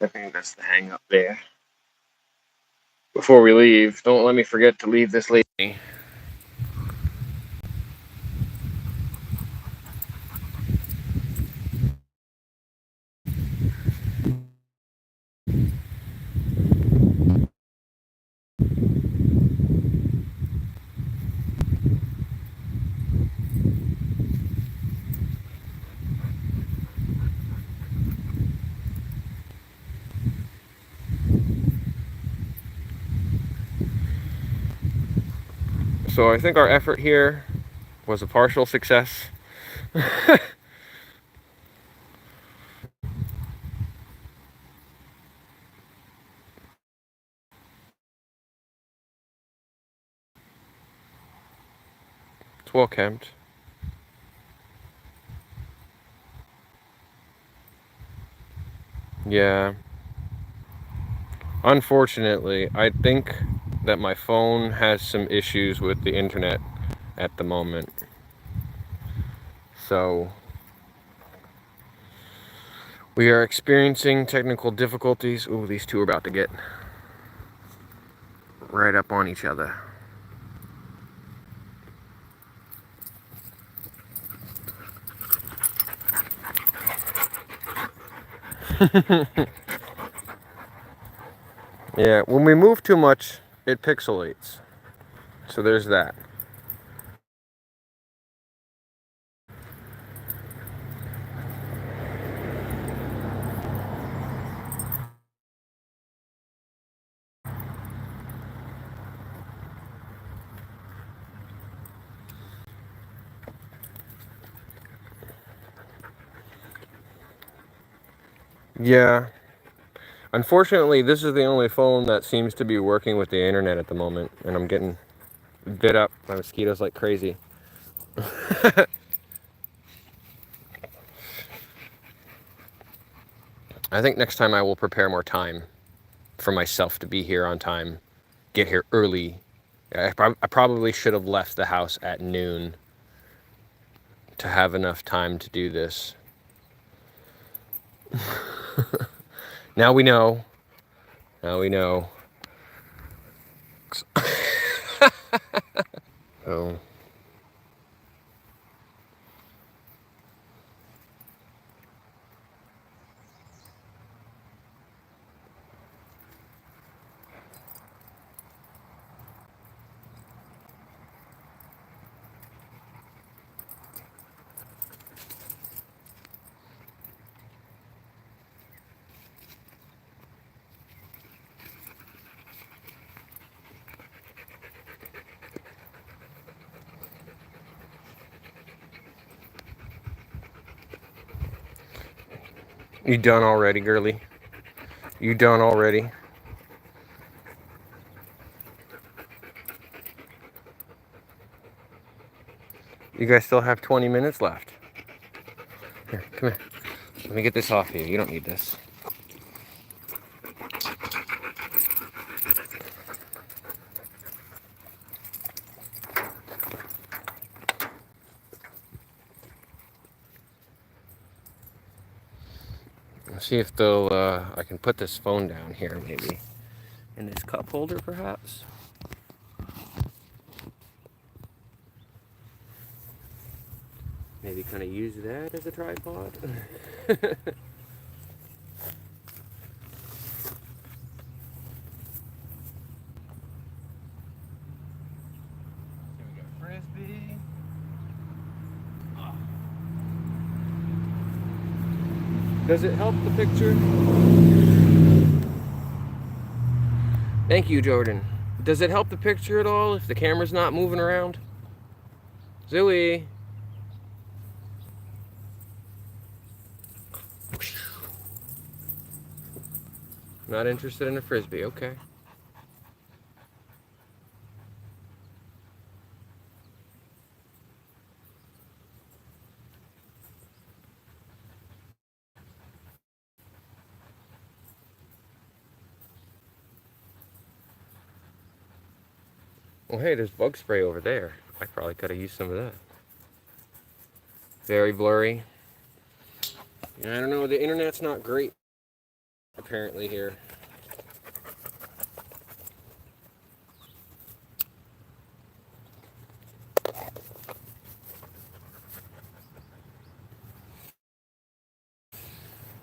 I think that's the hang up there. Before we leave, don't let me forget to leave this lady. So I think our effort here was a partial success. 12 camped. Yeah. Unfortunately, I think that my phone has some issues with the internet at the moment. So we are experiencing technical difficulties. Ooh, these two are about to get right up on each other. Yeah, when we move too much, it pixelates. So there's that. Yeah. Unfortunately, this is the only phone that seems to be working with the internet at the moment, and I'm getting bit up by mosquitoes like crazy. I think next time I will prepare more time for myself to be here on time, get here early. I probably should have left the house at noon to have enough time to do this. Now we know. Now we know. Oh. You done already, girly? You done already? You guys still have 20 minutes left. Here, come here. Let me get this off you. You don't need this. Let's see if they'll, I can put this phone down here maybe. In this cup holder, perhaps? Maybe kind of use that as a tripod. Here we go, frisbee. Does it help the picture? Thank you, Jordan. Does it help the picture at all if the camera's not moving around? Zooey. Not interested in a frisbee, okay. Well, hey, there's bug spray over there. I probably could have used some of that. Very blurry. I don't know, the internet's not great apparently here.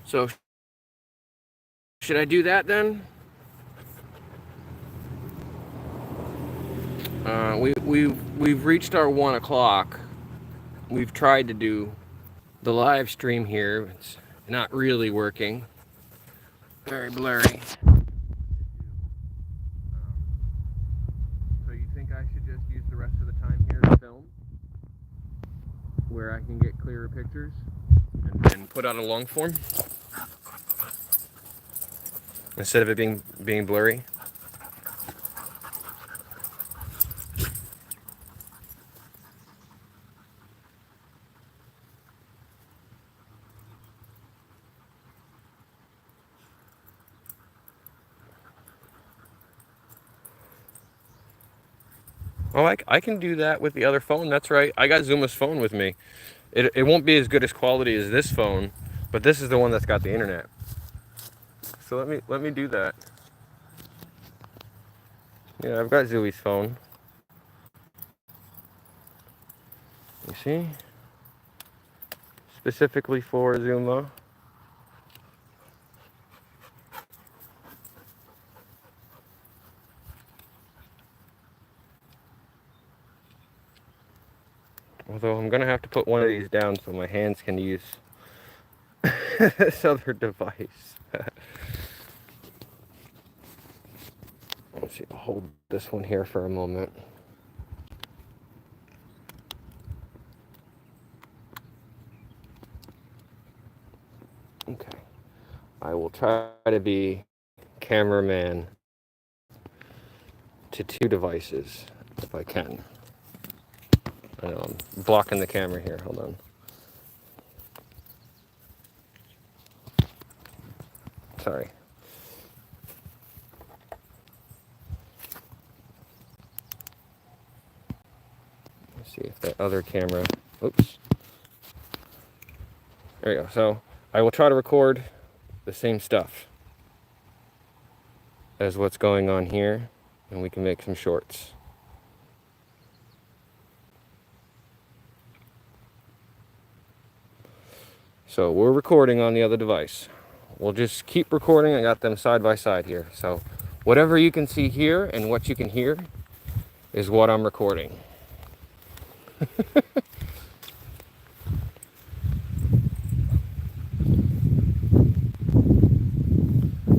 So should I do that then? We've reached our 1 o'clock. We've tried to do the live stream here. It's not really working. Very blurry. So you think I should just use the rest of the time here to film, where I can get clearer pictures and put out a long form instead of it being blurry? Oh, I can do that with the other phone. That's right. I got Zuma's phone with me. It won't be as good as quality as this phone, but this is the one that's got the internet. So let me do that. Yeah, I've got Zooey's phone. You see? Specifically for Zuma. Although I'm gonna have to put one of these down so my hands can use this other device. Let's see, I'll hold this one here for a moment. Okay. I will try to be cameraman to 2 devices if I can. I know I'm blocking the camera here. Hold on. Sorry. Let's see if the other camera. Oops. There we go. So I will try to record the same stuff as what's going on here, and we can make some shorts. So we're recording on the other device. We'll just keep recording. I got them side by side here. So whatever you can see here and what you can hear is what I'm recording.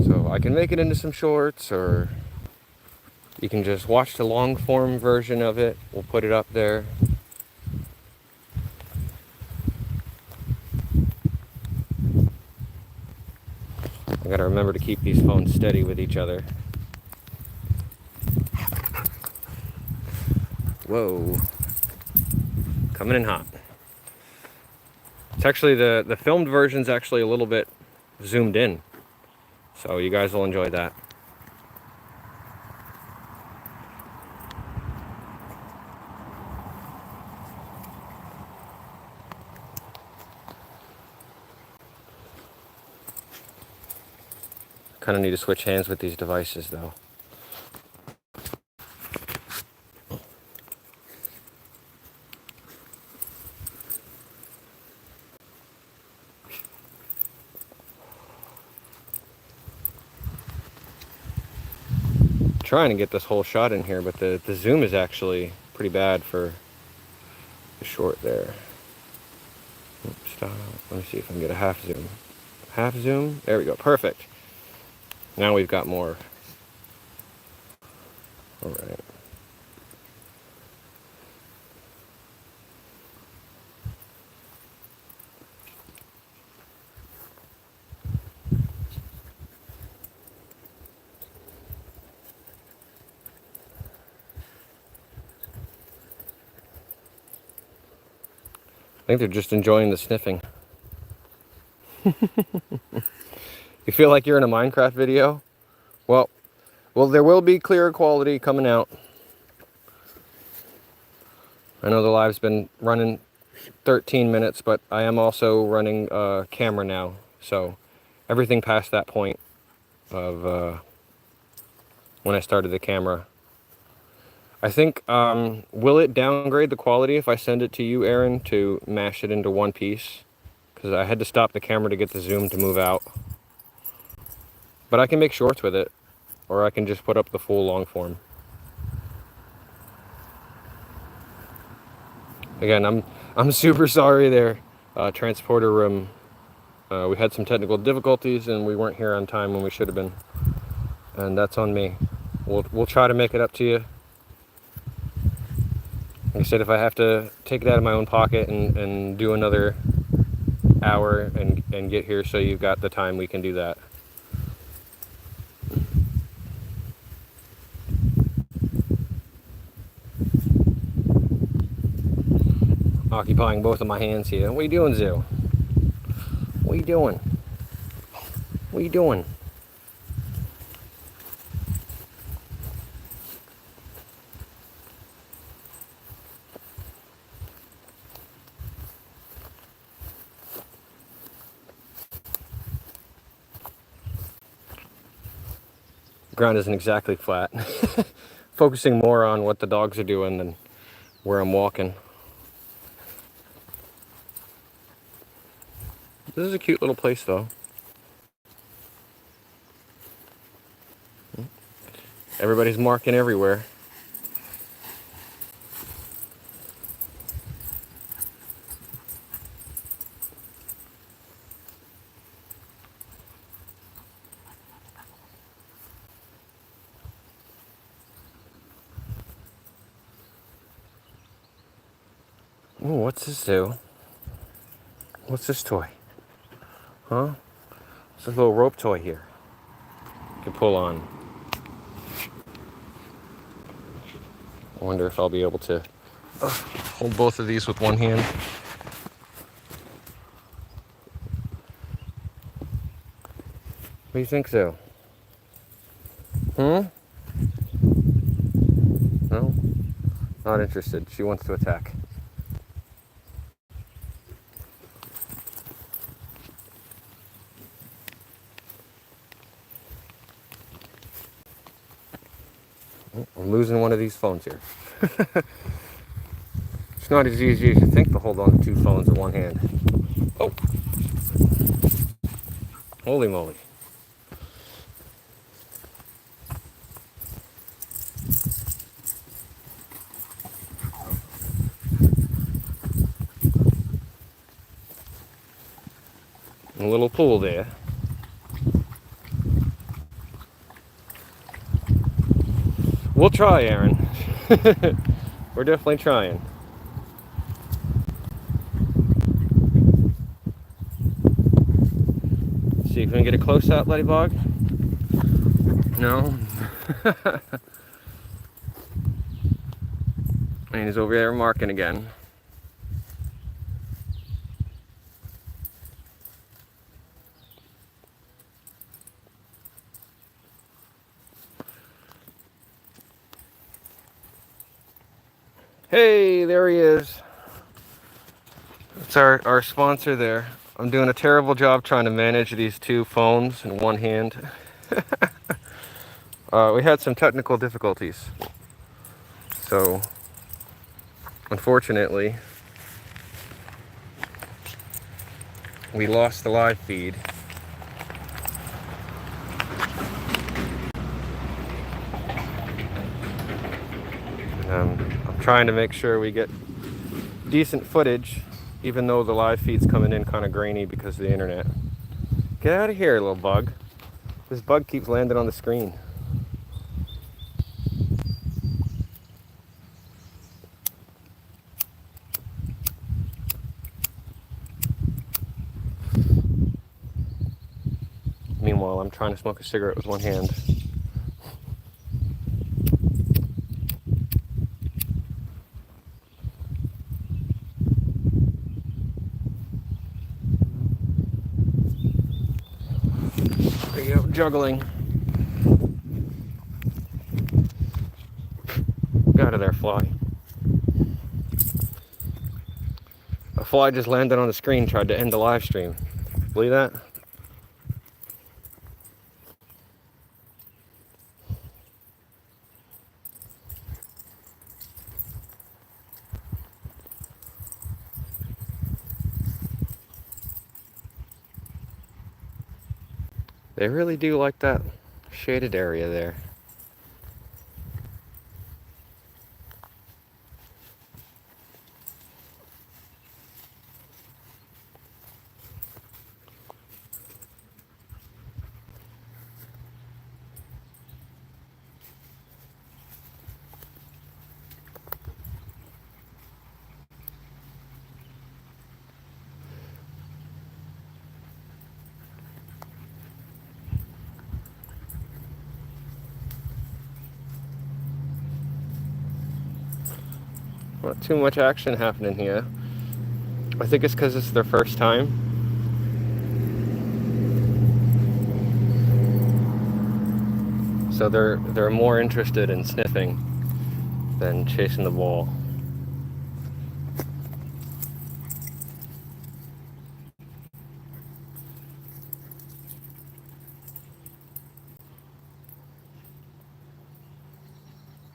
So I can make it into some shorts, or you can just watch the long form version of it. We'll put it up there. I gotta remember to keep these phones steady with each other. Whoa. Coming in hot. It's actually, the filmed version's actually a little bit zoomed in. So you guys will enjoy that. Kind of need to switch hands with these devices though. Trying to get this whole shot in here, but the zoom is actually pretty bad for the short there. Oops, stop. Let me see if I can get a half zoom. Half zoom? There we go. Perfect. Now we've got more. All right. I think they're just enjoying the sniffing. You feel like you're in a Minecraft video? Well, there will be clearer quality coming out. I know the live's been running 13 minutes, but I am also running a camera now, so everything past that point of when I started the camera. I think, will it downgrade the quality if I send it to you, Aaron, to mash it into one piece? Because I had to stop the camera to get the zoom to move out. But I can make shorts with it, or I can just put up the full long form. Again, I'm super sorry there, transporter room. We had some technical difficulties and we weren't here on time when we should have been, and that's on me. We'll try to make it up to you. Like I said, if I have to take it out of my own pocket and do another hour and get here so you've got the time, we can do that. Occupying both of my hands here. What are you doing, Zoo? What are you doing? What are you doing? The ground isn't exactly flat. Focusing more on what the dogs are doing than where I'm walking. This is a cute little place, though. Everybody's marking everywhere. Ooh, what's this do? What's this toy? Huh? It's a little rope toy here. You can pull on. I wonder if I'll be able to hold both of these with one hand. What do you think, so? No? Not interested. She wants to attack. I'm losing one of these phones here. It's not as easy as you think to hold on to two phones with one hand. Oh! Holy moly. A little pool there. We'll try, Aaron. We're definitely trying. See if we can get a close up, Ladybug. No. And he's over there marking again. Hey, there he is. It's our sponsor there. I'm doing a terrible job trying to manage these two phones in one hand. We had some technical difficulties. So, unfortunately, we lost the live feed. I'm trying to make sure we get decent footage, even though the live feed's coming in kind of grainy because of the internet. Get out of here, little bug. This bug keeps landing on the screen. Meanwhile, I'm trying to smoke a cigarette with one hand. There you go, juggling. Get out of there, fly. A fly just landed on the screen, tried to end the live stream. Believe that? They really do like that shaded area there. Not too much action happening here. I think it's because it's their first time. So they're more interested in sniffing than chasing the ball.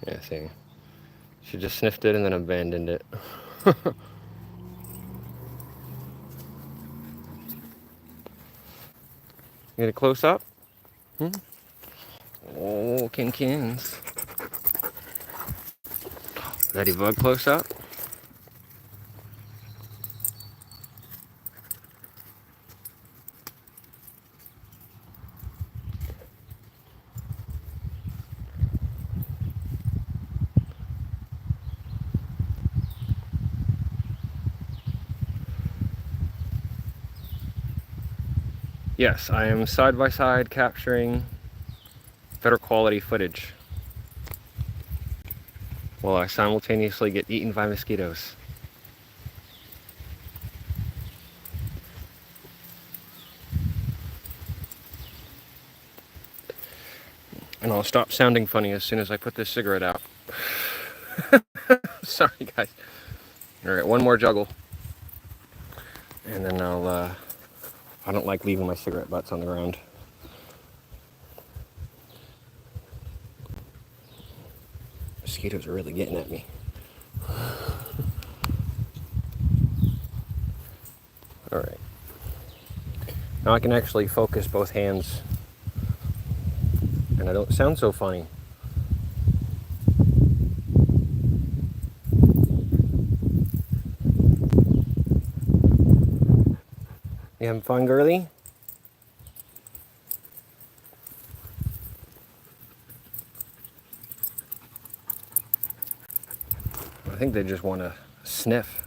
Yeah, see. She just sniffed it and then abandoned it. Get a close up? Oh, kins. Ladybug close up? Yes, I am side by side capturing better quality footage while I simultaneously get eaten by mosquitoes. And I'll stop sounding funny as soon as I put this cigarette out. Sorry, guys. All right, one more juggle. And then I don't like leaving my cigarette butts on the ground. Mosquitoes are really getting at me. All right. Now I can actually focus both hands and I don't sound so funny. You having fun, girly? I think they just want to sniff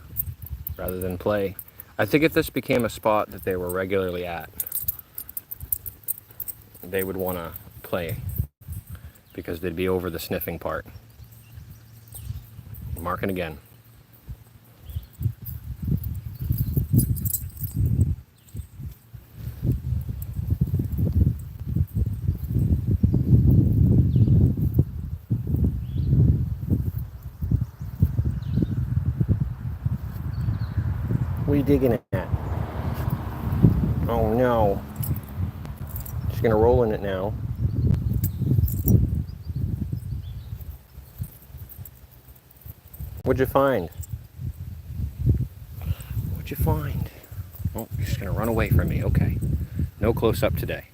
rather than play. I think if this became a spot that they were regularly at, they would want to play because they'd be over the sniffing part. Marking again. What are you digging at? Oh no. Just gonna roll in it now. What'd you find? What'd you find? Oh, you're just gonna run away from me. Okay. No close up today.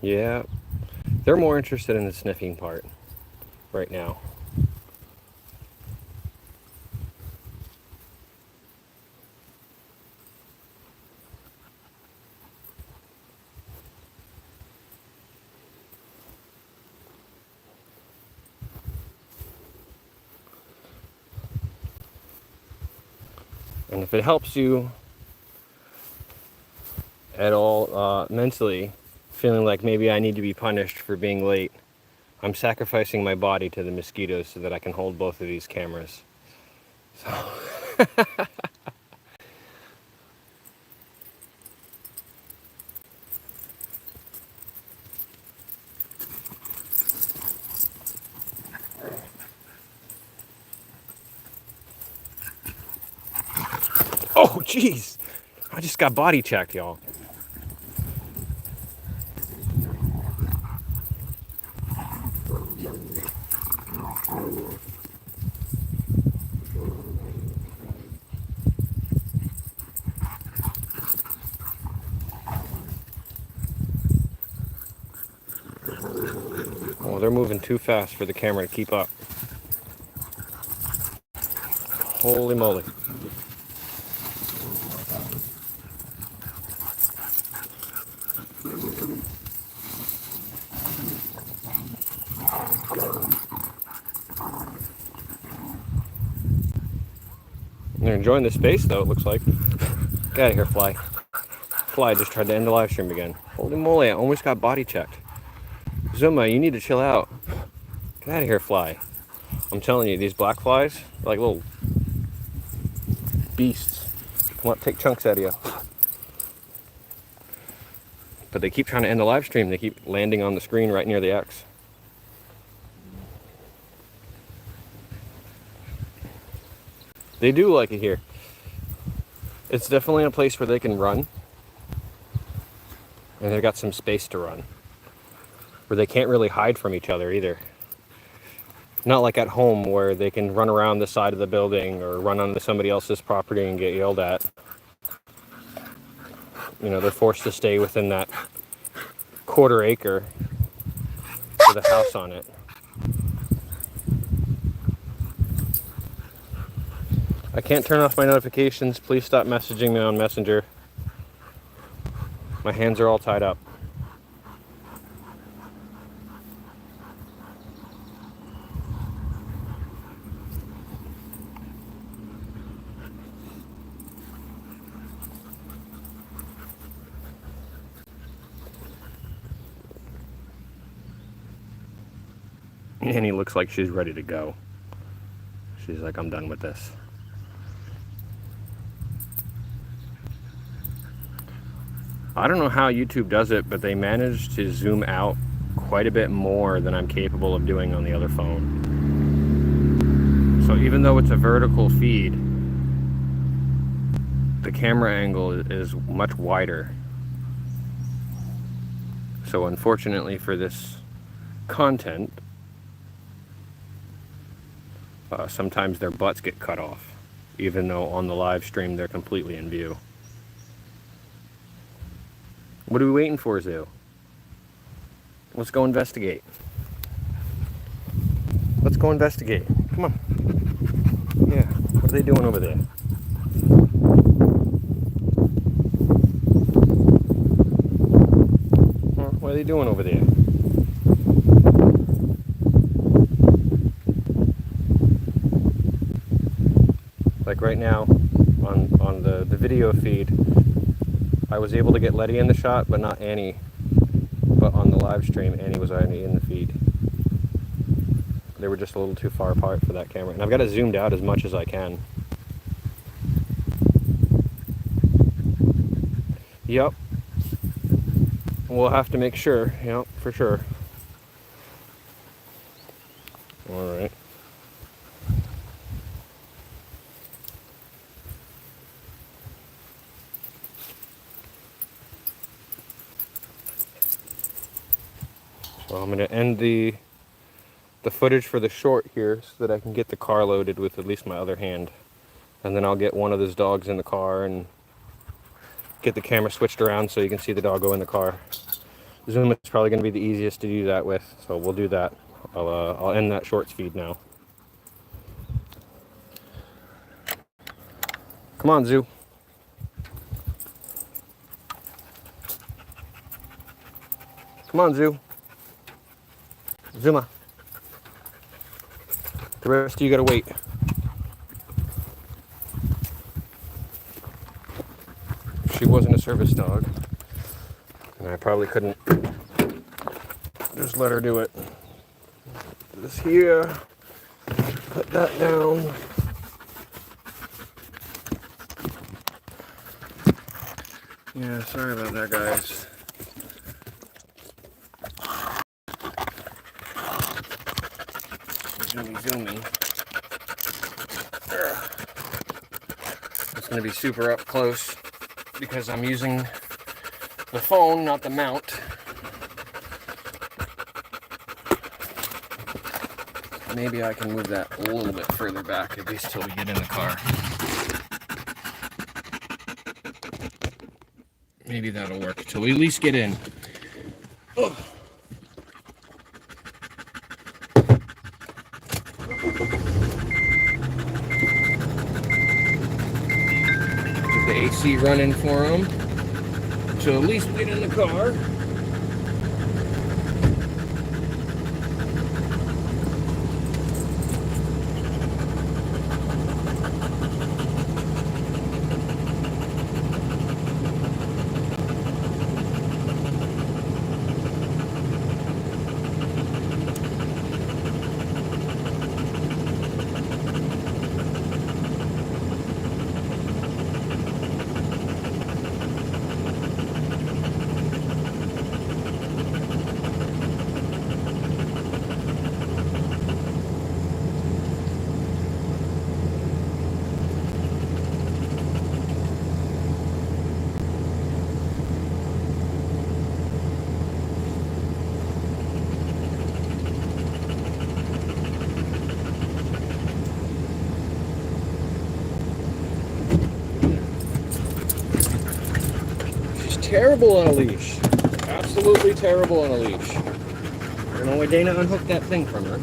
Yeah, they're more interested in the sniffing part right now. And if it helps you at all mentally, feeling like maybe I need to be punished for being late, I'm sacrificing my body to the mosquitoes so that I can hold both of these cameras. So Oh, jeez. I just got body checked, y'all. Oh, they're moving too fast for the camera to keep up. Holy moly. They're enjoying the space, though, it looks like. Get out of here, fly. Fly just tried to end the live stream again. Holy moly, I almost got body checked. Zuma, you need to chill out. Get out of here, fly. I'm telling you, these black flies are like little beasts. Come on, take chunks out of you. But they keep trying to end the live stream. They keep landing on the screen right near the X. They do like it here. It's definitely a place where they can run. And they've got some space to run. Where they can't really hide from each other either. Not like at home where they can run around the side of the building or run onto somebody else's property and get yelled at. You know, they're forced to stay within that quarter acre with a house on it. I can't turn off my notifications. Please stop messaging me on Messenger. My hands are all tied up. Annie looks like she's ready to go. She's like, I'm done with this. I don't know how YouTube does it, but they manage to zoom out quite a bit more than I'm capable of doing on the other phone. So even though it's a vertical feed, the camera angle is much wider. So unfortunately for this content, sometimes their butts get cut off, even though on the live stream they're completely in view. What are we waiting for, Zoo? Let's go investigate. Let's go investigate. Come on. Yeah, what are they doing over there? What are they doing over there? Like right now, on the video feed, I was able to get Letty in the shot, but not Annie. But on the live stream, Annie was already in the feed. They were just a little too far apart for that camera. And I've got it zoomed out as much as I can. Yep. We'll have to make sure. Yep, for sure. Alright. So I'm going to end the footage for the short here so that I can get the car loaded with at least my other hand. And then I'll get one of those dogs in the car and get the camera switched around so you can see the doggo in the car. Zoom is probably going to be the easiest to do that with, so we'll do that. I'll end that shorts feed now. Come on, Zoo. Come on, Zoo. Zuma. The rest of you gotta wait. If she wasn't a service dog, and I probably couldn't just let her do it. This here, put that down. Yeah, sorry about that, guys. Zoomy. it's going to be super up close because I'm using the phone, not the mount. Maybe I can move that a little bit further back, at least till we get in the car. Maybe that'll work till we at least get in. Ugh. Get the AC running for them. So at least get in the car. Terrible on a leash. Absolutely terrible on a leash. I don't know why Dana unhooked that thing from her.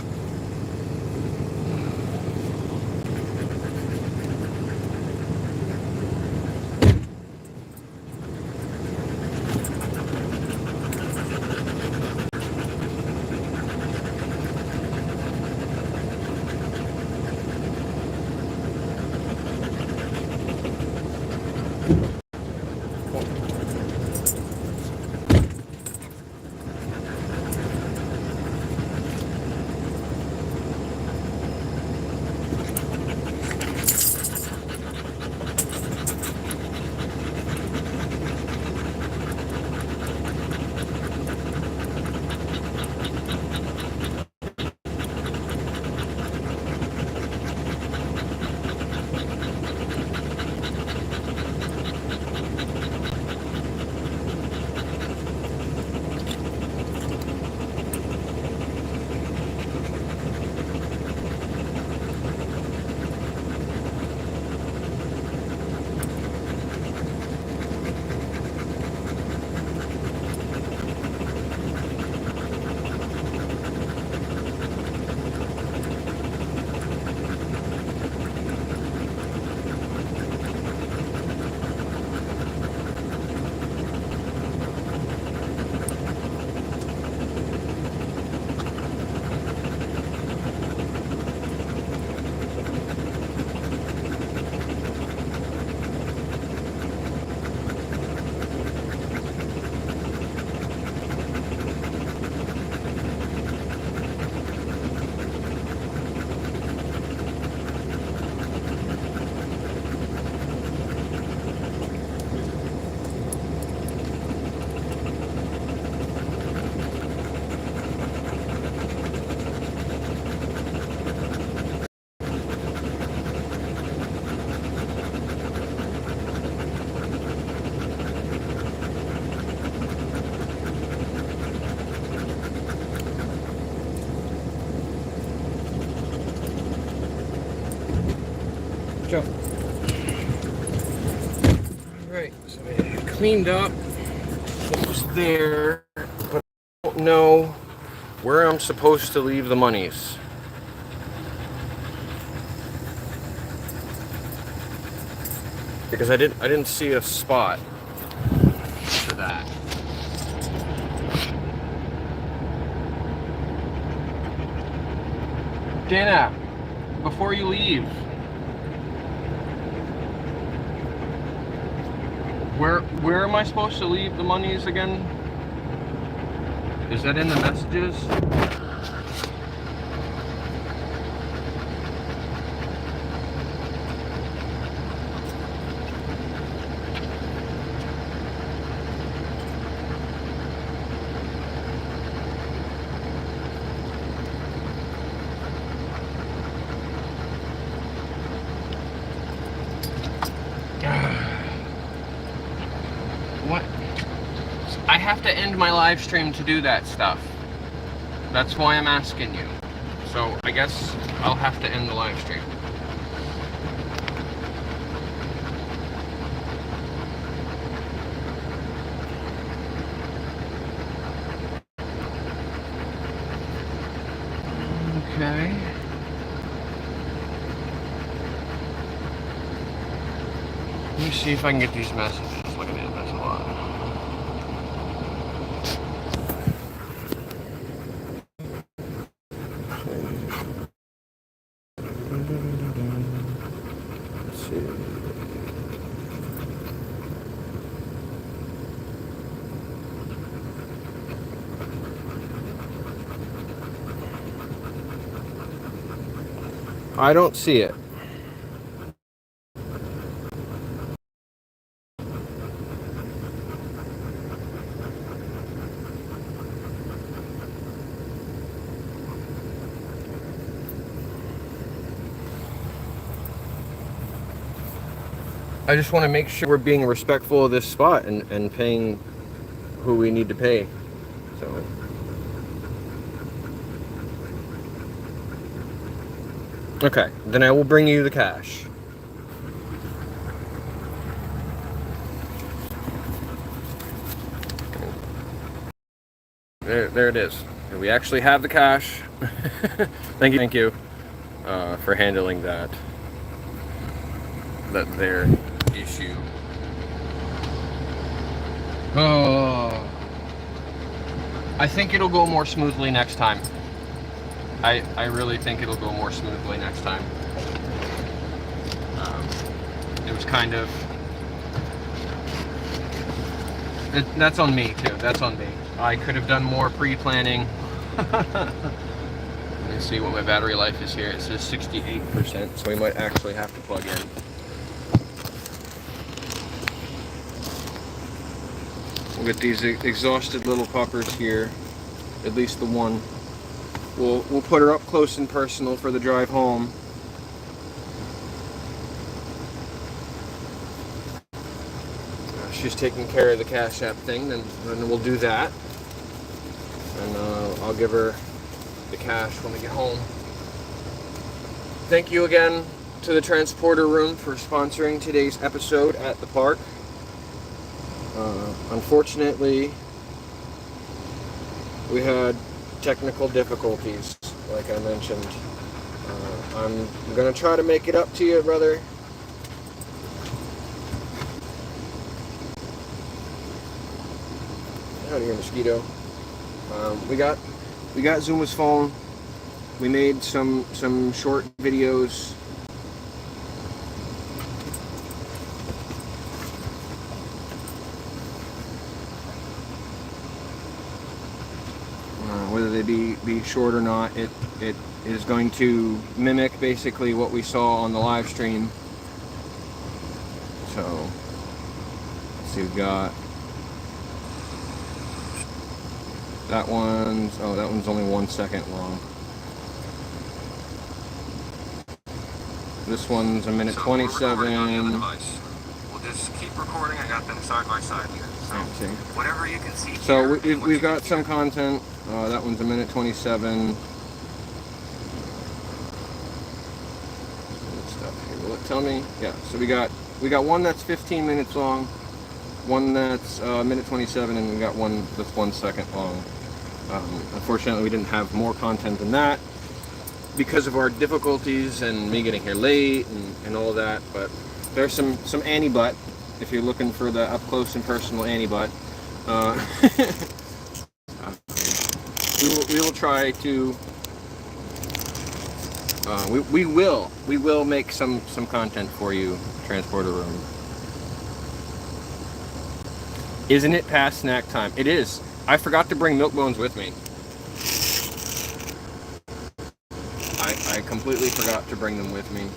Joe. Alright, so I cleaned up what was there, but I don't know where I'm supposed to leave the monies. Because I didn't see a spot for that. Dana, before you leave, where am I supposed to leave the monies again? Is that in the messages? have to end my live stream to do that stuff. That's why I'm asking you. So I guess I'll have to end the live stream. Okay. Let me see if I can get these messages. Look at it, that's a lot. Let's see. I don't see it. I just want to make sure we're being respectful of this spot and paying who we need to pay. So. Okay, then I will bring you the cash. There it is. We actually have the cash. Thank you for handling that their issue. Oh, I think it'll go more smoothly next time. I really think it'll go more smoothly next time. It was kind of... that's on me too, that's on me. I could have done more pre-planning. Let me see what my battery life is here. It says 68%, so we might actually have to plug in. We'll get these exhausted little puppers here, at least the one. We'll put her up close and personal for the drive home. She's taking care of the Cash App thing, then we'll do that. And I'll give her the cash when we get home. Thank you again to the Transporter Room for sponsoring today's episode at the park. Unfortunately, we had technical difficulties, like I mentioned. I'm gonna try to make it up to you, brother. Out of here, mosquito. We got Zuma's phone. We made some short videos. Whether they be short or not, it is going to mimic basically what we saw on the live stream. So let's see, we've got that one's only 1 second long. This one's 1:27. We'll just keep recording. I got them side by side here. So whatever you can see. So we've got some content. That one's 1:27. Stuff here. Will it tell me? Yeah. So we got one that's 15 minutes long, one that's 1:27, and we got one that's 1 second long. Unfortunately, we didn't have more content than that because of our difficulties and me getting here late and all that. But there's some Annie butt if you're looking for the up close and personal Annie butt. We will try to. We will make some content for you, Transporter Room. Isn't it past snack time? It is. I forgot to bring milk bones with me. I completely forgot to bring them with me.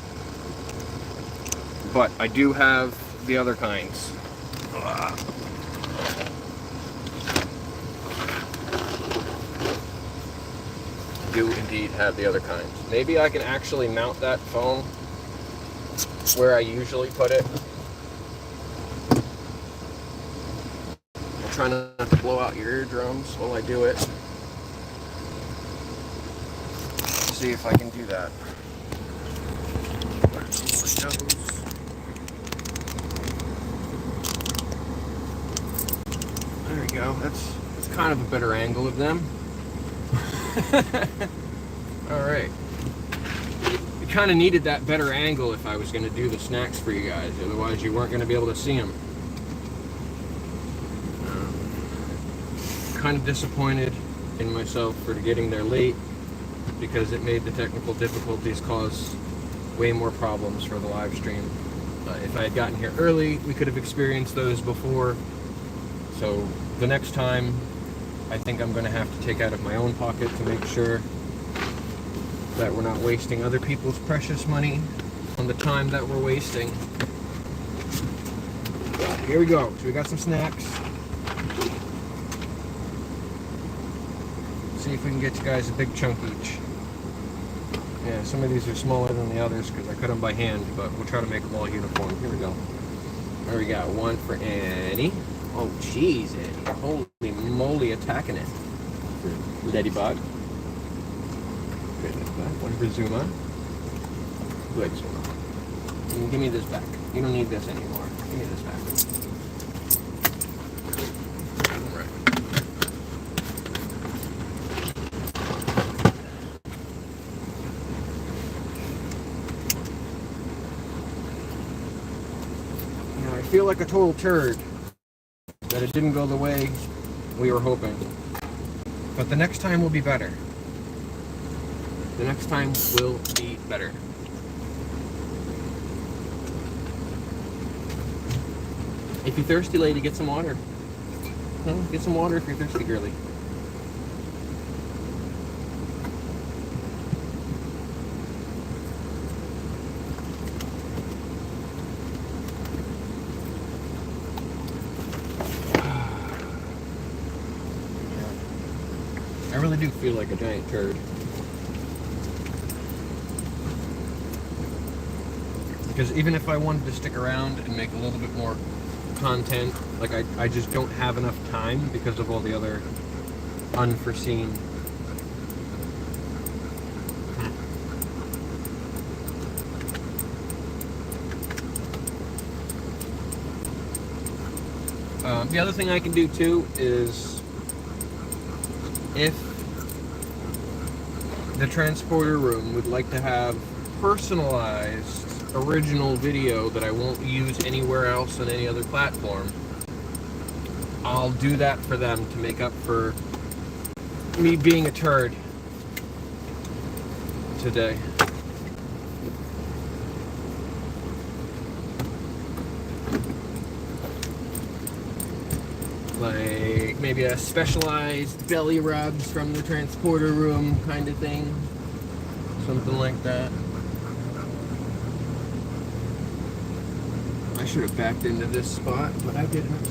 But I do have the other kinds. Do indeed have the other kinds. Maybe I can actually mount that phone where I usually put it. We'll Try not to blow out your eardrums while I do it. See if I can do that. There we go. That's kind of a better angle of them. Alright. You kind of needed that better angle if I was going to do the snacks for you guys. Otherwise, you weren't going to be able to see them. Kind of disappointed in myself for getting there late, because it made the technical difficulties cause way more problems for the live stream. If I had gotten here early, we could have experienced those before. So the next time, I think I'm going to have to take out of my own pocket to make sure that we're not wasting other people's precious money on the time that we're wasting. Here we go. So we got some snacks. See if we can get you guys a big chunk each. Yeah, some of these are smaller than the others because I cut them by hand, but we'll try to make them all uniform. Here we go. There we got one for Annie. Oh, jeez, Annie. Holy moly, attacking it. For Ladybug. One for Zuma. Good, Zuma. Give me this back. You don't need this anymore. Give me this back. Alright. Now, I feel like a total turd that it didn't go the way we were hoping. But the next time will be better. The next time will be better. If you're thirsty, lady, get some water. Get some water if you're thirsty, girly. I really do feel like a giant turd. Because even if I wanted to stick around and make a little bit more content, like I just don't have enough time because of all the other unforeseen. The other thing I can do too is, if the transporter room would like to have personalized original video that I won't use anywhere else on any other platform, I'll do that for them to make up for me being a turd today. Like maybe a specialized belly rubs from the transporter room kind of thing. Something like that. I should have backed into this spot, but I didn't.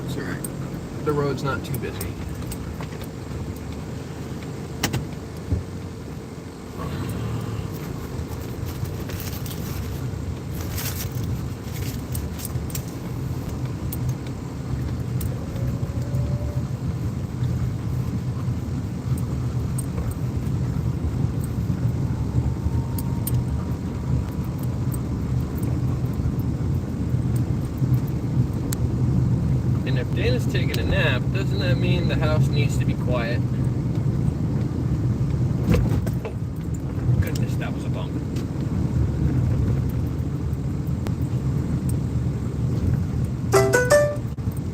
It's alright. The road's not too busy. Dana's taking a nap. Doesn't that mean the house needs to be quiet? Oh, goodness, that was a bump.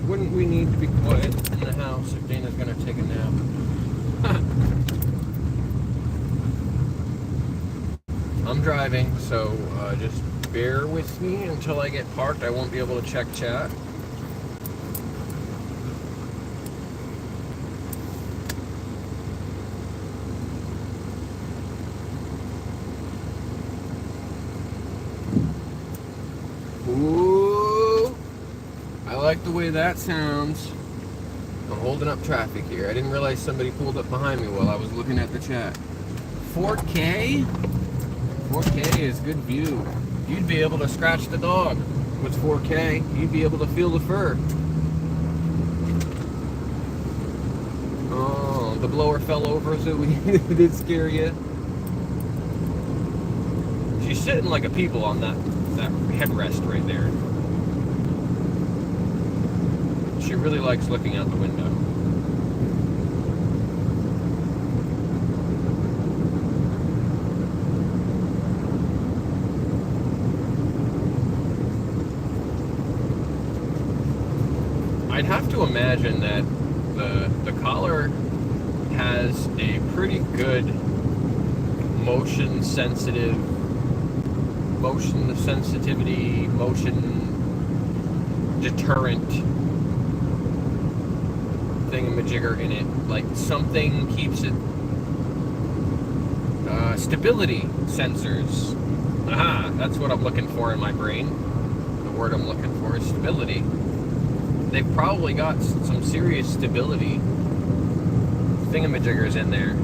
Wouldn't we need to be quiet in the house if Dana's gonna take a nap? I'm driving, so just bear with me until I get parked. I won't be able to check chat. Ooh, I like the way that sounds. I'm holding up traffic here. I didn't realize somebody pulled up behind me while I was looking at the chat. 4K? 4K is good view. You'd be able to scratch the dog with 4K. You'd be able to feel the fur. the blower fell over, so it did scare you. She's sitting like a people on that headrest right there. She really likes looking out the window. I'd have to imagine that the collar has a pretty good motion sensitivity, motion deterrent thingamajigger in it. Like something keeps it. Stability sensors. Aha, that's what I'm looking for in my brain. The word I'm looking for is stability. They've probably got some serious stability thingamajiggers in there.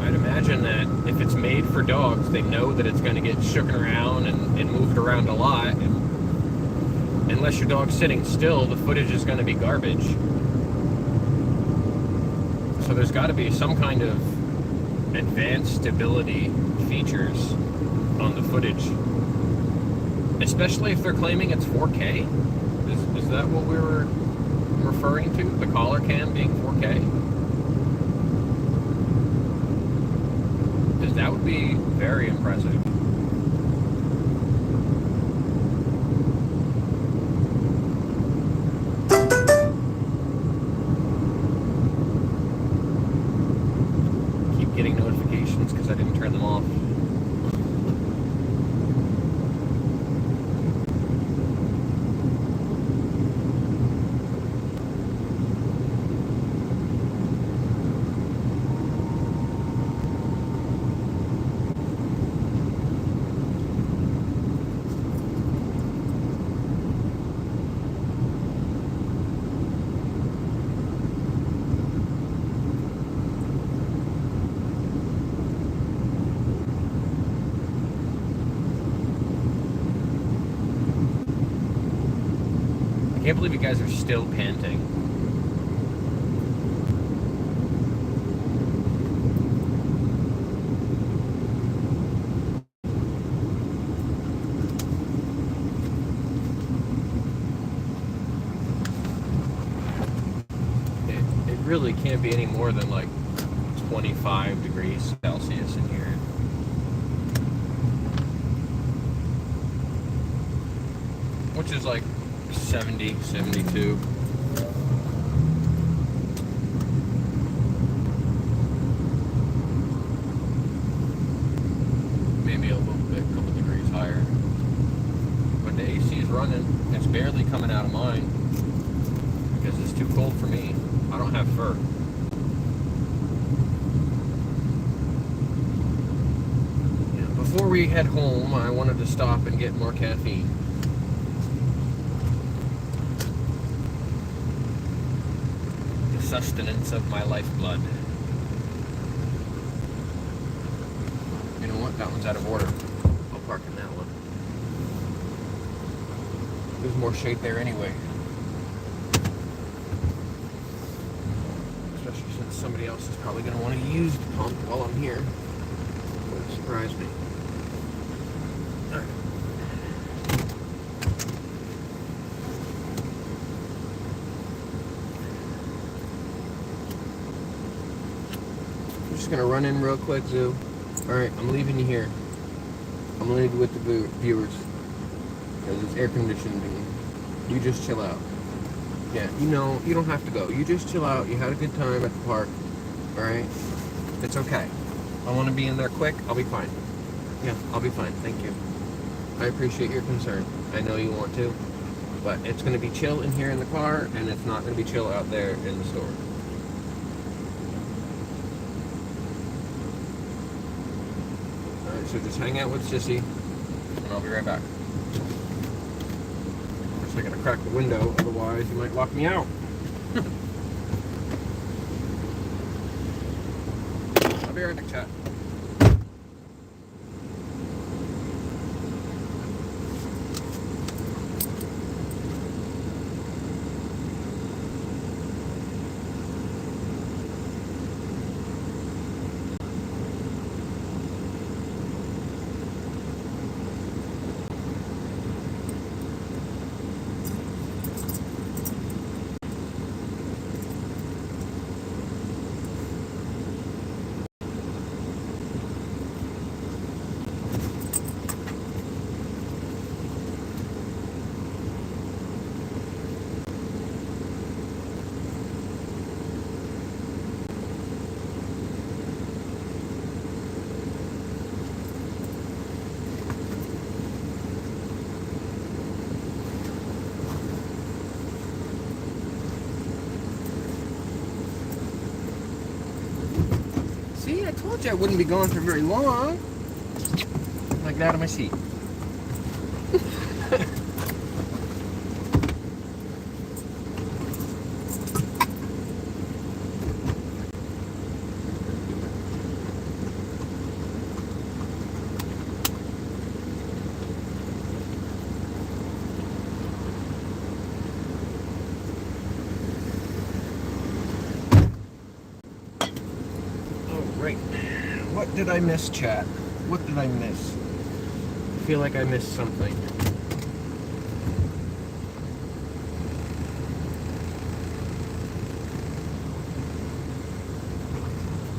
I'd imagine that if it's made for dogs, they know that it's going to get shooken around and moved around a lot. And unless your dog's sitting still, the footage is going to be garbage. So there's got to be some kind of advanced stability features on the footage. Especially if they're claiming it's 4K. Is that what we were referring to? The collar cam being 4K? Because that would be very impressive. Keep getting notifications because I didn't turn them off. I can't believe you guys are still panting. It really can't be any more than like 25 degrees Celsius in here. Which is like 70, 72. Maybe a little bit, a couple degrees higher. But the AC is running. It's barely coming out of mine because it's too cold for me. I don't have fur. Yeah, before we head home, I wanted to stop and get more caffeine. Sustenance of my lifeblood. You know what? That one's out of order. I'll park in that one. There's more shade there anyway. Especially since somebody else is probably going to want to use the pump while I'm here. Wouldn't surprise me. Alright. I'm just gonna run in real quick, Zoo. Alright, I'm leaving you here. I'm gonna leave you with the viewers. Because it's air conditioned and you just chill out. Yeah, you know, you don't have to go. You just chill out. You had a good time at the park. Alright? It's okay. I want to be in there quick. I'll be fine. Yeah, I'll be fine. Thank you. I appreciate your concern. I know you want to. But it's going to be chill in here in the car, and it's not going to be chill out there in the store. Alright, so just hang out with Sissy, and I'll be right back. First I gotta crack the window, otherwise you might lock me out. I'll be right back, chat. told you I wouldn't be gone for very long. Like that out of my seat. Right. What did I miss, chat? What did I miss? I feel like I missed something.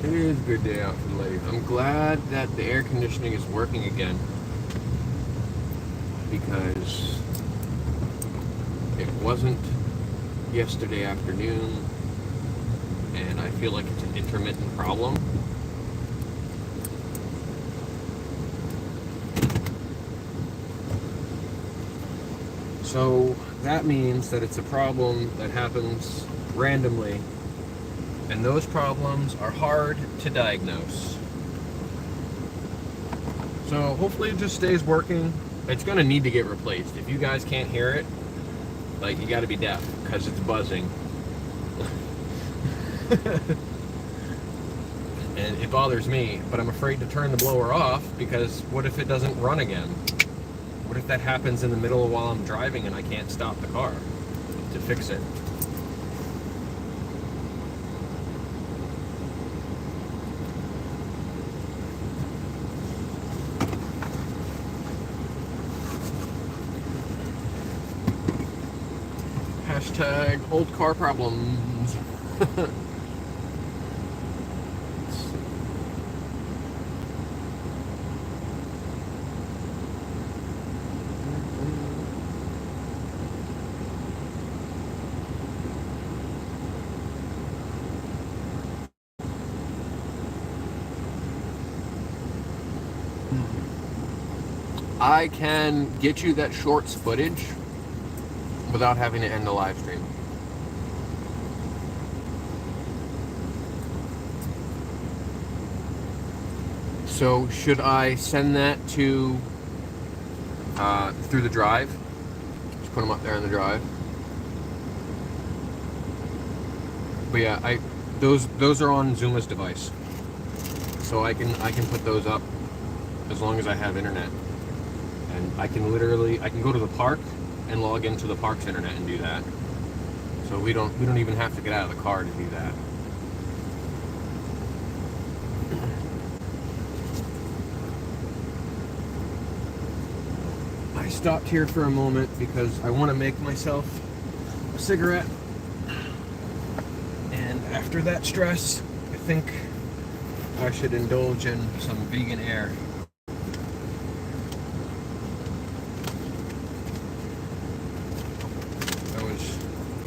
It is a good day out for the lake. I'm glad that the air conditioning is working again, because it wasn't yesterday afternoon, and I feel like it's an intermittent problem. So that means that it's a problem that happens randomly, and those problems are hard to diagnose. So hopefully it just stays working. It's gonna need to get replaced. If you guys can't hear it, like, you gotta be deaf, because it's buzzing. And it bothers me, but I'm afraid to turn the blower off, because what if it doesn't run again? What if that happens in the middle of while I'm driving and I can't stop the car to fix it? Hashtag old car problems. I can get you that shorts footage without having to end the live stream. So should I send that to through the drive? Just put them up there in the drive. But yeah, those are on Zuma's device, so I can put those up as long as I have internet. And I can go to the park and log into the park's internet and do that. So we don't even have to get out of the car to do that. I stopped here for a moment because I want to make myself a cigarette. And after that stress, I think I should indulge in some vegan air.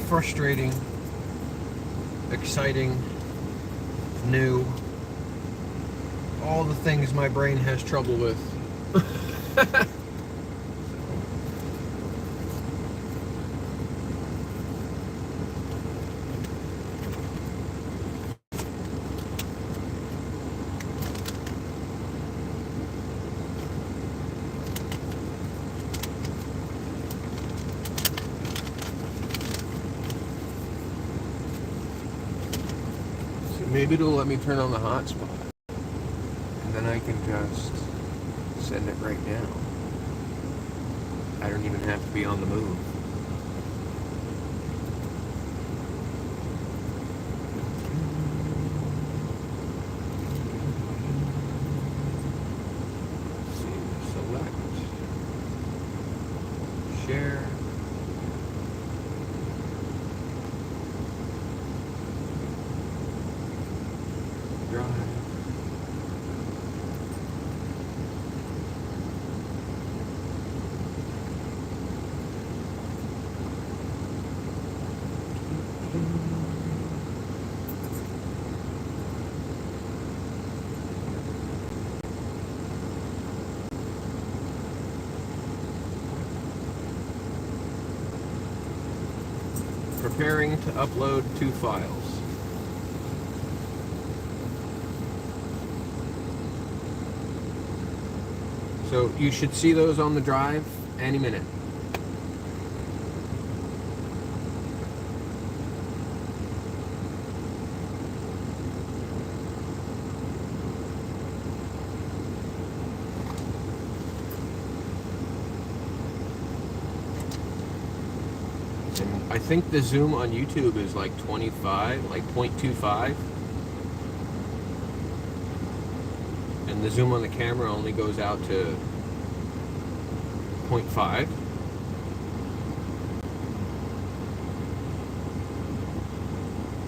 Frustrating, exciting, new, all the things my brain has trouble with. Maybe it'll let me turn on the hotspot, and then I can just send it right now. I don't even have to be on the move. Let's see, select, share. Preparing to upload 2 files. So you should see those on the drive any minute. And I think the zoom on YouTube is like 25, like 0.25. And the zoom on the camera only goes out to 0.5.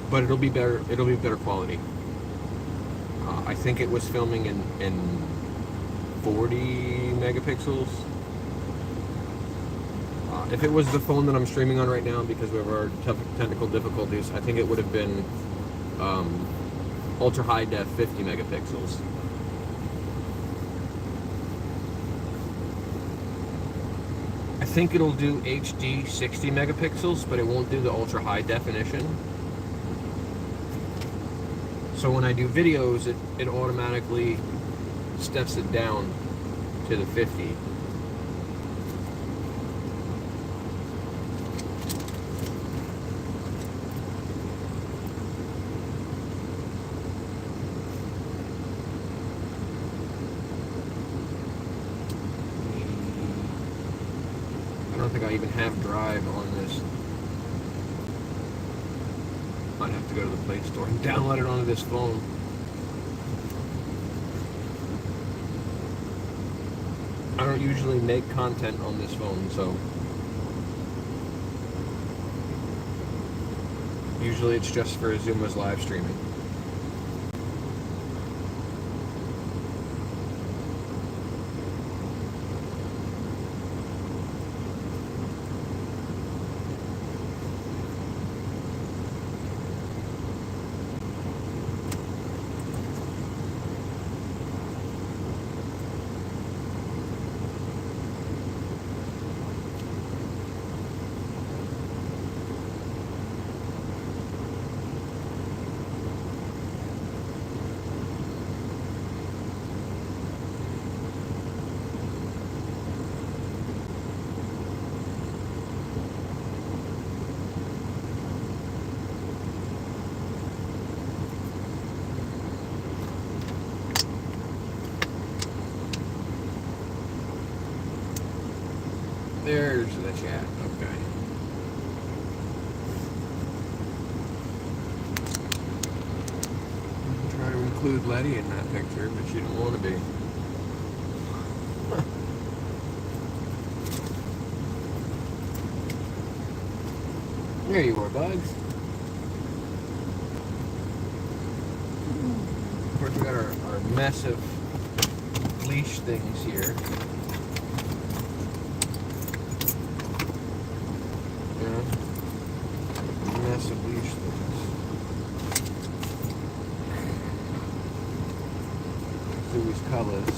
But it'll be better quality. I think it was filming in 40 megapixels. If it was the phone that I'm streaming on right now, because of our technical difficulties, I think it would have been ultra high def 50 megapixels. I think it'll do HD 60 megapixels, but it won't do the ultra high definition. So when I do videos, it automatically steps it down to the 50. I don't think I even have Drive on this. Might have to go to the Play Store and download it onto this phone. I don't usually make content on this phone, so usually it's just for Zuma's live streaming. There's the chat. Okay. Try to include Letty in that picture, but she didn't want to be. There you are, Bugs. Of course, we got our mess of leash things here. Mess of leash things. These colors.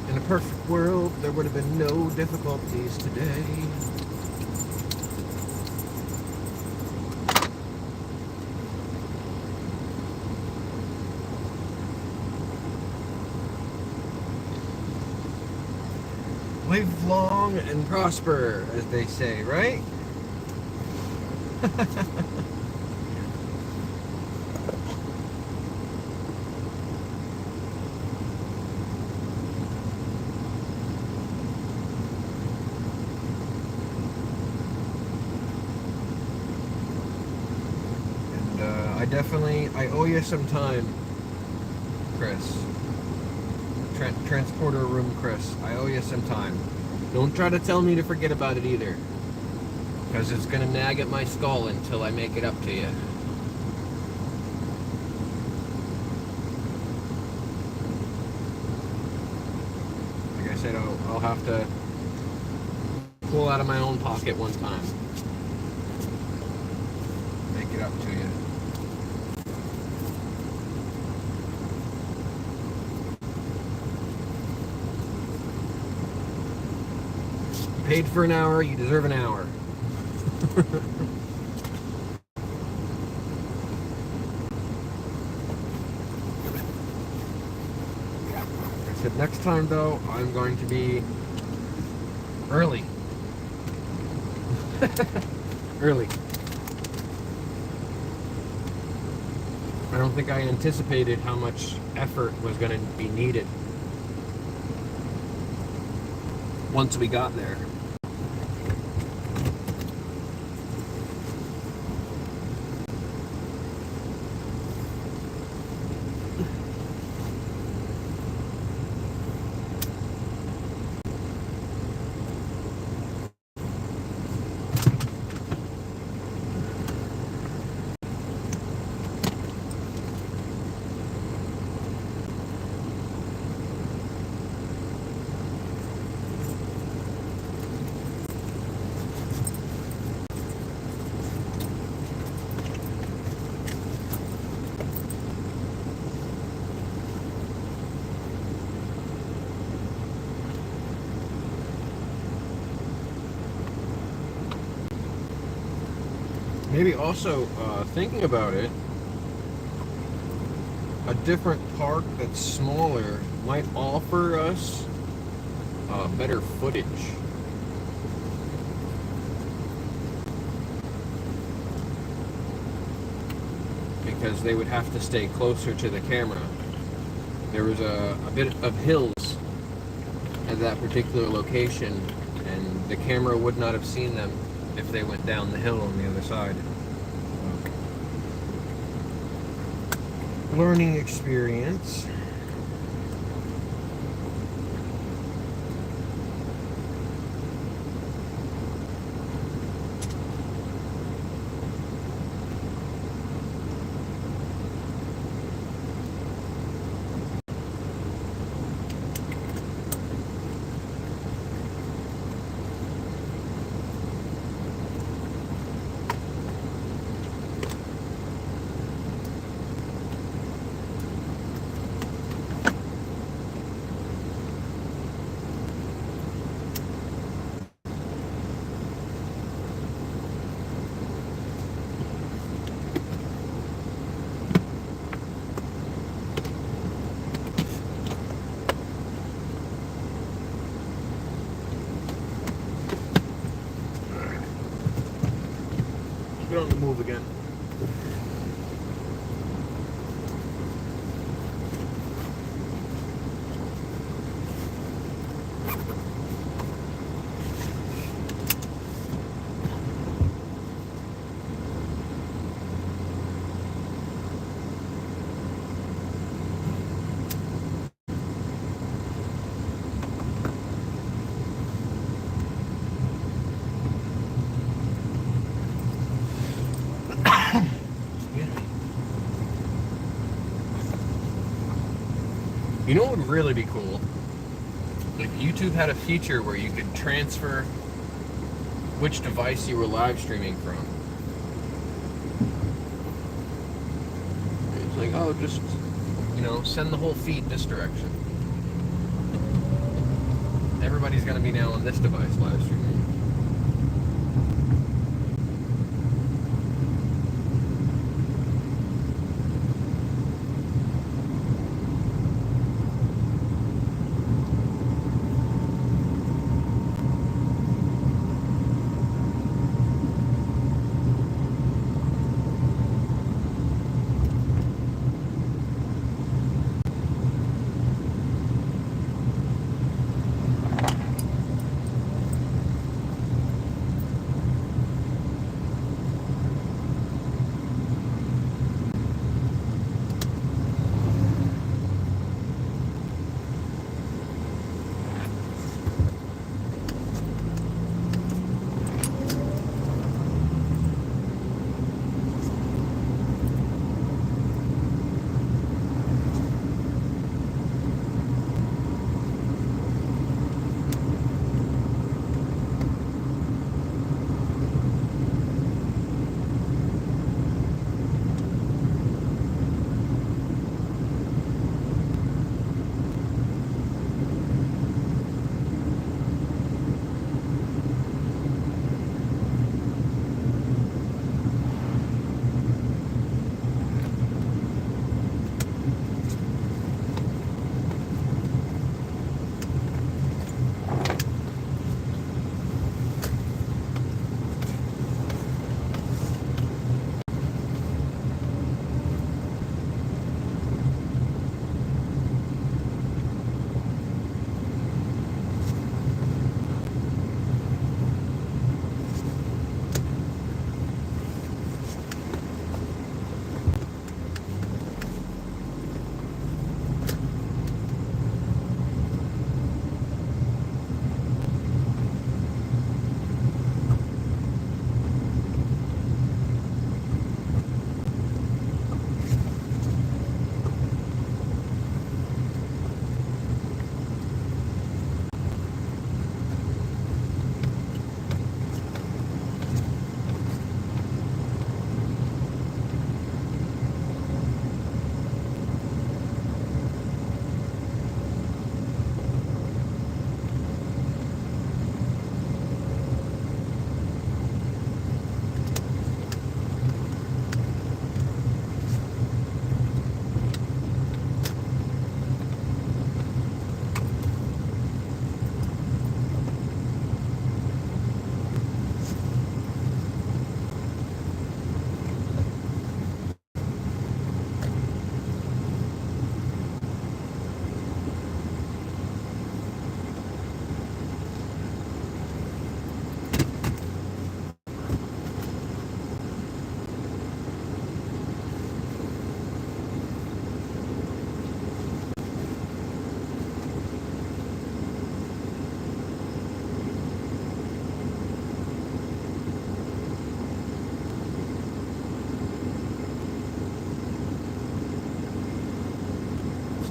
In a perfect world, there would have been no difficulties today. Live long and prosper, as they say, right? I owe you some time, Chris. Transporter room Chris. I owe you some time. Don't try to tell me to forget about it either, because it's gonna nag at my skull until I make it up to you. Like I said, I'll have to pull out of my own pocket one time. link it up to you. You paid for an hour, you deserve an hour. I said next time though, I'm going to be early. Early. I don't think I anticipated how much effort was going to be needed once we got there. Maybe also, thinking about it, a different park that's smaller might offer us better footage. Because they would have to stay closer to the camera. There was a bit of hills at that particular location, and the camera would not have seen them if they went down the hill on the other side. Learning experience. Get on the move again. You know what would really be cool? If YouTube had a feature where you could transfer which device you were live streaming from. It's like, oh, just, send the whole feed this direction. Everybody's going to be now on this device live streaming.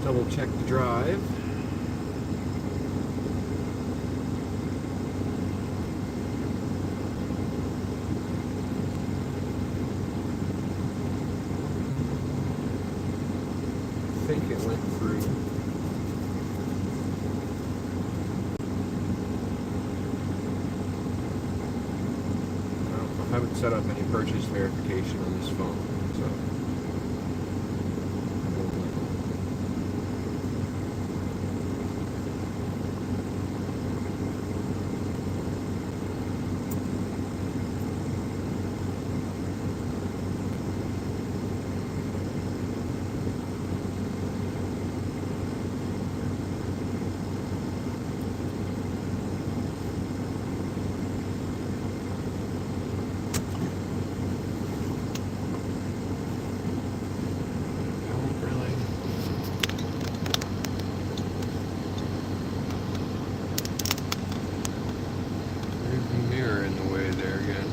double check the drive. I think it went through. I haven't set up any purchase verification on this phone, so. Mirror in the way there again.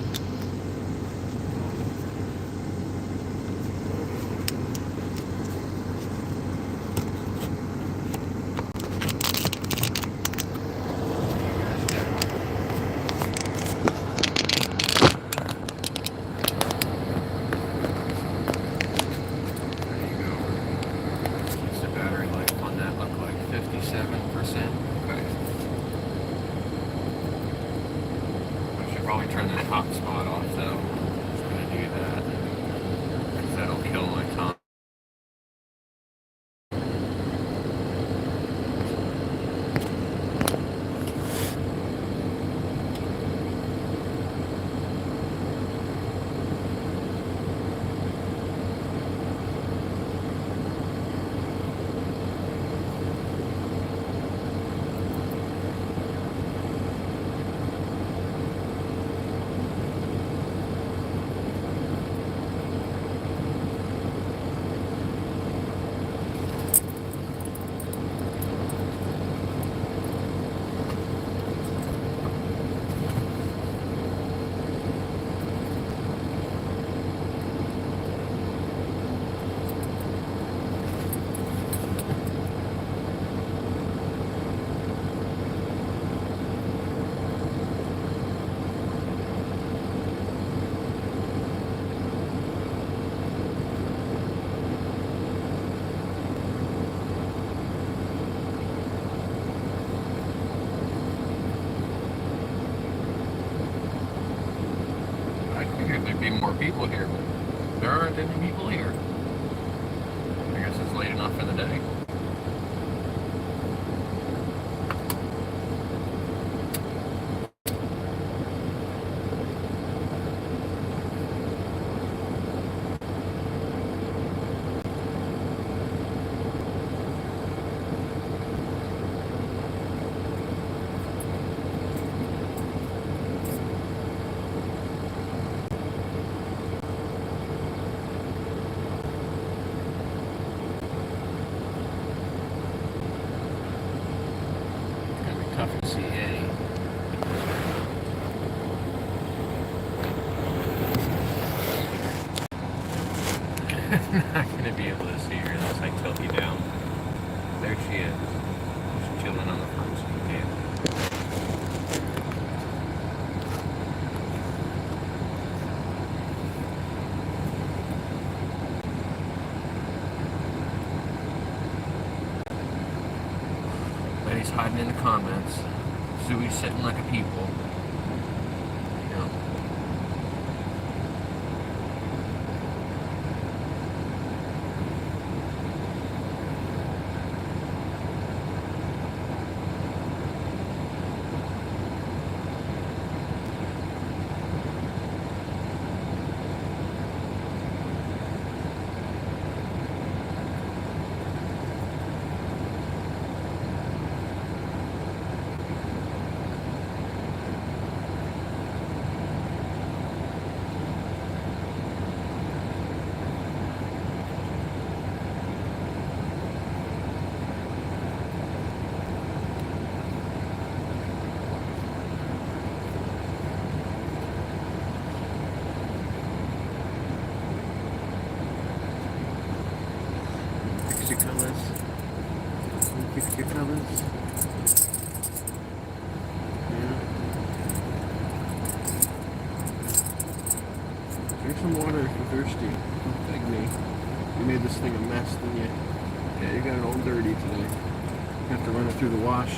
There you go. What's the battery life on that look like? 57%? Okay. Probably turn that top spot off though. Just gonna do that because that'll kill my time. There'd be more people here, but there aren't any people here. I guess it's late enough for the day. Tough to see any. Not gonna be able to see her unless I tilt you down. There she is. Just chilling on the front seat table. He's hiding in the comments. Zooey's sitting like a people. You know. Mexico is. Drink some water if you're thirsty. Don't beg me. You made this thing a mess, didn't you? Yeah, you got it all dirty today. You have to run it through the wash.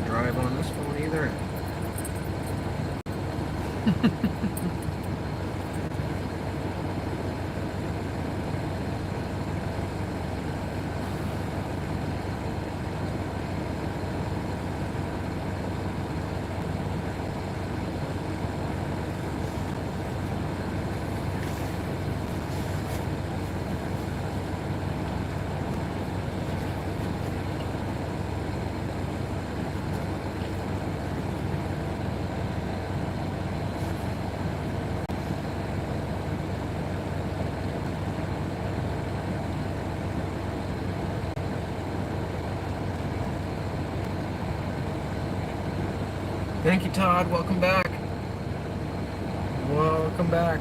Drive on this phone either. Thank you, Todd. Welcome back. Welcome back.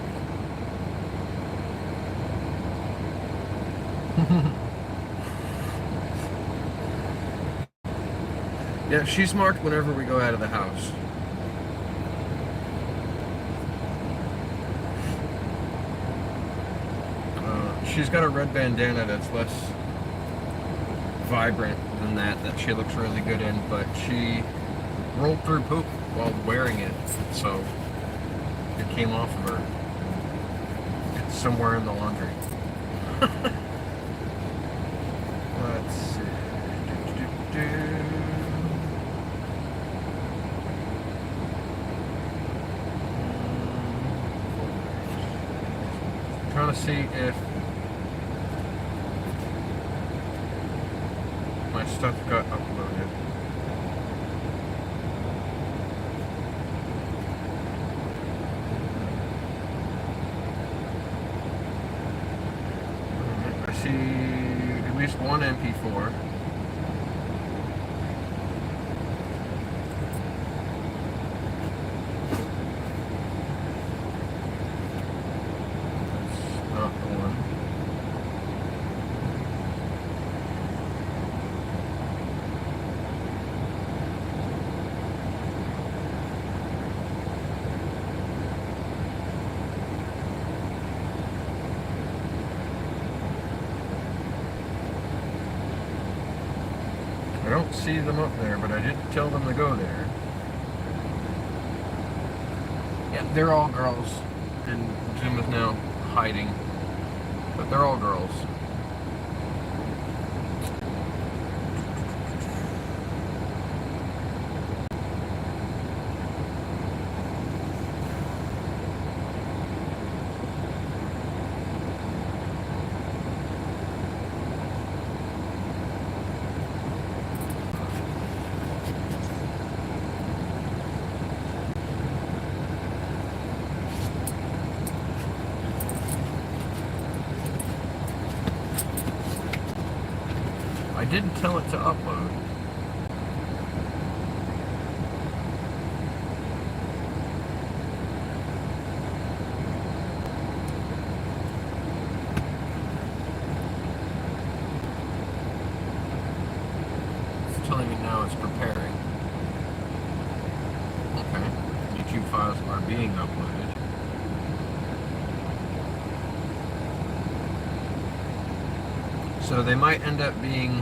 Yeah, she's marked whenever we go out of the house. She's got a red bandana that's less vibrant than that she looks really good in, but she rolled through poop while wearing it, so it came off of her. It's somewhere in the laundry. Let's see. Trying to see if my stuff got uploaded. I see at least one MP4. That's not the one. I don't see them up there, but I did tell them to go there. Yeah, they're all girls, and Jim is now hiding, but they're all girls. I didn't tell it to upload. videos are being uploaded. So they might end up being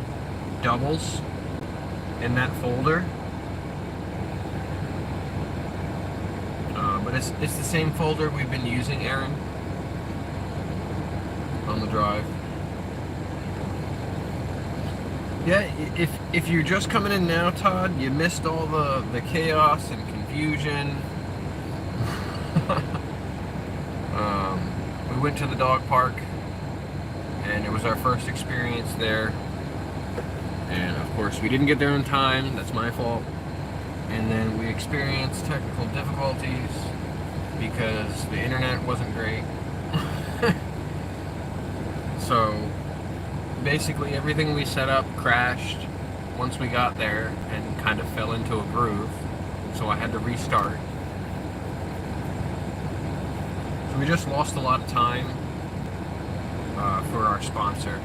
doubles in that folder. But it's the same folder we've been using, Aaron, on the drive. Yeah, if you're just coming in now, Todd, you missed all the chaos and confusion. We went to the dog park, and it was our first experience there. And of course, we didn't get there in time. That's my fault. And then we experienced technical difficulties because the internet wasn't great. So basically everything we set up crashed once we got there and kind of fell into a groove. So I had to restart. So we just lost a lot of time for our sponsor.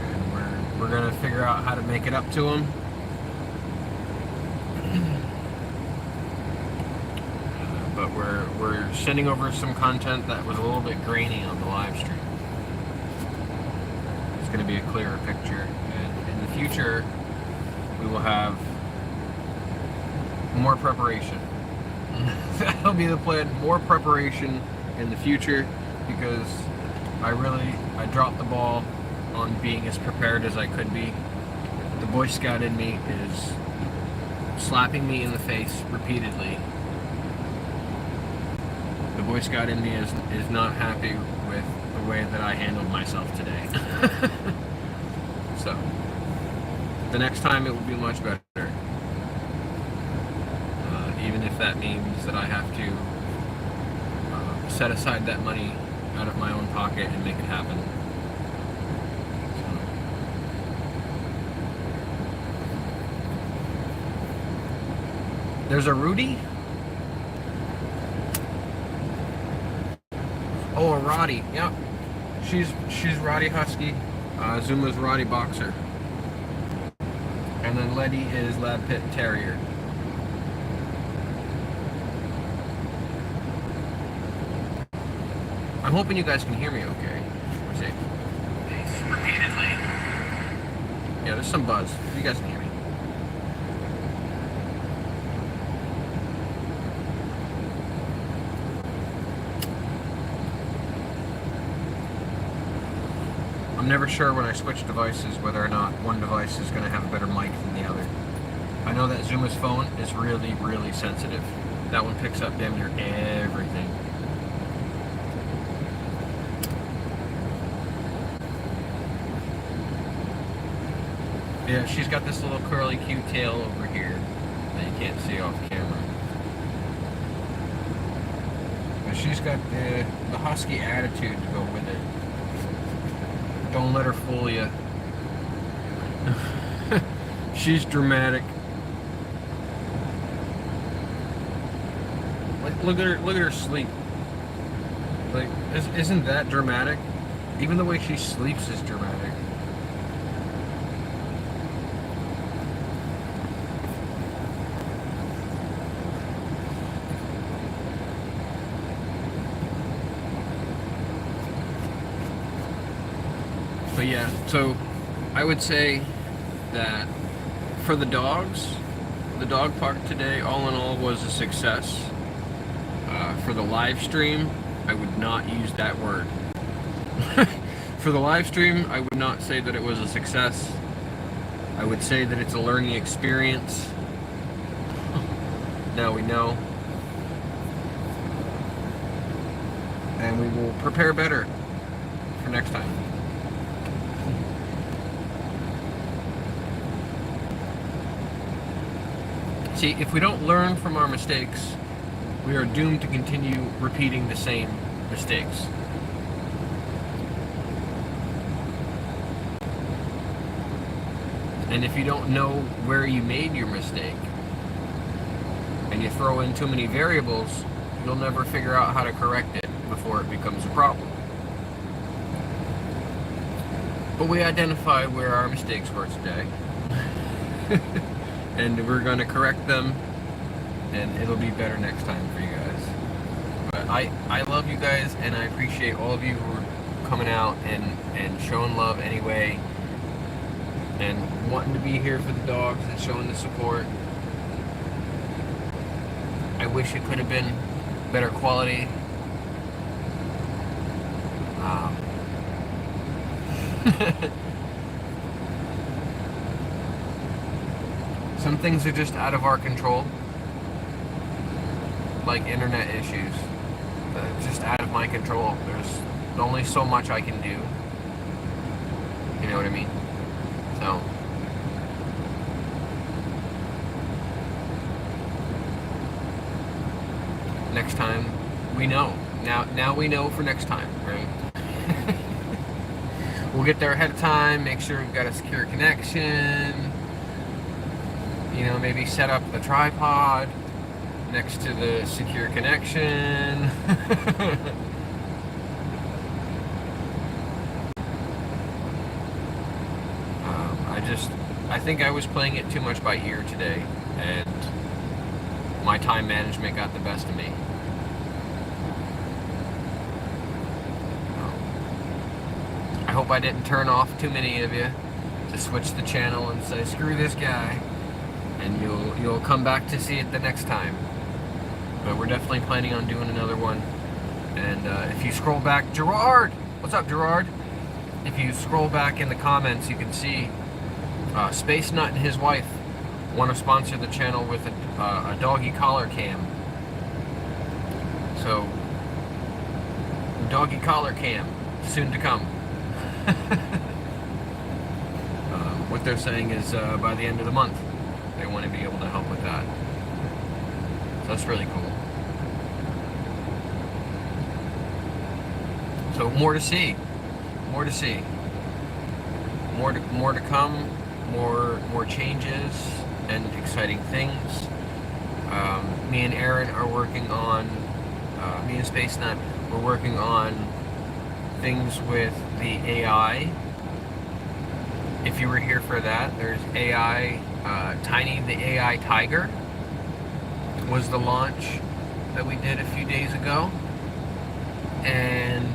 And we're gonna figure out how to make it up to him. But we're sending over some content that was a little bit grainy on the live stream. It's going to be a clearer picture, and in the future we will have more preparation. That'll be the plan. More preparation in the future, because I dropped the ball on being as prepared as I could be. The Boy Scout in me is slapping me in the face repeatedly. The Boy Scout in me is not happy with the way that I handled myself today. So, the next time it will be much better. Even if that means that I have to set aside that money out of my own pocket and make it happen. So. There's a Rudy? Oh, a Roddy. Yep. She's Roddy Husky. Zuma's Roddy Boxer. And then Letty is Lab Pit Terrier. I'm hoping you guys can hear me okay. Let's see. Repeatedly. Yeah, there's some buzz. You guys can hear me. I'm never sure when I switch devices whether or not one device is going to have a better mic than the other. I know that Zuma's phone is really, really sensitive. That one picks up damn near everything. Yeah, she's got this little curly cute tail over here that you can't see off camera. But she's got the husky attitude to go with it. Don't let her fool you. She's dramatic. Like, look at her sleep. Like, isn't that dramatic? Even the way she sleeps is dramatic. But yeah, so I would say that for the dogs, the dog park today, all in all, was a success. For the live stream, I would not use that word. For the live stream, I would not say that it was a success. I would say that it's a learning experience. Now we know. And we will prepare better for next time. See, if we don't learn from our mistakes, we are doomed to continue repeating the same mistakes. And if you don't know where you made your mistake, and you throw in too many variables, you'll never figure out how to correct it before it becomes a problem. But we identify where our mistakes were today. and we're going to correct them, and it'll be better next time for you guys. But I love you guys, and I appreciate all of you who are coming out and showing love anyway, and wanting to be here for the dogs and showing the support. I wish it could have been better quality. Some things are just out of our control, like internet issues. It's just out of my control. There's only so much I can do. You know what I mean? So, next time we know. Now we know for next time, right? We'll get there ahead of time, make sure we've got a secure connection. You know, maybe set up the tripod next to the secure connection. I think I was playing it too much by ear today, and my time management got the best of me. I hope I didn't turn off too many of you to switch the channel and say, screw this guy, and you'll come back to see it the next time. But we're definitely planning on doing another one. And if you scroll back, Gerard! What's up, Gerard? If you scroll back in the comments, you can see Space Nut and his wife want to sponsor the channel with a doggy collar cam. So, doggy collar cam, soon to come. What they're saying is by the end of the month, they want to be able to help with that. So that's really cool. So more to see, more to see, more to come, more changes and exciting things. Me and Aaron are working on, me and Space Nut, we're working on things with the AI. If you were here for that, there's AI, Tiny the AI Tiger was the launch that we did a few days ago. And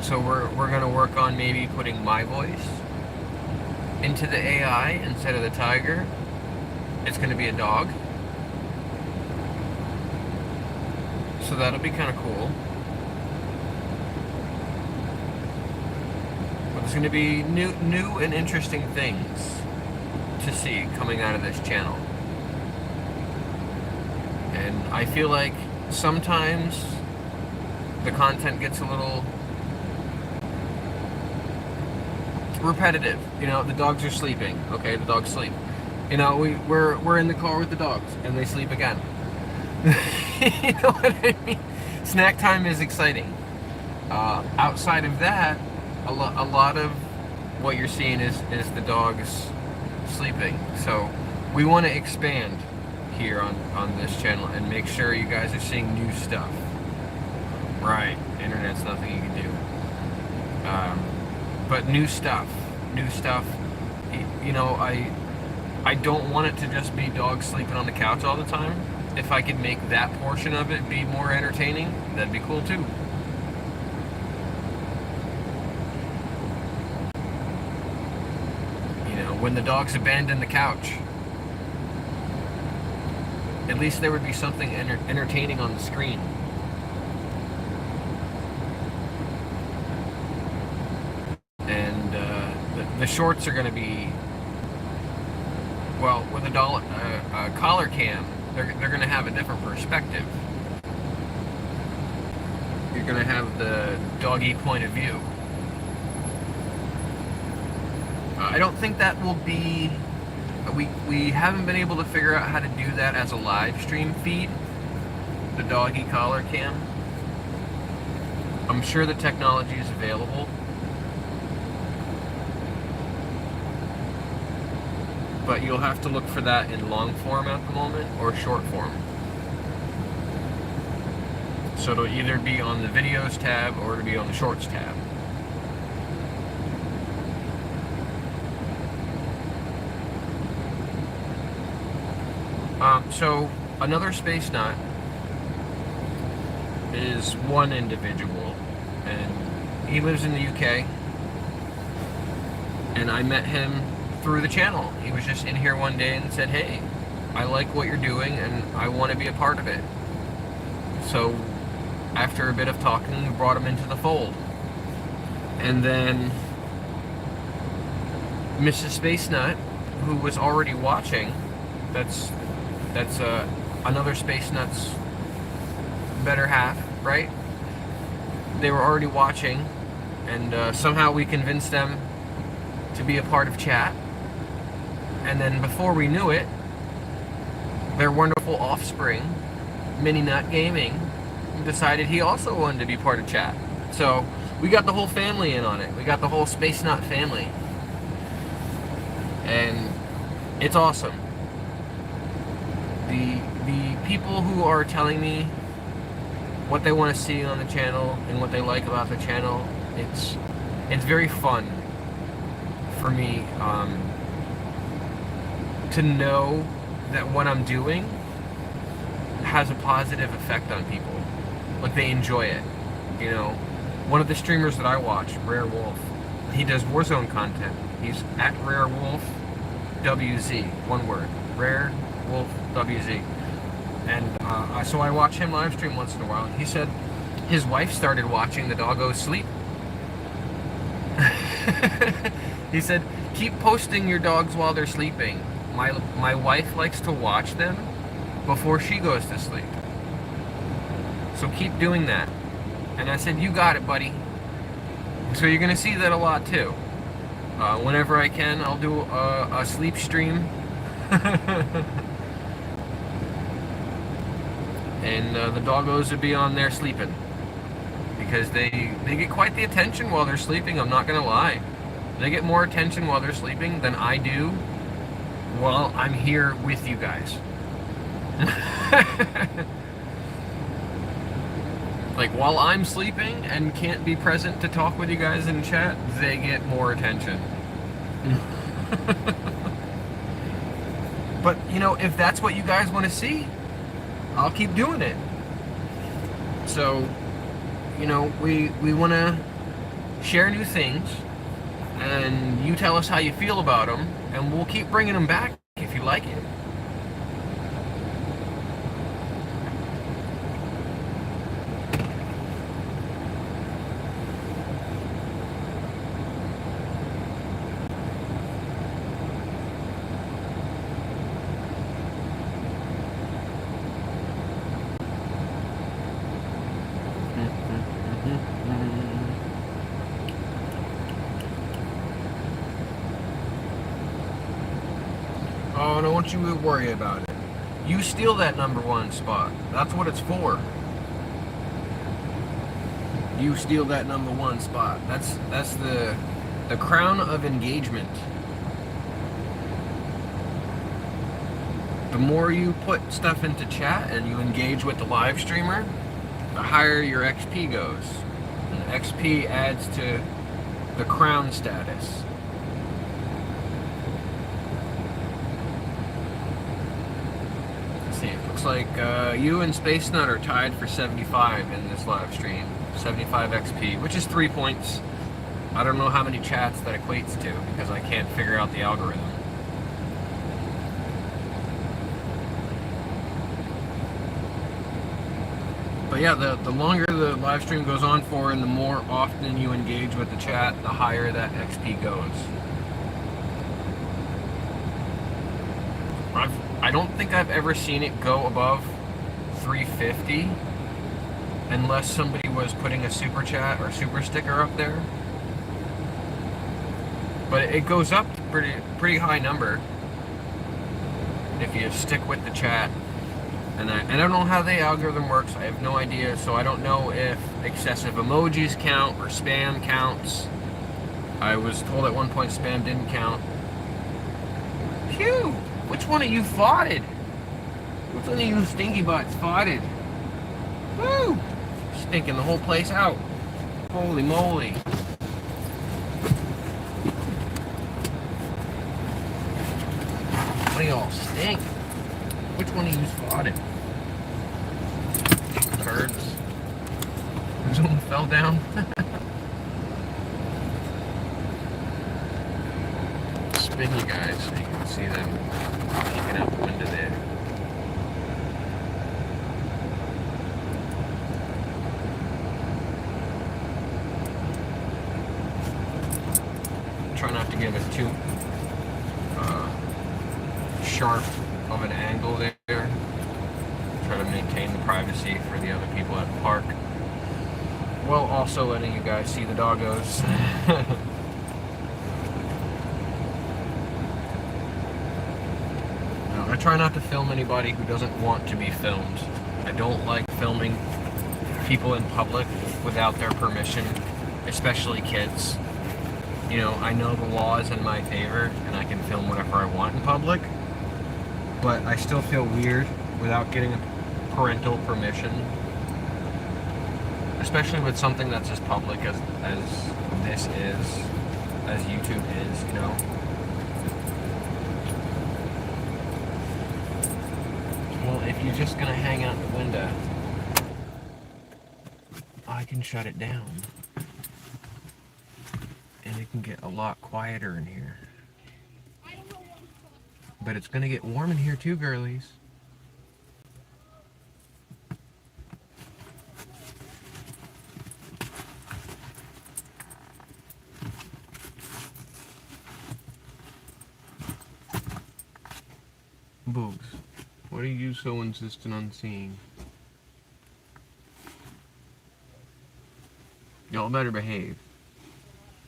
so we're going to work on maybe putting my voice into the AI instead of the tiger. It's going to be a dog. So that'll be kind of cool. But there's going to be new and interesting things to see coming out of this channel. And I feel like sometimes the content gets a little repetitive. You know, the dogs are sleeping. Okay, the dogs sleep. You know, we're in the car with the dogs and they sleep again. You know what I mean? Snack time is exciting. Outside of that, a lot of what you're seeing is the dogs sleeping. So we want to expand here on this channel and make sure you guys are seeing new stuff. Right, internet's nothing you can do. But new stuff. You know, I don't want it to just be dogs sleeping on the couch all the time. If I could make that portion of it be more entertaining, that'd be cool too. You know, when the dogs abandon the couch, at least there would be something entertaining on the screen. And the shorts are going to be, well, with a collar cam, they're going to have a different perspective. You're going to have the doggy point of view. I don't think that will be... We haven't been able to figure out how to do that as a live stream feed, the doggy collar cam. I'm sure the technology is available. But you'll have to look for that in long form at the moment or short form. So it'll either be on the videos tab or it'll be on the shorts tab. So another space nut is one individual, and he lives in the UK, and I met him through the channel. He was just in here one day and said, hey, I like what you're doing and I want to be a part of it. So after a bit of talking, we brought him into the fold. And then Mrs. Space Nut, who was already watching, that's another Space Nut's better half, right? They were already watching, and somehow we convinced them to be a part of chat. And then before we knew it, their wonderful offspring, Mini Nut Gaming, decided he also wanted to be part of chat. So we got the whole family in on it. We got the whole Space Nut family. And it's awesome. The people who are telling me what they want to see on the channel and what they like about the channel, it's very fun for me to know that what I'm doing has a positive effect on people. Like, they enjoy it. You know, one of the streamers that I watch, Rare Wolf, he does Warzone content. He's at Rare Wolf WZ, one word, Rare Wolf WZ. And so I watch him live stream once in a while, and he said his wife started watching the doggos sleep. He said, keep posting your dogs while they're sleeping. My wife likes to watch them before she goes to sleep. So keep doing that. And I said, you got it, buddy. So you're going to see that a lot too. Whenever I can, I'll do a sleep stream. And the doggos would be on there sleeping. Because they get quite the attention while they're sleeping, I'm not going to lie. They get more attention while they're sleeping than I do while I'm here with you guys. Like, while I'm sleeping and can't be present to talk with you guys in chat, they get more attention. But, you know, if that's what you guys want to see, I'll keep doing it. So, you know, we want to share new things, and you tell us how you feel about them, and we'll keep bringing them back if you like it. Oh, don't you worry about it. You steal that #1 spot. That's what it's for. You steal that #1 spot. That's the crown of engagement. The more you put stuff into chat and you engage with the live streamer, the higher your XP goes. And XP adds to the crown status. Looks like you and Space Nut are tied for 75 in this live stream. 75 XP, which is 3 points. I don't know how many chats that equates to because I can't figure out the algorithm. But yeah, the longer the live stream goes on for and the more often you engage with the chat, the higher that XP goes. I don't think I've ever seen it go above 350 unless somebody was putting a super chat or super sticker up there. But it goes up to pretty high number if you stick with the chat. And I don't know how the algorithm works. I have no idea. So I don't know if excessive emojis count or spam counts. I was told at one point spam didn't count. Phew! Which one of you farted? Which one of you stinky butts farted? Woo! Stinking the whole place out. Holy moly. What do y'all stink? Which one of you spotted? Birds. This one fell down. Spin you guys so you can see them peeking out the window there. Try not to give it too sharp of an angle there. Try to maintain the privacy for the other people at the park, while also letting you guys see the doggos. Now, I try not to film anybody who doesn't want to be filmed. I don't like filming people in public without their permission, especially kids. You know, I know the law is in my favor and I can film whatever I want in public, but I still feel weird without getting parental permission, especially with something that's as public as this is, as YouTube is, you know. Well, if you're just gonna hang out the window, I can shut it down. And it can get a lot quieter in here. But it's gonna get warm in here too, girlies. Boogs, what are you so insistent on seeing? Y'all better behave.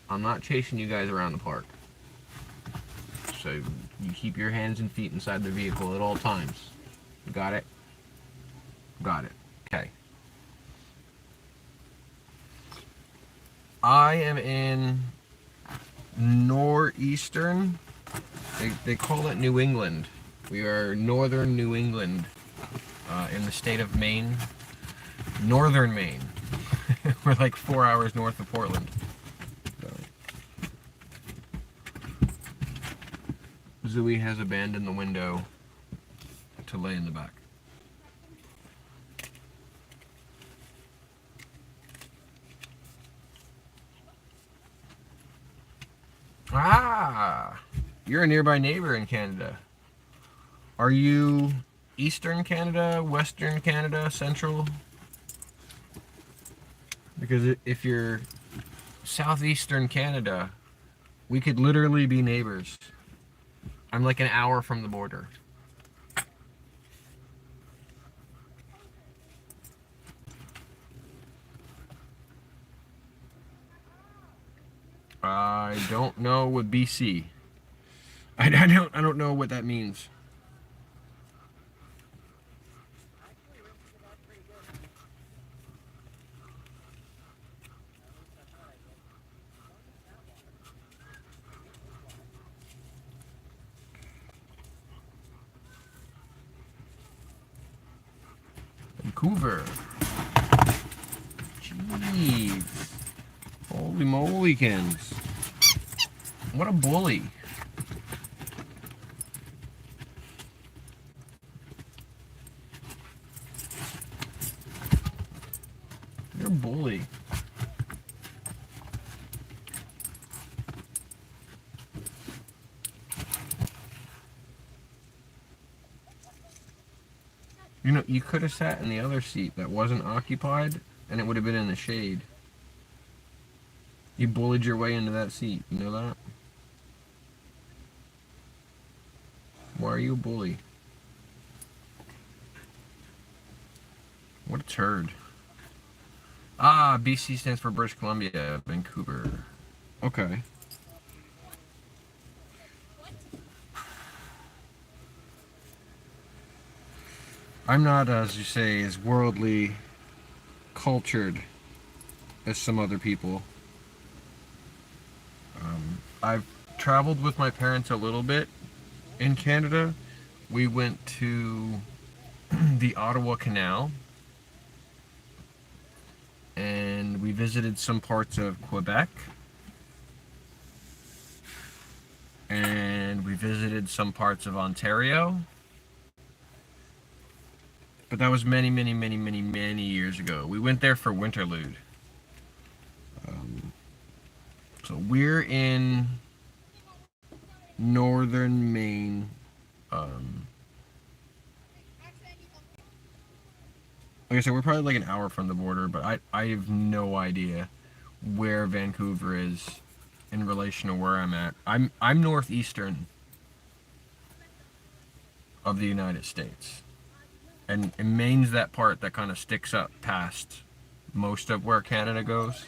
I'm not chasing you guys around the park. So you keep your hands and feet inside the vehicle at all times. Got it? Got it. Okay. I am in northeastern. They call it New England. We are northern New England, in the state of Maine. Northern Maine. We're like 4 hours north of Portland. Zooey has abandoned the window to lay in the back. Ah! You're a nearby neighbor in Canada. Are you Eastern Canada, Western Canada, Central? Because if you're Southeastern Canada, we could literally be neighbors. I'm like an hour from the border. I don't know what BC. I don't know what that means. Vancouver. Jeez. Holy molykins. What a bully. You're a bully. You know, you could have sat in the other seat that wasn't occupied, and it would have been in the shade. You bullied your way into that seat. You know that? Why are you a bully? What a turd. Ah, BC stands for British Columbia, Vancouver. Okay. I'm not, as you say, as worldly cultured as some other people. I've traveled with my parents a little bit in Canada. We went to the Ottawa Canal, and we visited some parts of Quebec, and we visited some parts of Ontario, But that was many, many, many, many, many years ago. We went there for Winterlude. So we're in northern Maine. Like I said, we're probably like an hour from the border, but I have no idea where Vancouver is in relation to where I'm at. I'm northeastern of the United States. And Maine's that part that kind of sticks up past most of where Canada goes.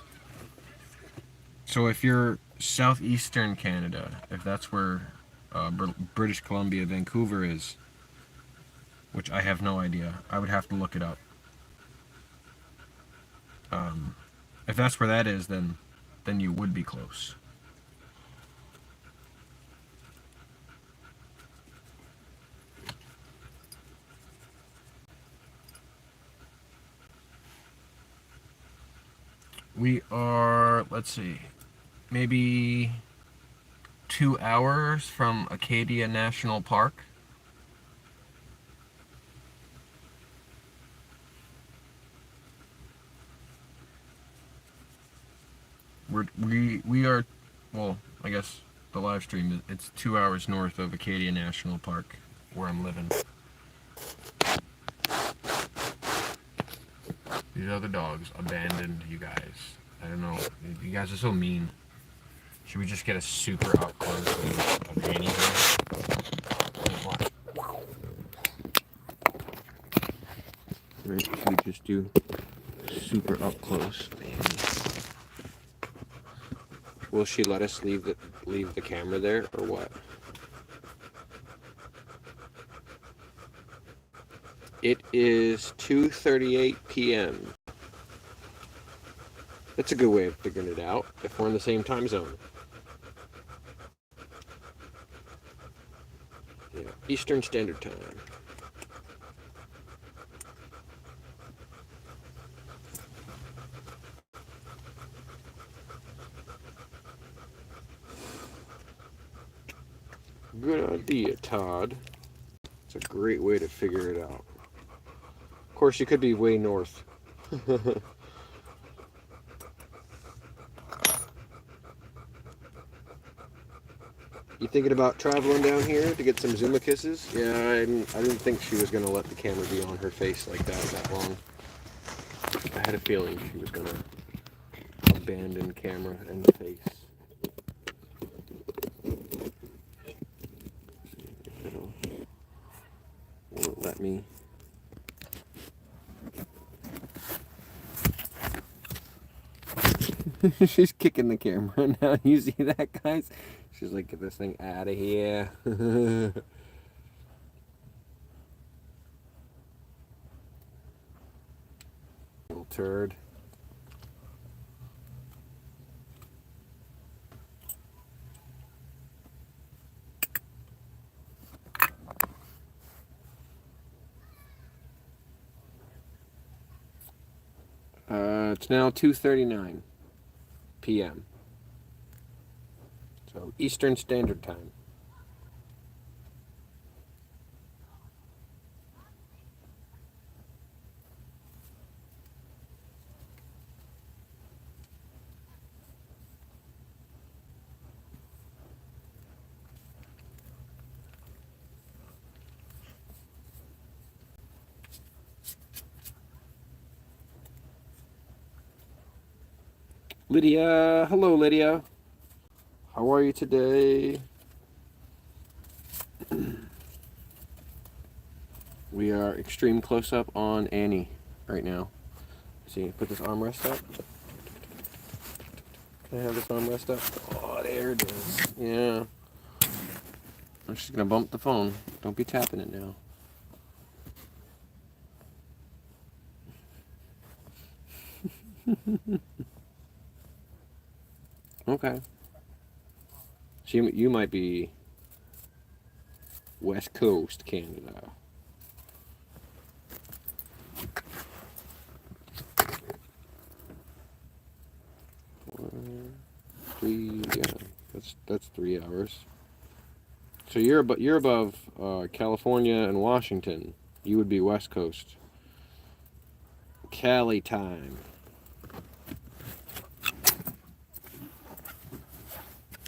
So if you're southeastern Canada, if that's where British Columbia, Vancouver is, which I have no idea, I would have to look it up. If that's where that is, then you would be close. We are, let's see, maybe 2 hours from Acadia National Park. We are, well, I guess the live stream, it's 2 hours north of Acadia National Park, where I'm living. These other dogs abandoned you guys. I don't know. You guys are so mean. Should we just get a super up close of Annie here? Right, should we just do super up close of Annie? Will she let us leave the camera there or what? It is 2:38 p.m. That's a good way of figuring it out if we're in the same time zone. Yeah, Eastern Standard Time. Good idea, Todd. It's a great way to figure it out. Of course, you could be way north. You thinking about traveling down here to get some Zuma kisses? Yeah, I didn't think she was going to let the camera be on her face like that long. I had a feeling she was going to abandon camera and face. Won't let me. She's kicking the camera now. You see that, guys? She's like, get this thing out of here. Little turd. It's now 2:39 p.m. So Eastern Standard Time. Lydia, hello Lydia. How are you today? We are extreme close up on Annie right now. See, put this armrest up. Can I have this armrest up? Oh, there it is. Yeah. I'm just gonna bump the phone. Don't be tapping it now. Okay. So you might be West Coast Canada. Yeah, that's 3 hours. So you're above California and Washington. You would be West Coast. Cali time.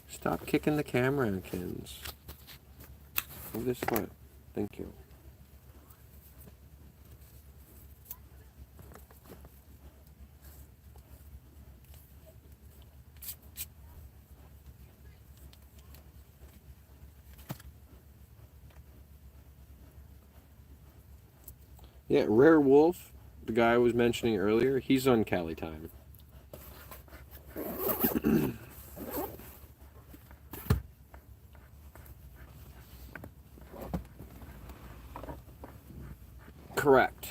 Stop kicking the camera, Kins. Move this foot. Thank you. Yeah, Rare Wolf, the guy I was mentioning earlier, he's on Cali time. Correct.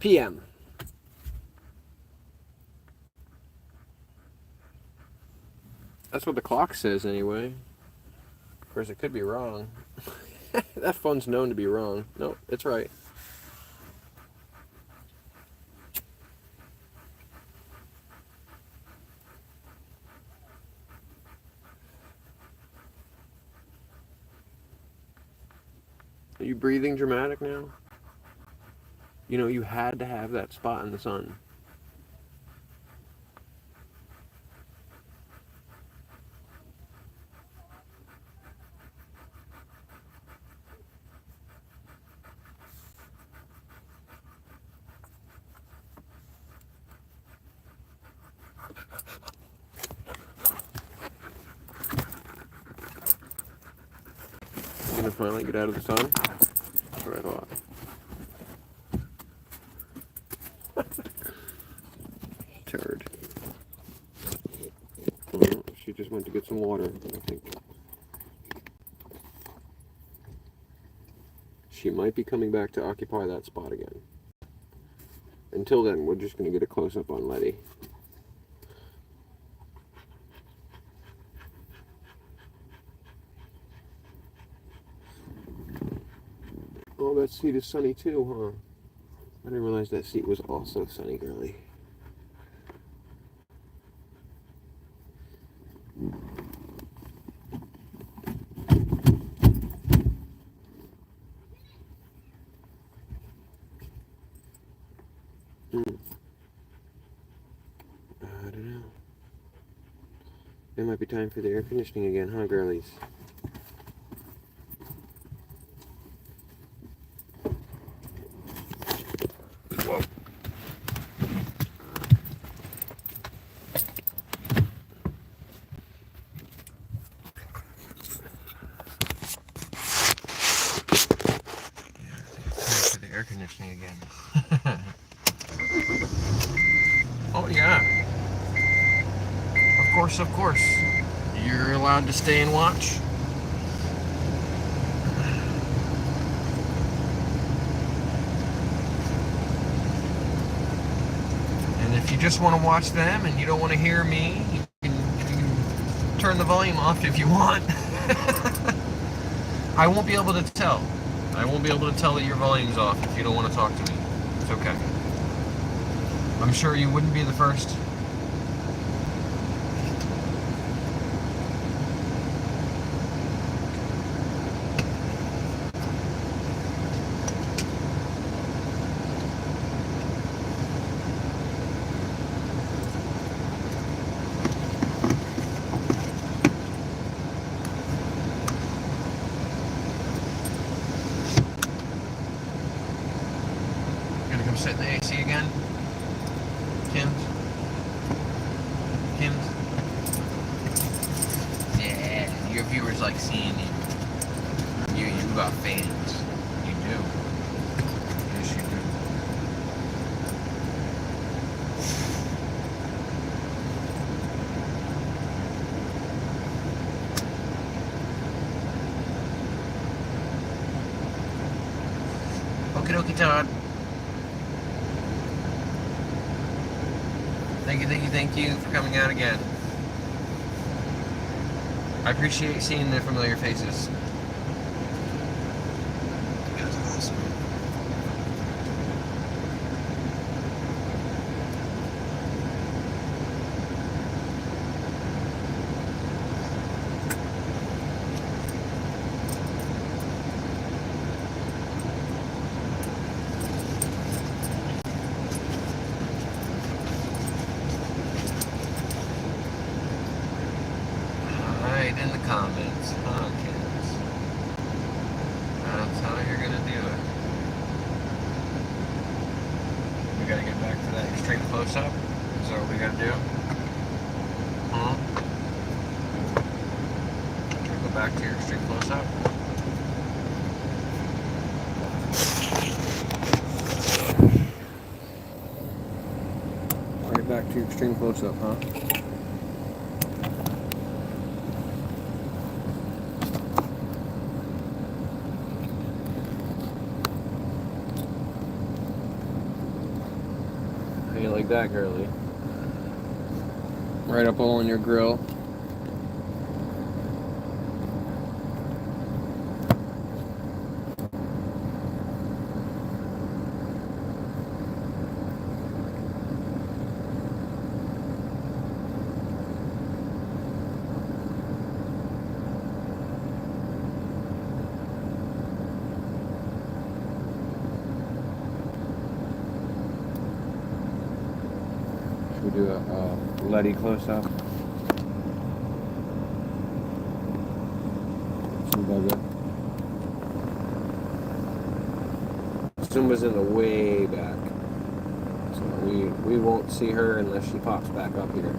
PM. That's what the clock says anyway. Of course, it could be wrong. That phone's known to be wrong. No, it's right. Are you breathing dramatic now? You know, you had to have that spot in the sun. You gonna finally get out of the sun? That's what I thought. Turd. Oh, she just went to get some water, I think. She might be coming back to occupy that spot again. Until then, we're just gonna get a close-up on Letty. Oh, that seat is sunny too, huh? I didn't realize that seat was also sunny, girly. I don't know. It might be time for the air conditioning again, huh, girlies? Whoa. For the air conditioning again. Oh yeah. Of course. You're allowed to stay and watch. And if you just want to watch them and you don't want to hear me, you can turn the volume off if you want. I won't be able to tell. I won't be able to tell that your volume's off if you don't want to talk to me. It's okay. I'm sure you wouldn't be the first. Gonna come sit in the AC again? Kim's? Yeah, your viewers like seeing you. You got fans. You do. Yes, you do. Okie dokie, Todd. Thank you for coming out again. I appreciate seeing the familiar faces. You guys are awesome. comments, huh, kids? That's how you're gonna do it. We gotta get back to that extreme close-up. Is that what we gotta do? Huh? Go back to your extreme close-up. Right back to your extreme close-up, huh? How you like that, girly? Right up all in your grill. Should we do a Letty close-up? Zumba's in the way back, so we won't see her unless she pops back up here.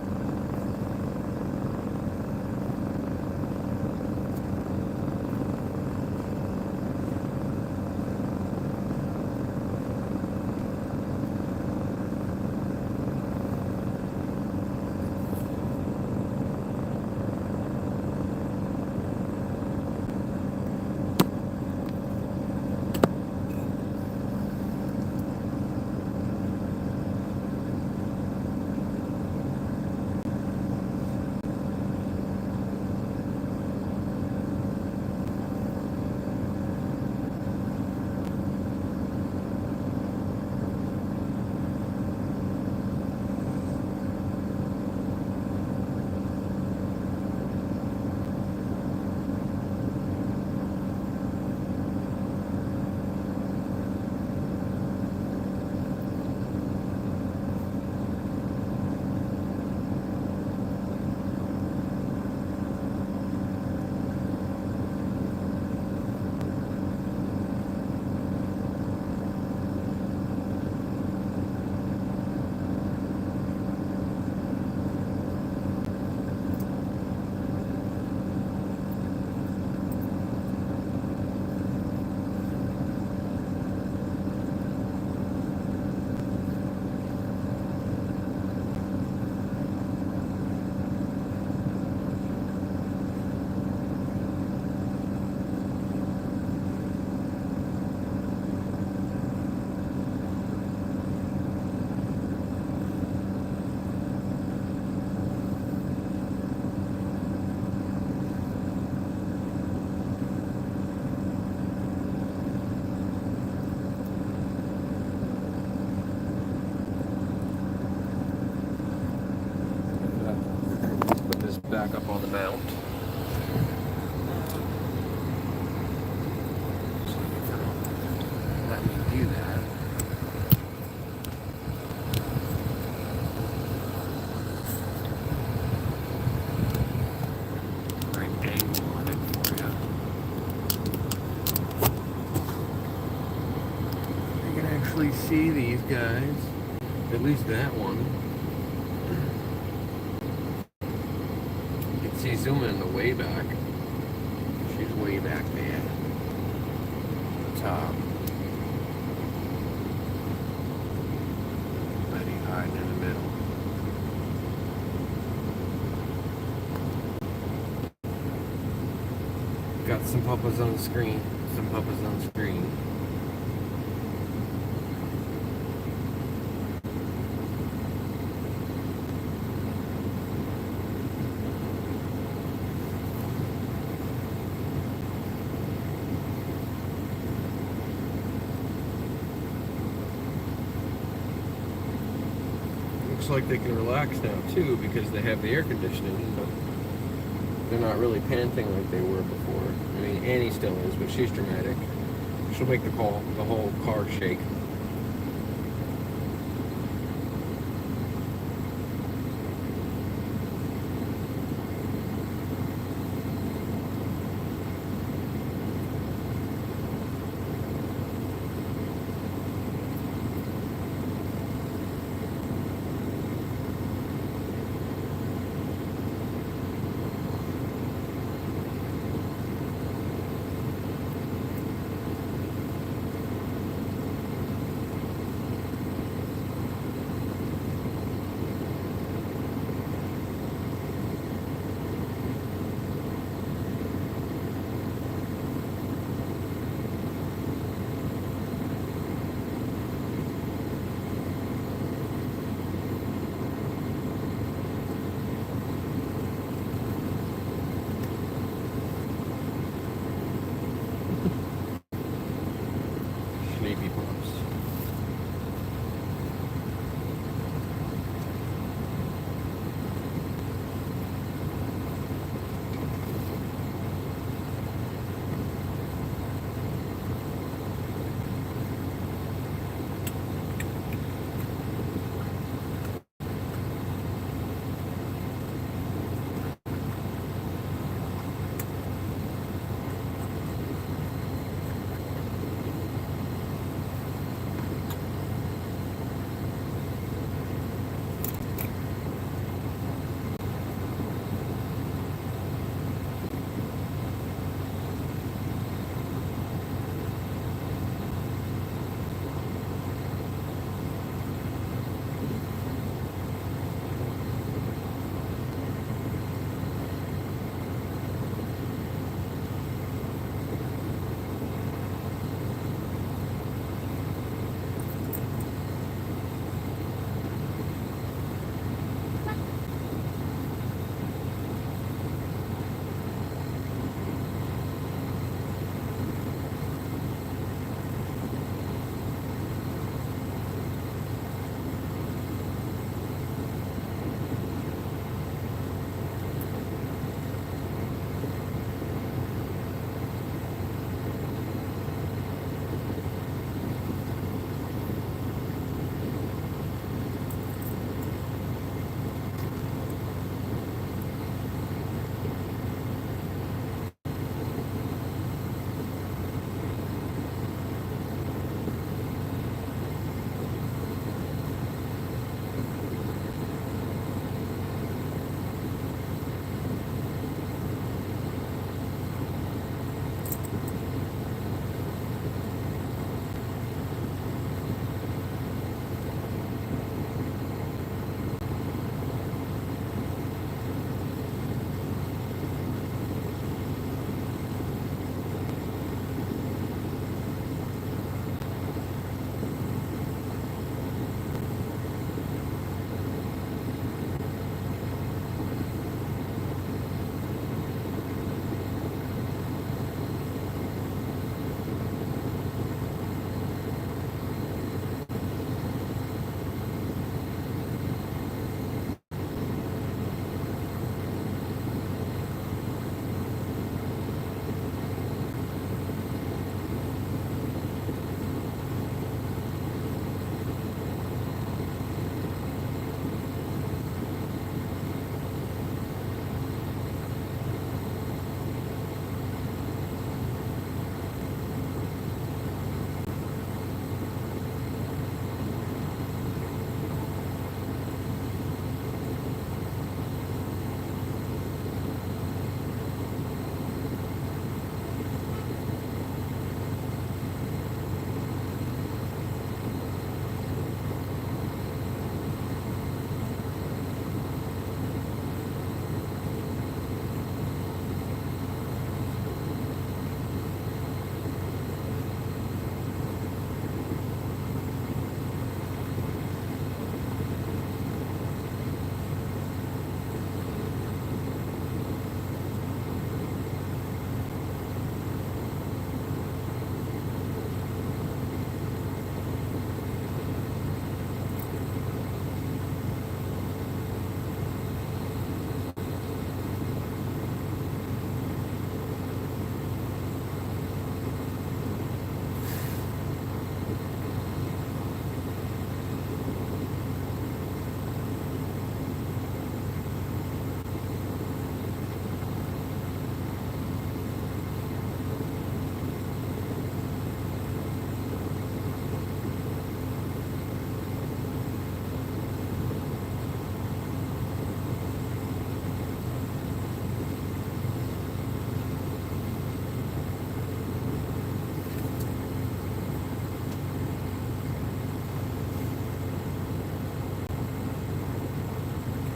Back up on the mount. So let me do that. Right angle on it for you. You can actually see these guys. At least that one. See Zuma in the way back. She's way back there. The top. Letty hiding in the middle. Got some puppas on screen. Some puppas on screen. Looks like they can relax now too because they have the air conditioning, but they're not really panting like they were before. I mean, Annie still is, but she's dramatic. She'll make the whole car shake.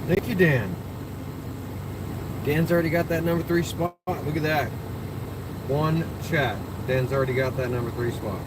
Thank you, Dan. Dan's already got that number 3 spot. Look at that. One chat. Dan's already got that number 3 spot.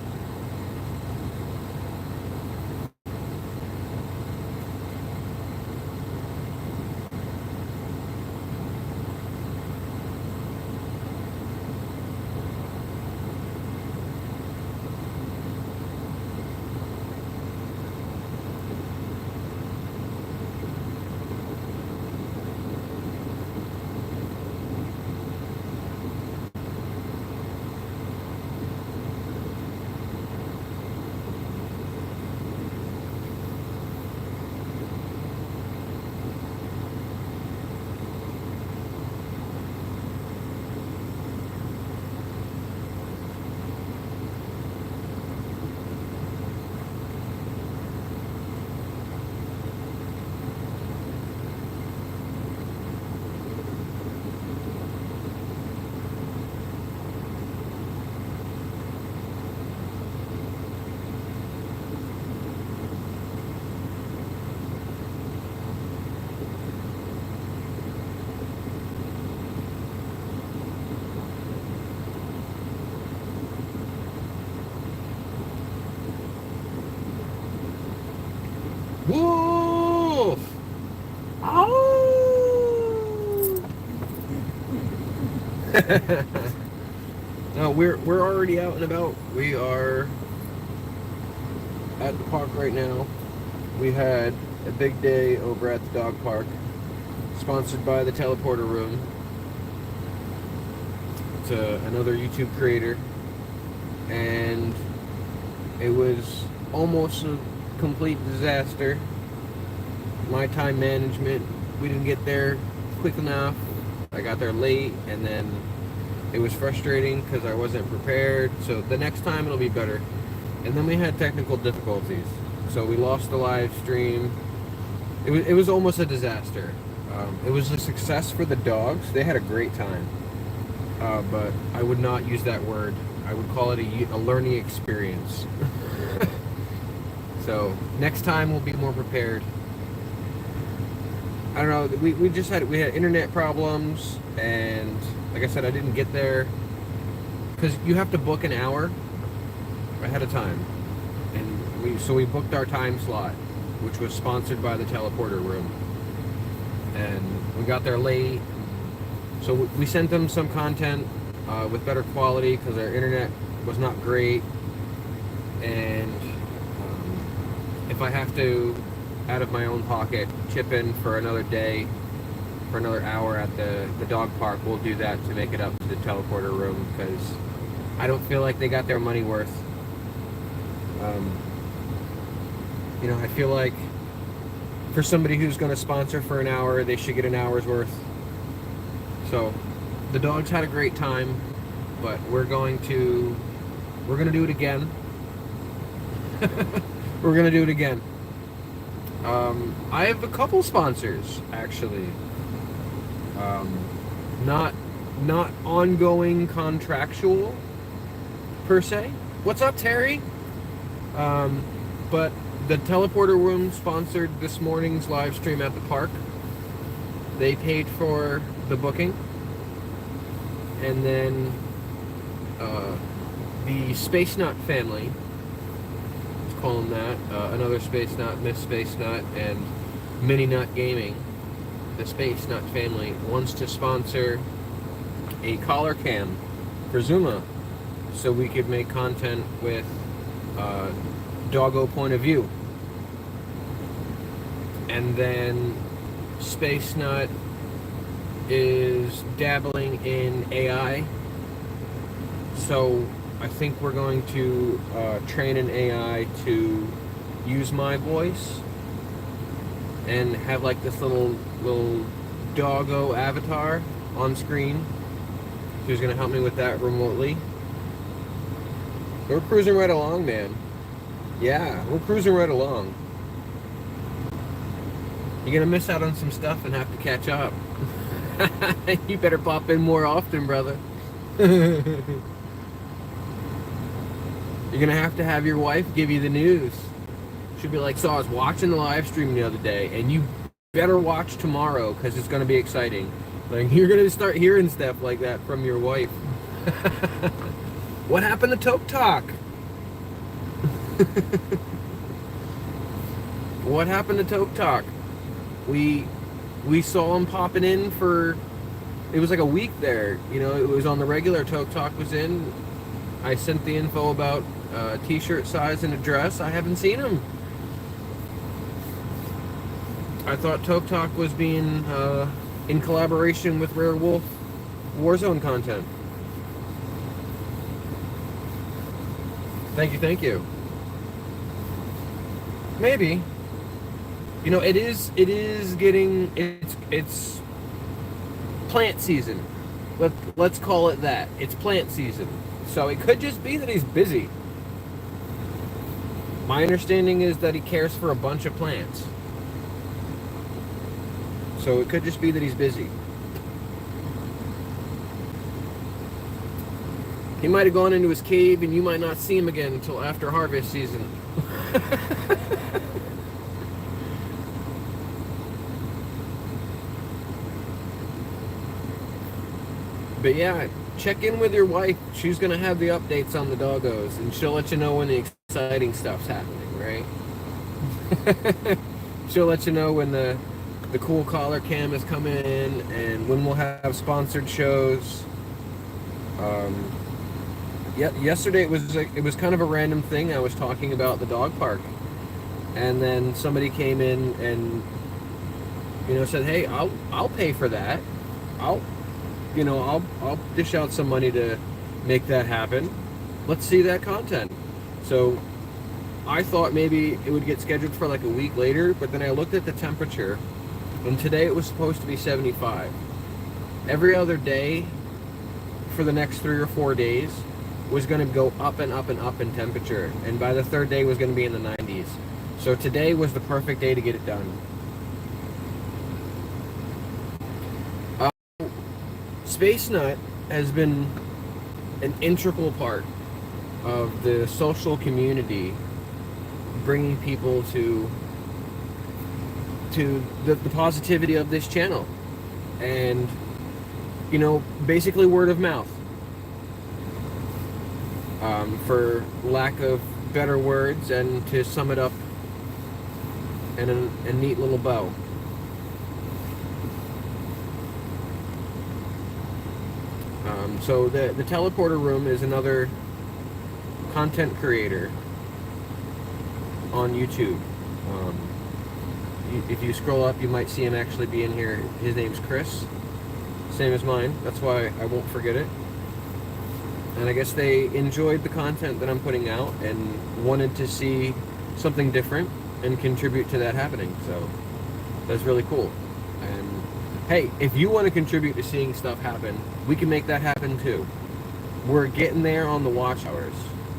Woof! Oh! No, we're already out and about. We are at the park right now. We had a big day over at the dog park, sponsored by the Teleporter Room. It's another YouTube creator, and it was almost a complete disaster. My time management, we didn't get there quick enough. I got there late, and then it was frustrating because I wasn't prepared. So the next time it'll be better. And then we had technical difficulties, so we lost the live stream. It was almost a disaster. It was a success for the dogs. They had a great time, but I would not use that word. I would call it a learning experience. So next time we'll be more prepared. I don't know. We had internet problems, and like I said, I didn't get there because you have to book an hour ahead of time, and we booked our time slot, which was sponsored by the Teleporter Room, and we got there late. So we sent them some content with better quality because our internet was not great, and if I have to, out of my own pocket, chip in for another day, for another hour at the dog park, we'll do that to make it up to the Teleporter Room, because I don't feel like they got their money worth. I feel like for somebody who's going to sponsor for an hour, they should get an hour's worth. So the dogs had a great time, but we're going to do it again. We're going to do it again. I have a couple sponsors, actually. Not ongoing contractual, per se. What's up, Terry? But the Teleporter Room sponsored this morning's live stream at the park. They paid for the booking. And then the Space Nut family, let's call them that, another Space Nut, Miss Space Nut, and Mini Nut Gaming, the Space Nut family wants to sponsor a collar cam for Zuma, so we could make content with doggo point of view. And then Space Nut is dabbling in AI, so I think we're going to train an AI to use my voice and have like this little doggo avatar on screen who's going to help me with that remotely. We're cruising right along, man. Yeah, we're cruising right along. You're going to miss out on some stuff and have to catch up. You better pop in more often, brother. You're gonna have your wife give you the news. She'll be like, so I was watching the live stream the other day, and you better watch tomorrow because it's going to be exciting. Like, you're going to start hearing stuff like that from your wife. What happened to Toke Talk? What happened to Toke Talk? We saw him popping in for, it was like a week there. You know, it was on the regular. Toke Talk was in. I sent the info about t-shirt size and address. I haven't seen him. I thought Toke Talk was being in collaboration with Rare Wolf Warzone content. Thank you. Maybe. You know, it is getting, it's plant season. Let's call it that. It's plant season. So it could just be that he's busy. My understanding is that he cares for a bunch of plants. So it could just be that he's busy. He might have gone into his cave and you might not see him again until after harvest season. But yeah, check in with your wife. She's going to have the updates on the doggos, and she'll let you know when the exciting stuff's happening, right? She'll let you know when the cool collar cam is coming in and when we'll have sponsored shows. Yesterday it was kind of a random thing. I was talking about the dog park, and then somebody came in and, you know, said, "Hey, I'll pay for that. I'll dish out some money to make that happen. Let's see that content." So I thought maybe it would get scheduled for like a week later, but then I looked at the temperature, and today it was supposed to be 75. Every other day for the next 3 or 4 days was going to go up and up and up in temperature, and by the third day was going to be in the 90s. So today was the perfect day to get it done. Space Nut has been an integral part of the social community, bringing people to the positivity of this channel, and, you know, basically word of mouth, for lack of better words, and to sum it up in a neat little bow. So the teleporter room is another content creator on YouTube. If you scroll up, you might see him actually be in here. His name's Chris, same as mine. That's why I won't forget it. And I guess they enjoyed the content that I'm putting out and wanted to see something different and contribute to that happening. So that's really cool. And hey, if you want to contribute to seeing stuff happen, we can make that happen too. We're getting there on the watch hours.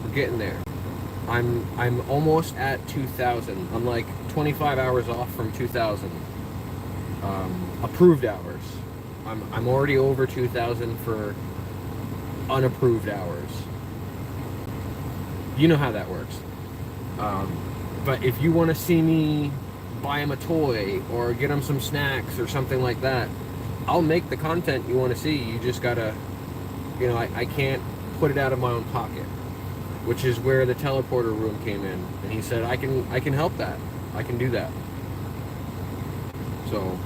We're getting there. I'm almost at 2,000. I'm like 25 hours off from 2,000 approved hours. I'm already over 2,000 for unapproved hours. You know how that works. But if you want to see me buy him a toy or get him some snacks or something like that, I'll make the content you want to see. You just gotta, you know, I can't put it out of my own pocket, which is where the teleporter room came in. And he said, I can help that. I can do that. So,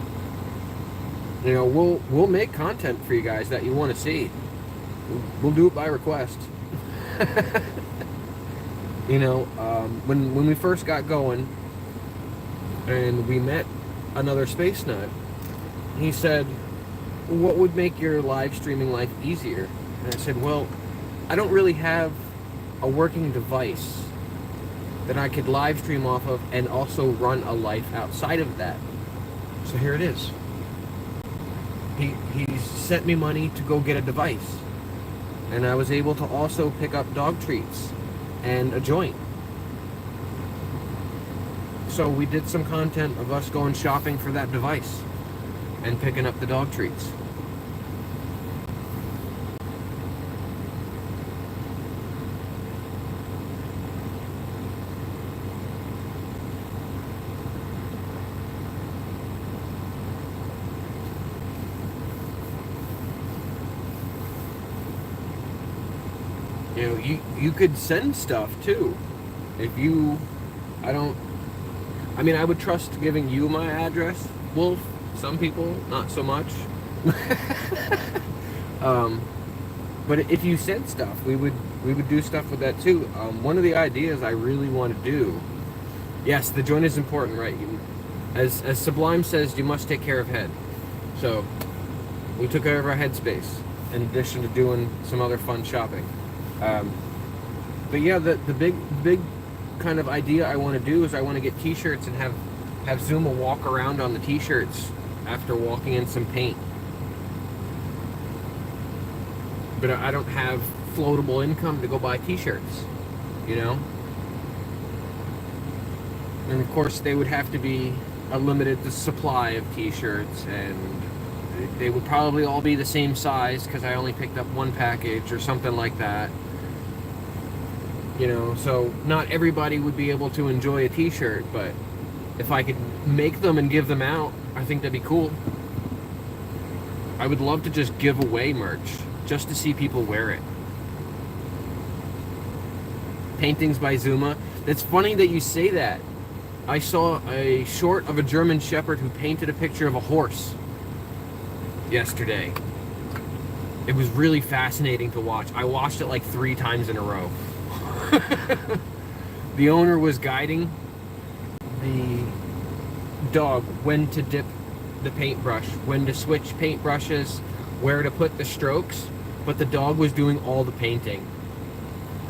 you know, we'll make content for you guys that you want to see. We'll do it by request. You know, when we first got going and we met another space nut, he said, what would make your live streaming life easier? And I said, well, I don't really have a working device that I could live stream off of and also run a life outside of that. So here it is. He sent me money to go get a device, and I was able to also pick up dog treats and a joint. So we did some content of us going shopping for that device and picking up the dog treats. You know, you could send stuff too. If you, I mean, I would trust giving you my address. Wolf, some people, not so much. But if you sent stuff, we would do stuff with that too. One of the ideas I really want to do, yes, the joint is important, right? As Sublime says, you must take care of head. So we took care of our headspace in addition to doing some other fun shopping. But yeah, the big kind of idea I want to do is I want to get t-shirts and have Zuma walk around on the t-shirts after walking in some paint. But I don't have floatable income to go buy t-shirts, you know? And of course they would have to be a limited supply of t-shirts, and they would probably all be the same size because I only picked up one package or something like that. You know, so not everybody would be able to enjoy a t-shirt, but if I could make them and give them out, I think that'd be cool. I would love to just give away merch, just to see people wear it. Paintings by Zuma. It's funny that you say that. I saw a short of a German Shepherd who painted a picture of a horse yesterday. It was really fascinating to watch. I watched it like 3 times in a row. The owner was guiding the dog when to dip the paintbrush, when to switch paintbrushes, where to put the strokes, but the dog was doing all the painting.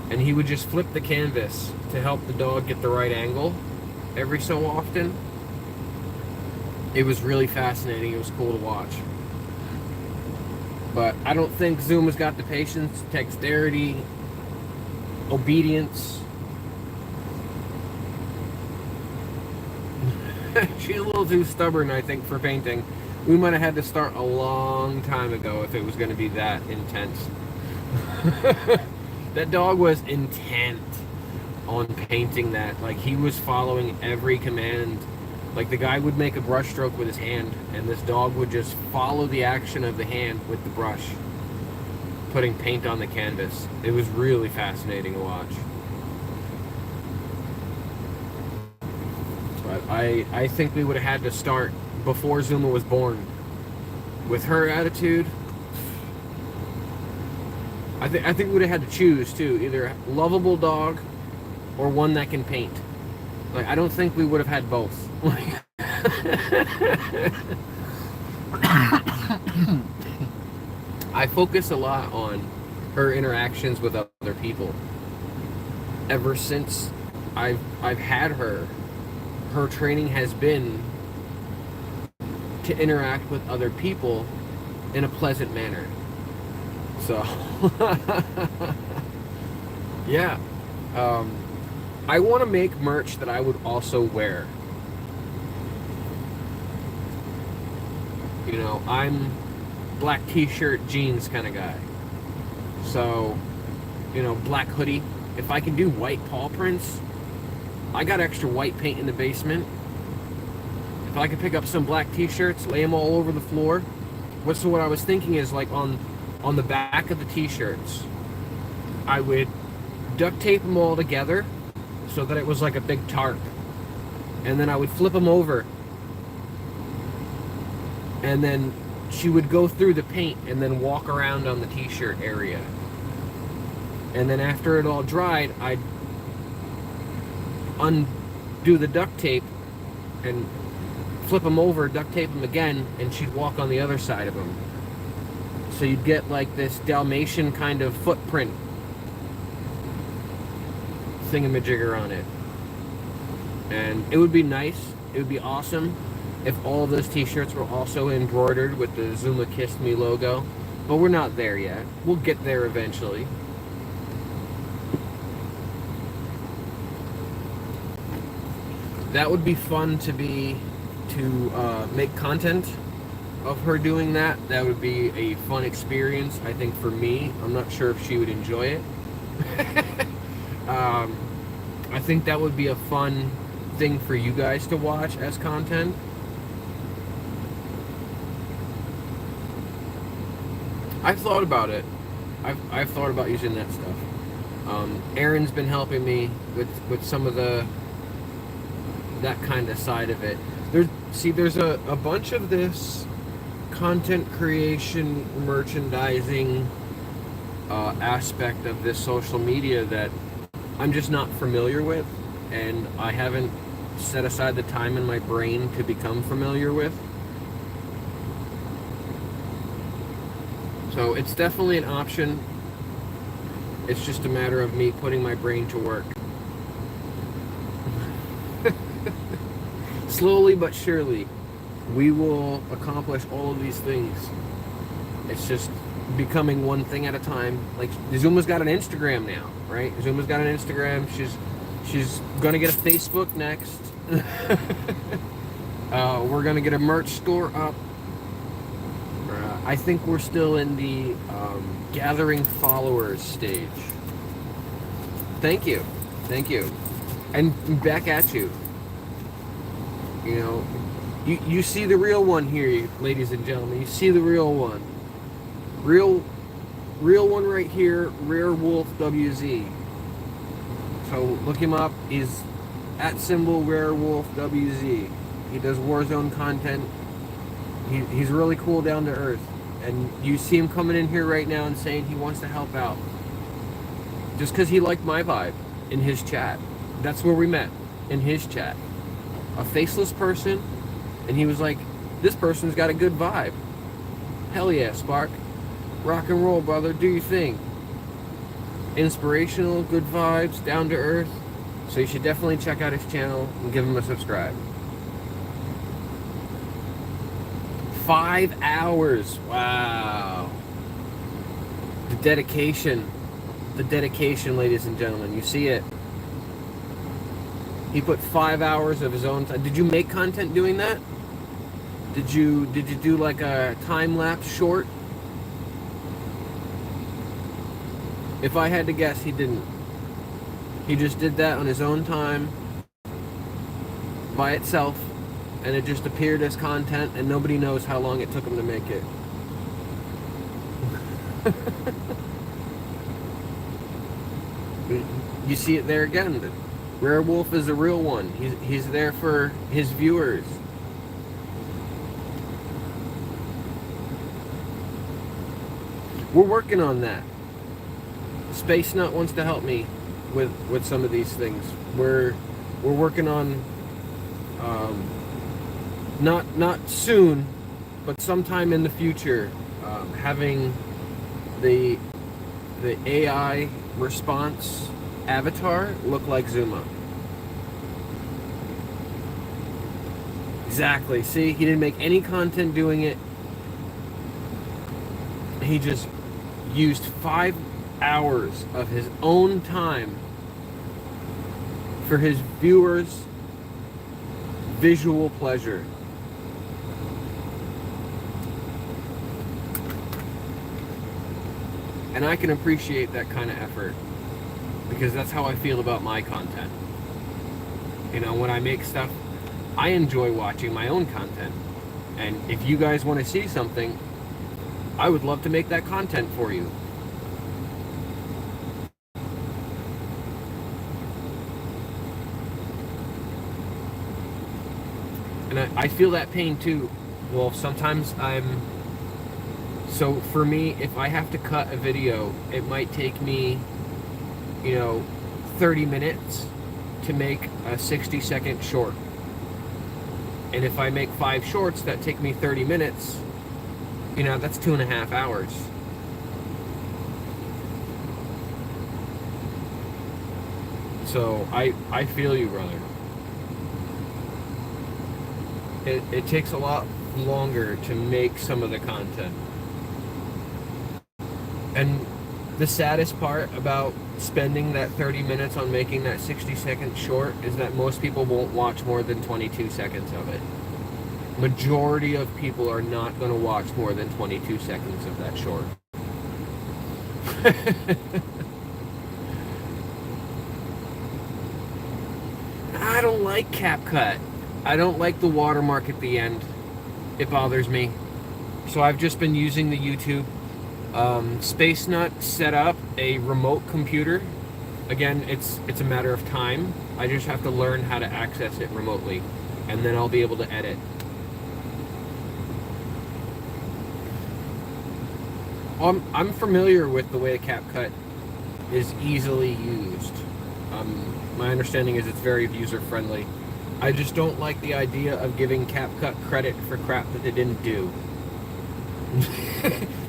And he would just flip the canvas to help the dog get the right angle every so often. It was really fascinating. It was cool to watch. But I don't think Zuma's got the patience, dexterity, obedience. She's a little too stubborn, I think, for painting. We might have had to start a long time ago if it was going to be that intense. That dog was intent on painting that. Like, he was following every command. Like, the guy would make a brush stroke with his hand, and this dog would just follow the action of the hand with the brush, putting paint on the canvas. It was really fascinating to watch. But I think we would have had to start before Zuma was born. With her attitude, I think we would have had to choose too, either a lovable dog or one that can paint. Like, I don't think we would have had both. I focus a lot on her interactions with other people. Ever since I've had her training has been to interact with other people in a pleasant manner. So, yeah. I want to make merch that I would also wear. You know, I'm black t-shirt, jeans kind of guy. So, you know, black hoodie. If I can do white paw prints, I got extra white paint in the basement. If I could pick up some black t-shirts, lay them all over the floor. What I was thinking is, like, on the back of the t-shirts, I would duct tape them all together so that it was like a big tarp. And then I would flip them over. And then she would go through the paint and then walk around on the t-shirt area. And then after it all dried, I'd undo the duct tape and flip them over, duct tape them again, and she'd walk on the other side of them. So you'd get like this Dalmatian kind of footprint thingamajigger on it. And it would be nice, it would be awesome if all of those t-shirts were also embroidered with the Zuma Kissed Me logo. But we're not there yet. We'll get there eventually. That would be fun to make content of her doing that. That would be a fun experience, I think, for me. I'm not sure if she would enjoy it. I think that would be a fun thing for you guys to watch as content. I've thought about it. I've thought about using that stuff. Aaron's been helping me with some of that kind of side of it. There's a bunch of this content creation, merchandising aspect of this social media that I'm just not familiar with, and I haven't set aside the time in my brain to become familiar with. So it's definitely an option. It's just a matter of me putting my brain to work. Slowly but surely, we will accomplish all of these things. It's just becoming one thing at a time. Like, Zuma's got an Instagram now, right? Zuma's got an Instagram. She's gonna get a Facebook next. We're gonna get a merch store up. I think we're still in the gathering followers stage. Thank you, and back at you. You know, you see the real one here, ladies and gentlemen. You see the real one. Real one right here, Rare Wolf WZ. So look him up. He's @ Rare Wolf WZ. He does Warzone content. He's really cool, down to earth. And you see him coming in here right now and saying he wants to help out. Just because he liked my vibe in his chat. That's where we met, in his chat. A faceless person, and he was like, this person's got a good vibe. Hell yeah, Spark. Rock and roll, brother. Do your thing. Inspirational, good vibes, down to earth. So you should definitely check out his channel and give him a subscribe. 5 hours. Wow. The dedication, ladies and gentlemen. You see it. He put 5 hours of his own time. Did you make content doing that? Did you do like a time-lapse short? If I had to guess, he didn't. He just did that on his own time, by itself, and it just appeared as content, and nobody knows how long it took him to make it. You see it there again. The Rare Wolf is a real one. He's there for his viewers. We're working on that. Space Nut wants to help me with some of these things. We're working on not soon, but sometime in the future, having the AI response avatar look like Zuma. Exactly. See, he didn't make any content doing it. He just used 5 hours of his own time for his viewers' visual pleasure. And I can appreciate that kind of effort, because that's how I feel about my content. You know, when I make stuff, I enjoy watching my own content. And if you guys want to see something, I would love to make that content for you. And I feel that pain too. Well, sometimes so for me, if I have to cut a video, it might take me, 30 minutes to make a 60-second short. And if I make 5 shorts that take me 30 minutes, that's 2.5 hours. So I feel you, brother. It takes a lot longer to make some of the content. And the saddest part about spending that 30 minutes on making that 60-second short is that most people won't watch more than 22 seconds of it. Majority of people are not going to watch more than 22 seconds of that short. I don't like CapCut. I don't like the watermark at the end. It bothers me. So I've just been using the YouTube. Space Nut set up a remote computer Again, it's a matter of time. I just have to learn how to access it remotely, and then I'll be able to edit. I'm familiar with the way CapCut is easily used. My understanding is it's very user-friendly. I just don't like the idea of giving CapCut credit for crap that they didn't do.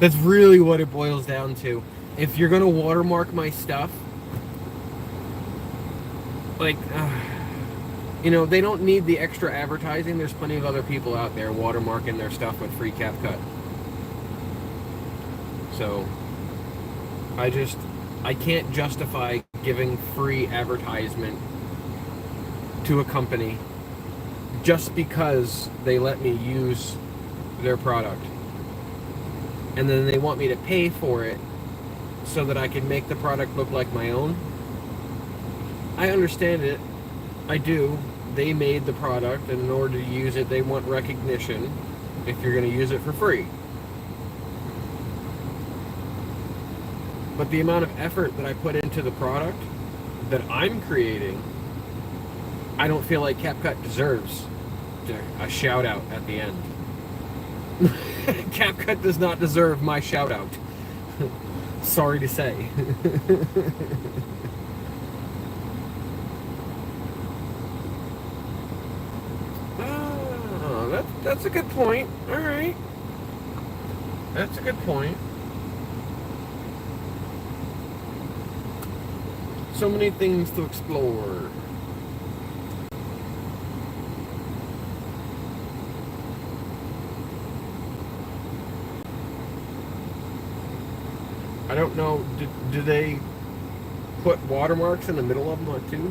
That's really what it boils down to. If you're gonna watermark my stuff, like, you know, they don't need the extra advertising. There's plenty of other people out there watermarking their stuff with free CapCut. So, I can't justify giving free advertisement to a company just because they let me use their product. And then they want me to pay for it so that I can make the product look like my own. I understand it. I do. They made the product, and in order to use it, they want recognition if you're going to use it for free. But the amount of effort that I put into the product that I'm creating, I don't feel like CapCut deserves a shout out at the end. CapCut does not deserve my shout out. Sorry to say. That's a good point. All right. That's a good point. So many things to explore. I don't know, do they put watermarks in the middle of them too?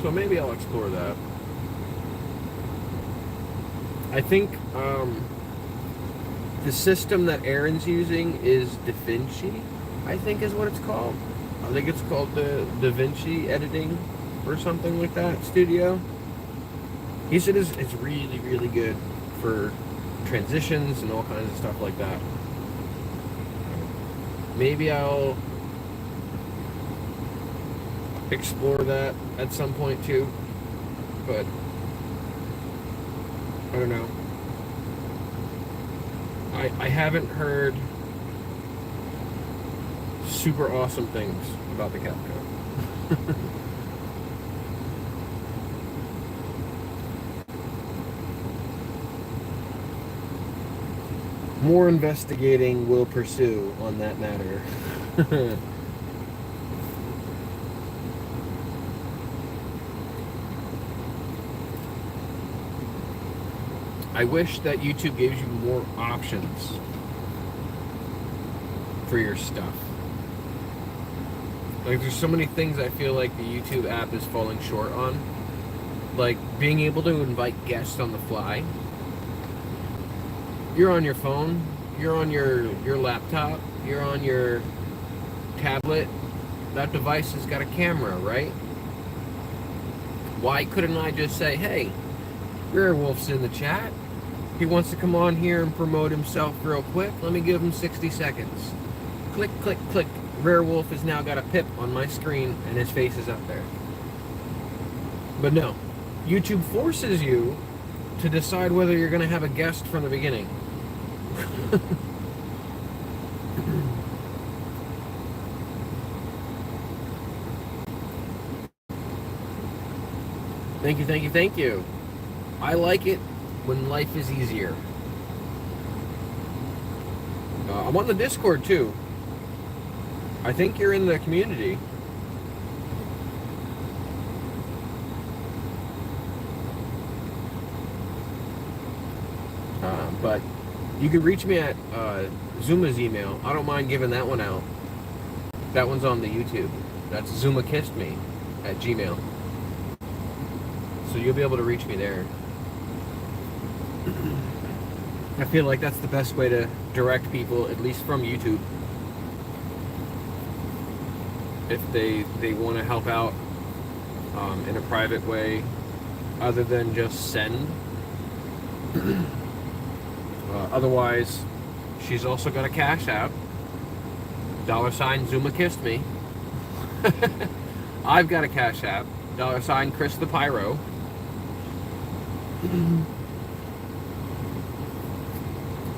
So maybe I'll explore that. I think the system that Aaron's using is DaVinci, I think is what it's called. I think it's called the DaVinci editing or something like that, studio. He said it's really, really good for transitions and all kinds of stuff like that. Maybe I'll explore that at some point too, but I don't know. I haven't heard super awesome things about the CapCut. More investigating will pursue on that matter. I wish that YouTube gives you more options for your stuff. Like, there's so many things I feel like the YouTube app is falling short on. Like, being able to invite guests on the fly. You're on your phone, you're on your laptop, you're on your tablet. That device has got a camera, right? Why couldn't I just say, hey, Werewolf's in the chat. He wants to come on here and promote himself real quick. Let me give him 60 seconds. Click, click, click. Werewolf has now got a pip on my screen and his face is up there. But no, YouTube forces you to decide whether you're going to have a guest from the beginning. Thank you, thank you, thank you. I like it when life is easier. I'm on the Discord too. I think you're in the community. But you can reach me at Zuma's email. I don't mind giving that one out. That one's on the YouTube. That's zumakissedme@gmail. So you'll be able to reach me there. I feel like that's the best way to direct people, at least from YouTube. If they want to help out in a private way, other than just send. Otherwise, she's also got a Cash App. $ Zuma kissed me. I've got a Cash App, $ Chris the Pyro.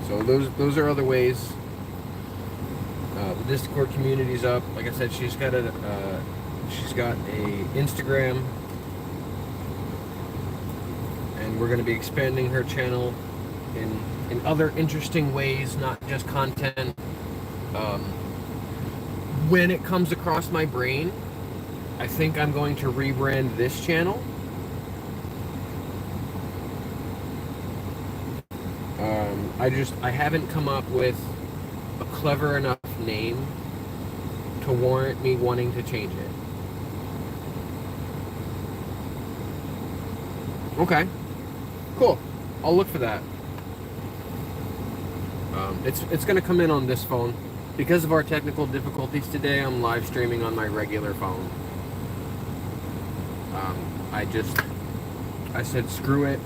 So those are other ways. The Discord community's up. Like I said, she's got a Instagram, and we're going to be expanding her channel in other interesting ways, not just content. When it comes across my brain, I think I'm going to rebrand this channel. I haven't come up with a clever enough name to warrant me wanting to change it. Okay, cool. I'll look for that. It's going to come in on this phone. Because of our technical difficulties today, I'm live streaming on my regular phone. I said screw it.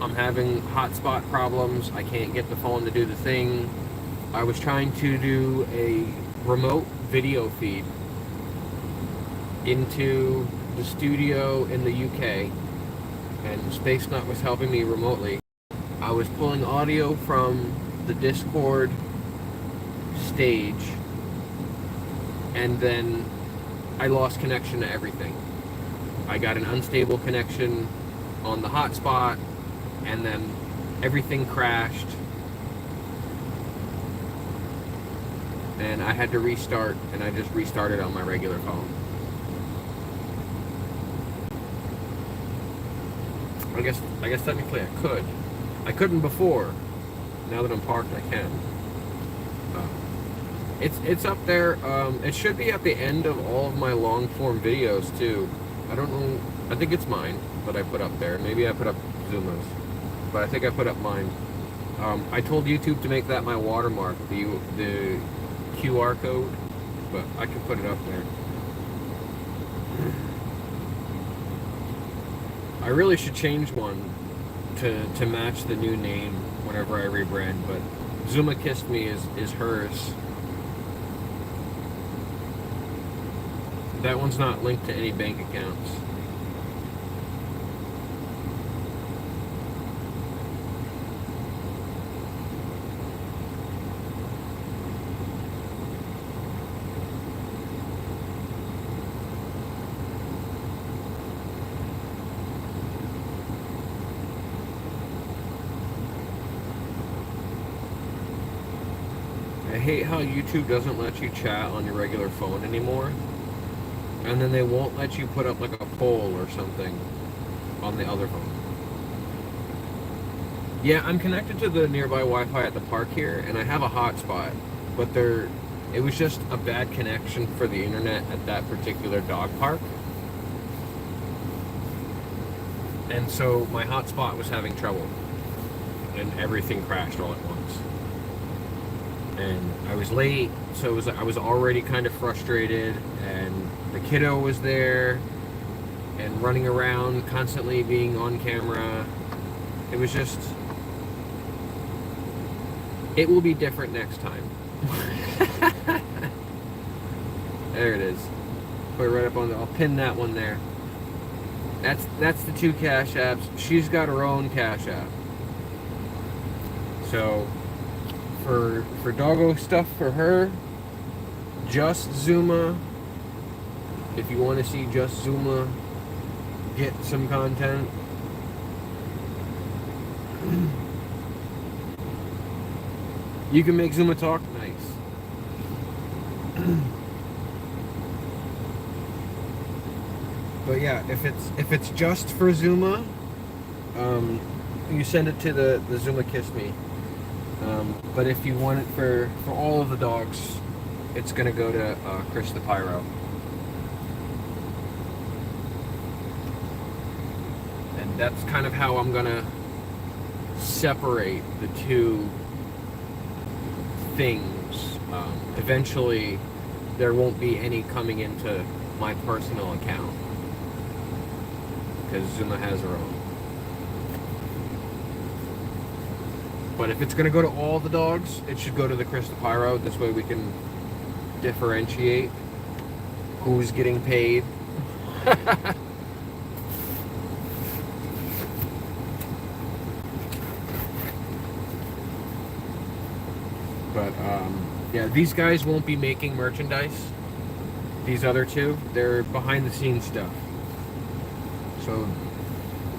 I'm having hotspot problems. I can't get the phone to do the thing. I was trying to do a remote video feed into the studio in the UK, and Space Nut was helping me remotely. I was pulling audio from the Discord stage, and then I lost connection to everything. I got an unstable connection on the hotspot, and then everything crashed, and I had to restart, and I just restarted on my regular phone. I guess technically I could. I couldn't before. Now that I'm parked, I can. It's up there. It should be at the end of all of my long form videos too. I don't know. I think it's mine that I put up there. Maybe I put up Zuma's, but I think I put up mine. I told YouTube to make that my watermark, the QR code, but I can put it up there. I really should change one to match the new name whenever I rebrand, but Zuma Kissed Me is hers. That one's not linked to any bank accounts. I hate how YouTube doesn't let you chat on your regular phone anymore. And then they won't let you put up like a poll or something on the other phone. Yeah, I'm connected to the nearby Wi-Fi at the park here, and I have a hotspot, but it was just a bad connection for the internet at that particular dog park. And so my hotspot was having trouble, and everything crashed all at once. And I was late, so I was already kind of frustrated, and the kiddo was there and running around, constantly being on camera. It was just, it will be different next time. There it is. Put it right up on I'll pin that one there. That's the two Cash Apps. She's got her own Cash App. So for doggo stuff for her, just Zuma. If you want to see just Zuma get some content, you can make Zuma talk nice. But yeah, if it's just for Zuma, you send it to the Zuma Kiss Me. But if you want it for all of the dogs, it's gonna go to Chris the Pyro. And that's kind of how I'm gonna separate the two things. Eventually, there won't be any coming into my personal account, because Zuma has her own. But if it's going to go to all the dogs, it should go to the Chris the Pyro. This way we can differentiate who's getting paid. But yeah, these guys won't be making merchandise. These other two, they're behind the scenes stuff. So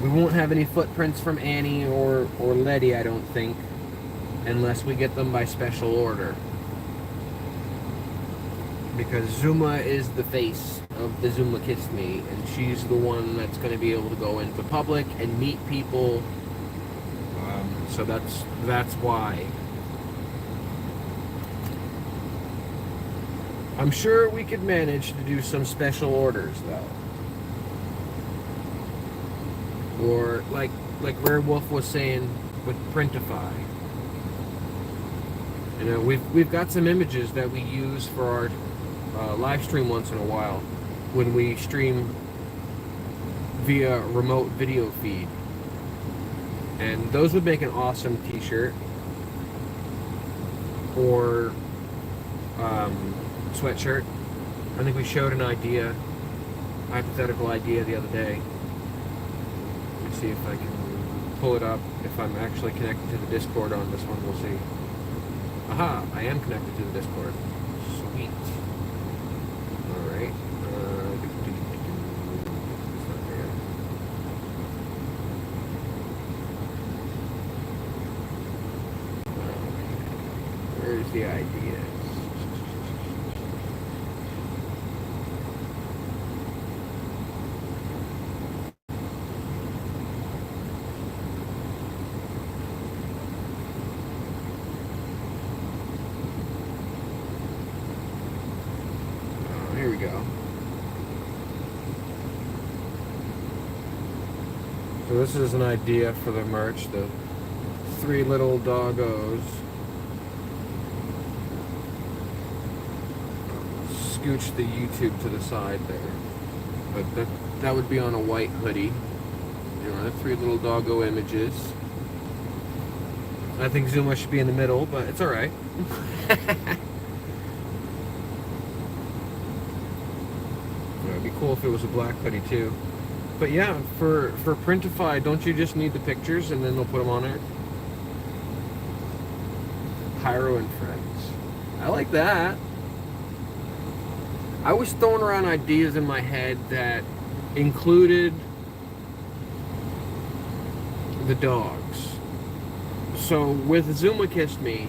we won't have any footprints from Annie or Letty, I don't think, unless we get them by special order. Because Zuma is the face of the Zuma Kissed Me, and she's the one that's going to be able to go into public and meet people. So that's why. I'm sure we could manage to do some special orders, though. Or like Werewolf was saying with Printify. You know, we've got some images that we use for our live stream once in a while when we stream via remote video feed, and those would make an awesome t-shirt or sweatshirt. I think we showed an idea, hypothetical idea the other day. Let's see if I can pull it up. If I'm actually connected to the Discord on this one, we'll see. Aha, I am connected to the Discord. Sweet. Alright. It's not there. Where's the ideas? Here we go. So this is an idea for the merch, the 3 little doggos. Scooch the YouTube to the side there. But that would be on a white hoodie. You know, 3 little doggo images. I think Zuma should be in the middle, but it's alright. It'd be cool if it was a black hoodie too. But yeah, for Printify, don't you just need the pictures and then they'll put them on there? Pyro and Friends. I like that. I was throwing around ideas in my head that included the dogs. So with Zuma Kissed Me,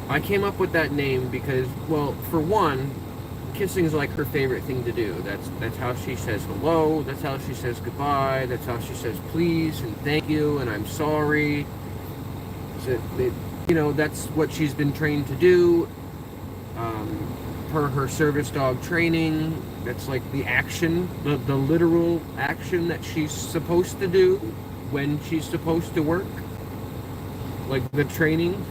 I came up with that name because, well, for one, kissing is like her favorite thing to do. That's how she says hello, that's how she says goodbye, that's how she says please and thank you and I'm sorry. So you know, that's what she's been trained to do. Per her service dog training, that's like the action, the literal action that she's supposed to do when she's supposed to work. Like the training.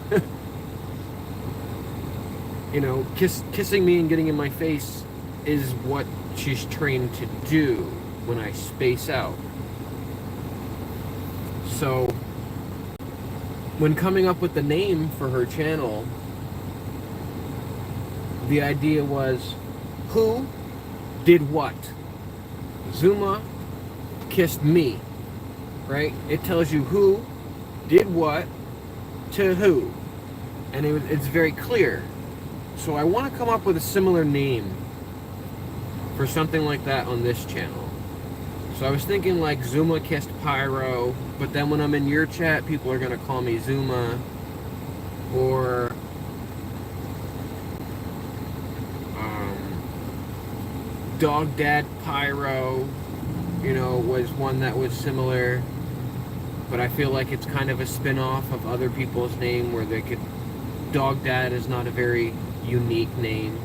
You know, kissing me and getting in my face is what she's trained to do when I space out. So, when coming up with the name for her channel, the idea was, who did what? Zuma Kissed Me, right? It tells you who did what to who, and it's very clear. So I want to come up with a similar name for something like that on this channel. So I was thinking like Zuma Kissed Pyro, but then when I'm in your chat, people are going to call me Zuma. Or Dog Dad Pyro, you know, was one that was similar. But I feel like it's kind of a spin-off of other people's name where they could... Dog Dad is not a very unique name.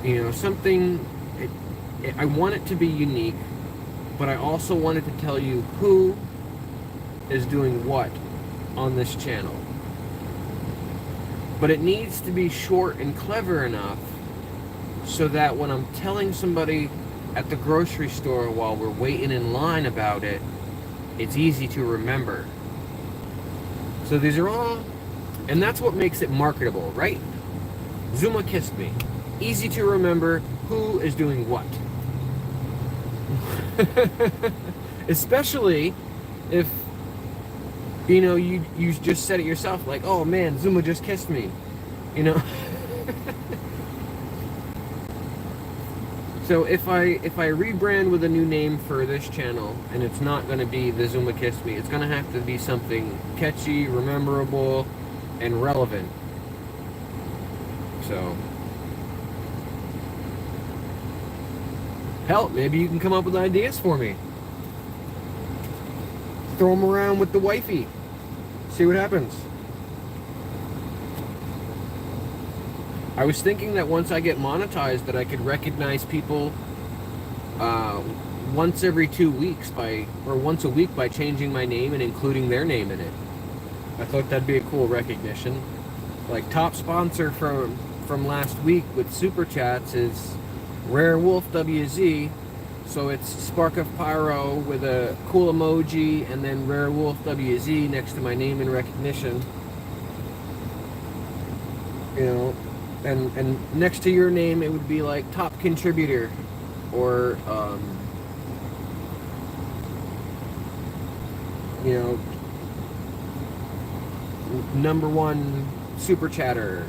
You know, something... I want it to be unique, but I also wanted to tell you who is doing what on this channel. But it needs to be short and clever enough so that when I'm telling somebody at the grocery store while we're waiting in line about it, it's easy to remember. So these are all, and that's what makes it marketable, right? Zuma kissed me. Easy to remember who is doing what. Especially if, you know, you just said it yourself, like, oh man, Zuma just kissed me, you know. So if I rebrand with a new name for this channel, and it's not going to be the Zuma kissed me, it's going to have to be something catchy, rememberable, and relevant. So hell, maybe you can come up with ideas for me. Throw them around with the wifey. See what happens. I was thinking that once I get monetized that I could recognize people once every 2 weeks or once a week by changing my name and including their name in it. I thought that'd be a cool recognition. Like, top sponsor from last week with Super Chats is Rare Wolf WZ. So it's Spark of Pyro with a cool emoji and then Rare Wolf WZ next to my name and recognition. You know, and next to your name it would be like top contributor or you know, #1 super chatter.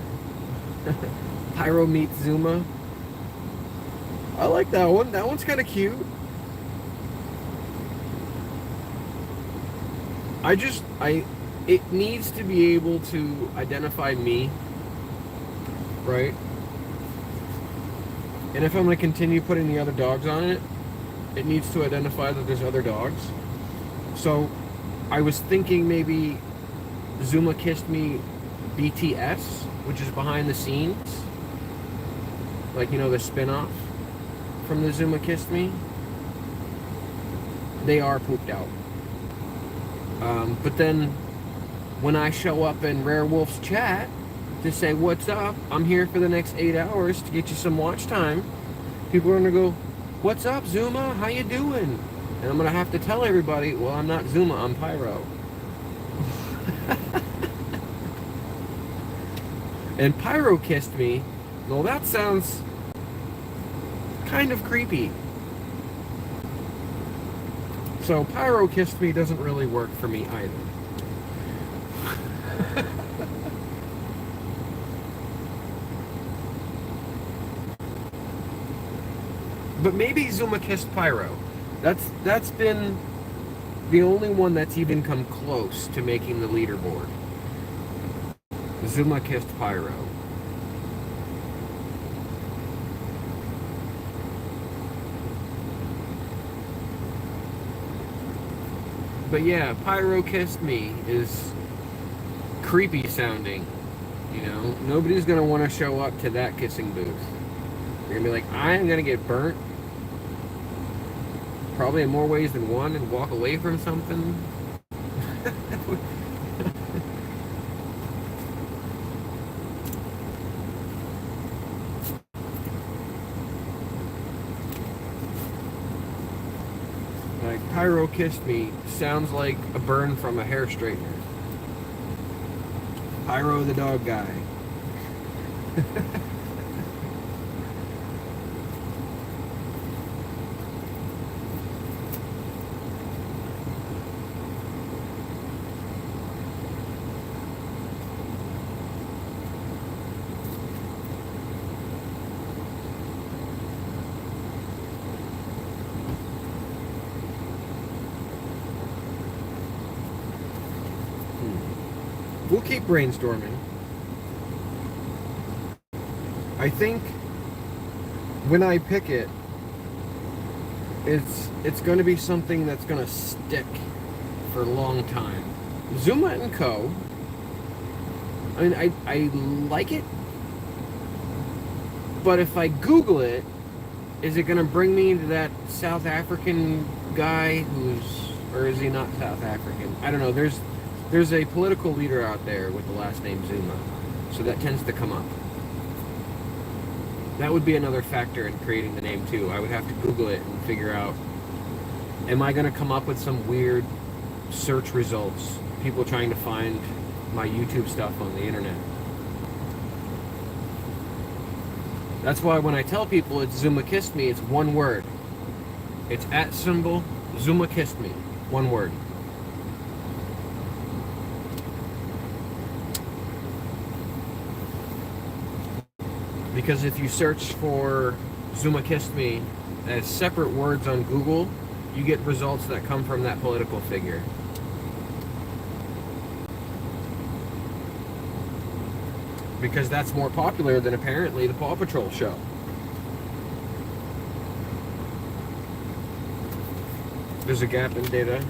Pyro meets Zuma. I like that one. That one's kind of cute. It needs to be able to identify me, right? And if I'm going to continue putting the other dogs on it, it needs to identify that there's other dogs. So I was thinking maybe Zuma kissed me BTS, which is behind the scenes. Like, you know, the spin-off from the Zuma kissed me. They are pooped out. But then when I show up in Rare Wolf's chat to say, what's up, I'm here for the next 8 hours to get you some watch time, people are going to go, what's up, Zuma? How you doing? And I'm going to have to tell everybody, well, I'm not Zuma, I'm Pyro. And Pyro kissed me. Well, that sounds kind of creepy. So Pyro kissed me doesn't really work for me either. But maybe Zuma kissed Pyro. That's been the only one that's even come close to making the leaderboard. Zuma kissed Pyro. But yeah, Pyro kissed me is creepy sounding. You know, nobody's gonna want to show up to that kissing booth. You're gonna be like, I'm gonna get burnt. Probably in more ways than one, and walk away from something. Like, Pyro kissed me sounds like a burn from a hair straightener. Pyro the dog guy. We'll keep brainstorming. I think when I pick it, it's going to be something that's going to stick for a long time. Zuma and Co. I mean, I like it, but if I Google it, is it going to bring me to that South African guy or is he not South African? I don't know. There's a political leader out there with the last name Zuma, so that tends to come up. That would be another factor in creating the name too. I would have to Google it and figure out, am I going to come up with some weird search results, people trying to find my YouTube stuff on the internet. That's why when I tell people it's Zuma Kissed Me, it's one word. It's @ Zuma Kissed Me. One word. Because if you search for Zuma Kissed Me as separate words on Google, you get results that come from that political figure. Because that's more popular than apparently the Paw Patrol show. There's a gap in data.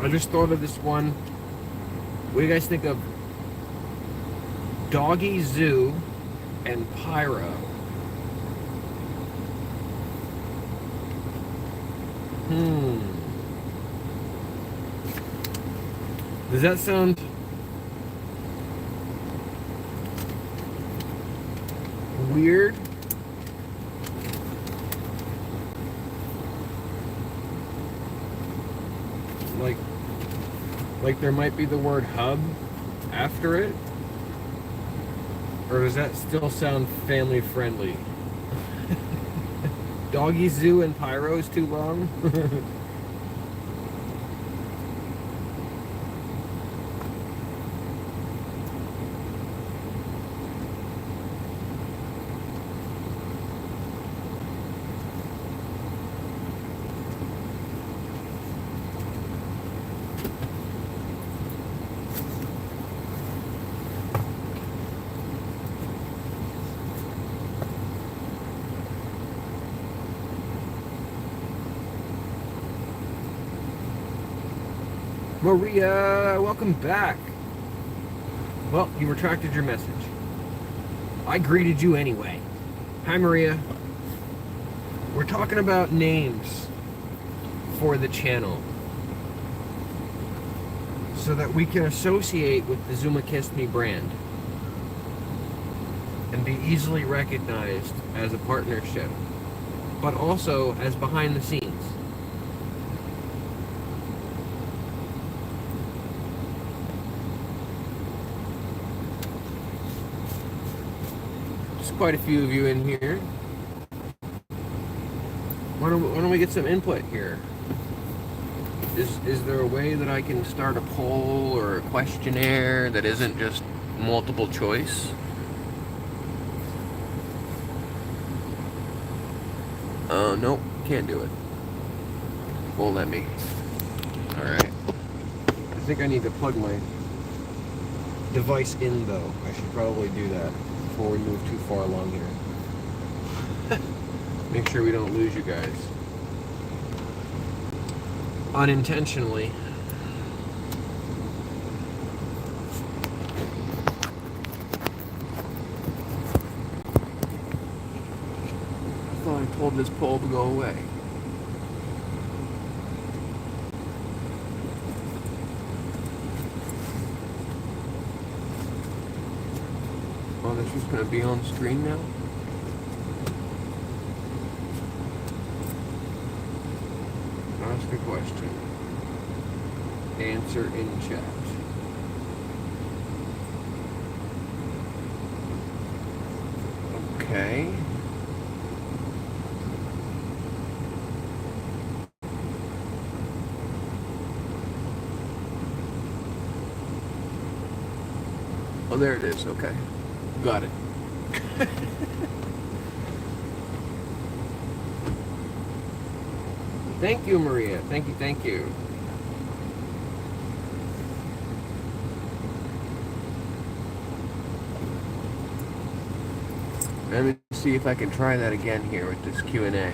I just thought of this one. What do you guys think of Doggy Zoo and Pyro? Does that sound weird? Like there might be the word hub after it? Or does that still sound family friendly? Doggy Zoo and Pyro is too long? Maria, welcome back. Well, you retracted your message. I greeted you anyway. Hi, Maria. We're talking about names for the channel so that we can associate with the Zuma Kissed Me brand and be easily recognized as a partnership, but also as behind the scenes. Quite a few of you in here. Why don't we get some input here? Is there a way that I can start a poll or a questionnaire that isn't just multiple choice? Nope, can't do it. Won't let me. Alright. I think I need to plug my device in though. I should probably do that before we move too far along here. Make sure we don't lose you guys. Unintentionally. I thought I told this pole to go away. Oh, this is going to be on screen now? Ask a question. Answer in chat. Okay. Oh, there it is. Okay. Got it. Thank you, Maria. Thank you, thank you. Let me see if I can try that again here with this Q&A.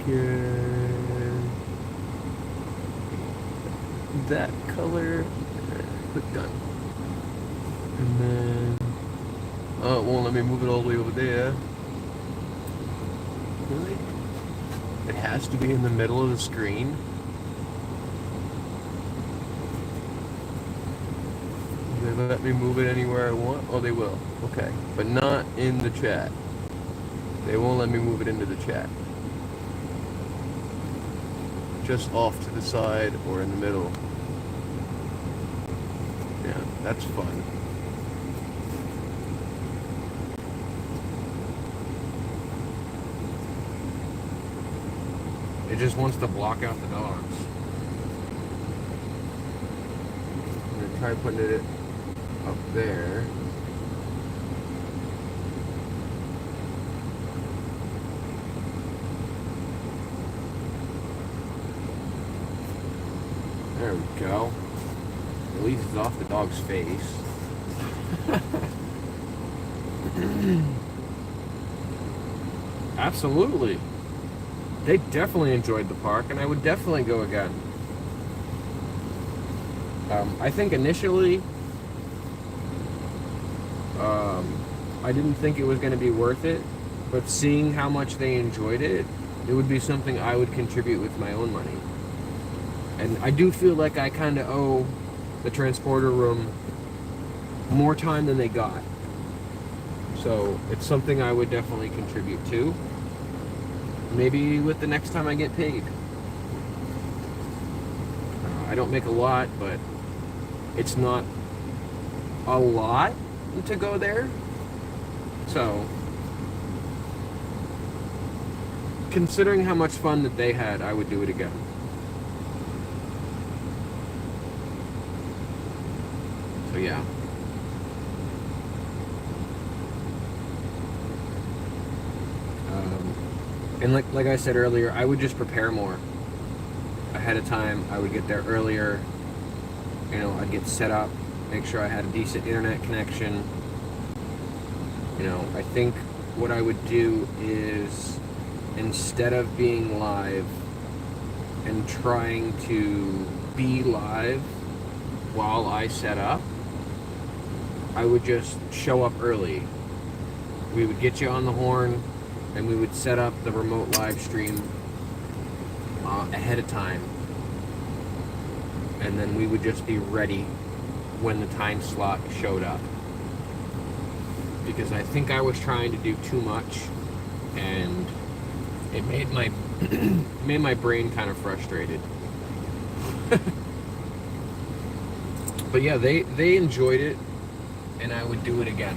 can that color, click done. And then, oh, it won't let me move it all the way over there. Really? It has to be in the middle of the screen. They let me move it anywhere I want? Oh, they will. Okay. But not in the chat. They won't let me move it into the chat. Just off to the side or in the middle. Yeah, that's fun. It just wants to block out the dogs. I'm gonna try putting it up there. There we go. At least it's off the dog's face. Absolutely. They definitely enjoyed the park, and I would definitely go again. I think initially, I didn't think it was going to be worth it, but seeing how much they enjoyed it, it would be something I would contribute with my own money. And I do feel like I kind of owe the transporter room more time than they got. So it's something I would definitely contribute to. Maybe with the next time I get paid. I don't make a lot, but it's not a lot to go there. So, considering how much fun that they had, I would do it again. So yeah. And like I said earlier, I would just prepare more ahead of time. I would get there earlier. You know, I'd get set up, make sure I had a decent internet connection. You know, I think what I would do is, instead of being live and trying to be live while I set up, I would just show up early. We would get you on the horn, and we would set up the remote live stream ahead of time. And then we would just be ready when the time slot showed up. Because I think I was trying to do too much, and it made my made my brain kind of frustrated. But yeah, they enjoyed it, and I would do it again.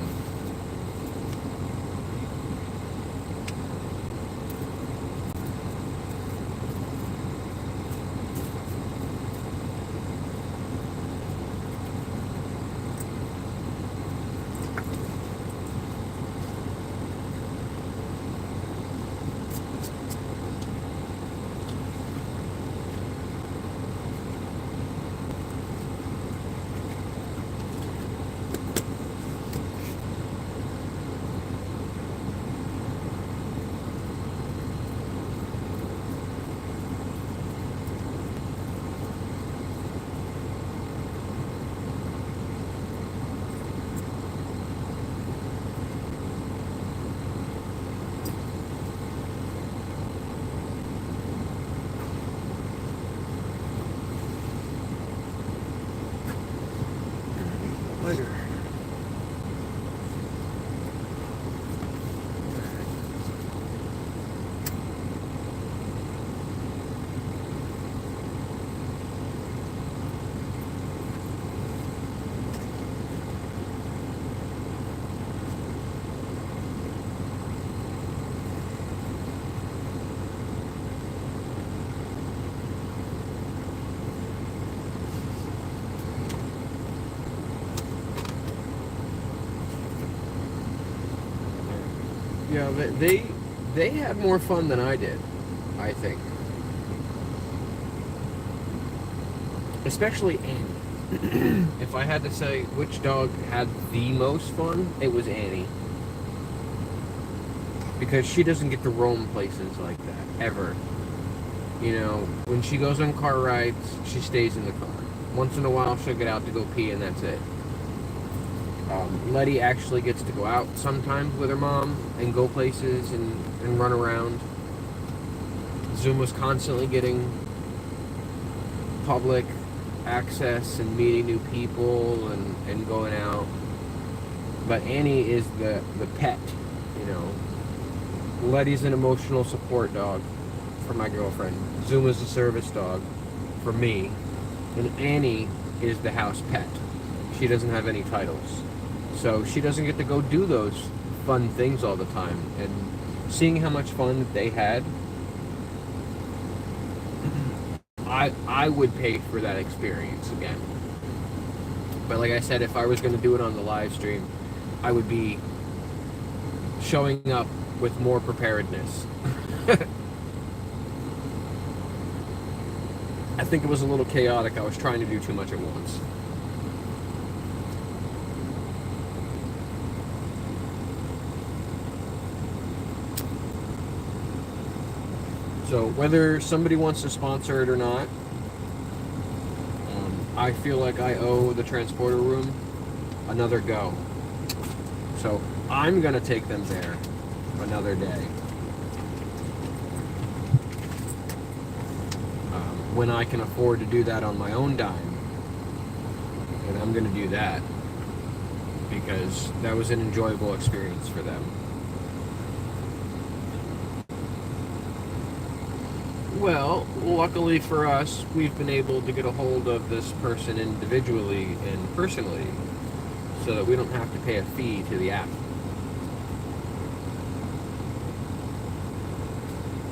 Later. Yeah, they had more fun than I did, I think. Especially Annie. If I had to say which dog had the most fun, it was Annie. because she doesn't get to roam places like that ever. You know, when she goes on car rides, she stays in the car. Once in a while, she'll get out to go pee, and that's it. Letty actually gets to go out sometimes with her mom and go places and run around. Zoom was constantly getting public access and meeting new people and going out. But Annie is the pet, you know. Letty's an emotional support dog for my girlfriend. Zoom is a service dog for me. And Annie is the house pet. She doesn't have any titles. So she doesn't get to go do those fun things all the time. And seeing how much fun that they had, I would pay for that experience again. But like I said, if I was going to do it on the live stream, I would be showing up with more preparedness. I think it was a little chaotic. I was trying to do too much at once. So whether somebody wants to sponsor it or not, I feel like I owe the transporter room another go. So I'm going to take them there another day. When I can afford to do that on my own dime, and I'm going to do that because that was an enjoyable experience for them. Well, luckily for us, we've been able to get a hold of this person individually and personally so that we don't have to pay a fee to the app.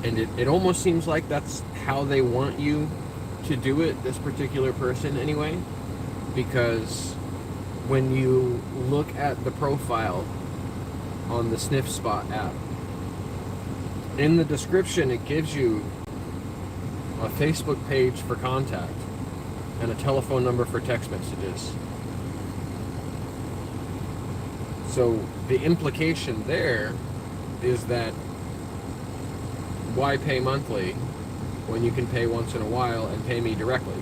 And it almost seems like that's how they want you to do it, this particular person anyway, because when you look at the profile on the Sniff Spot app, in the description it gives you a Facebook page for contact and a telephone number for text messages. So the implication there is that why pay monthly when you can pay once in a while and pay me directly?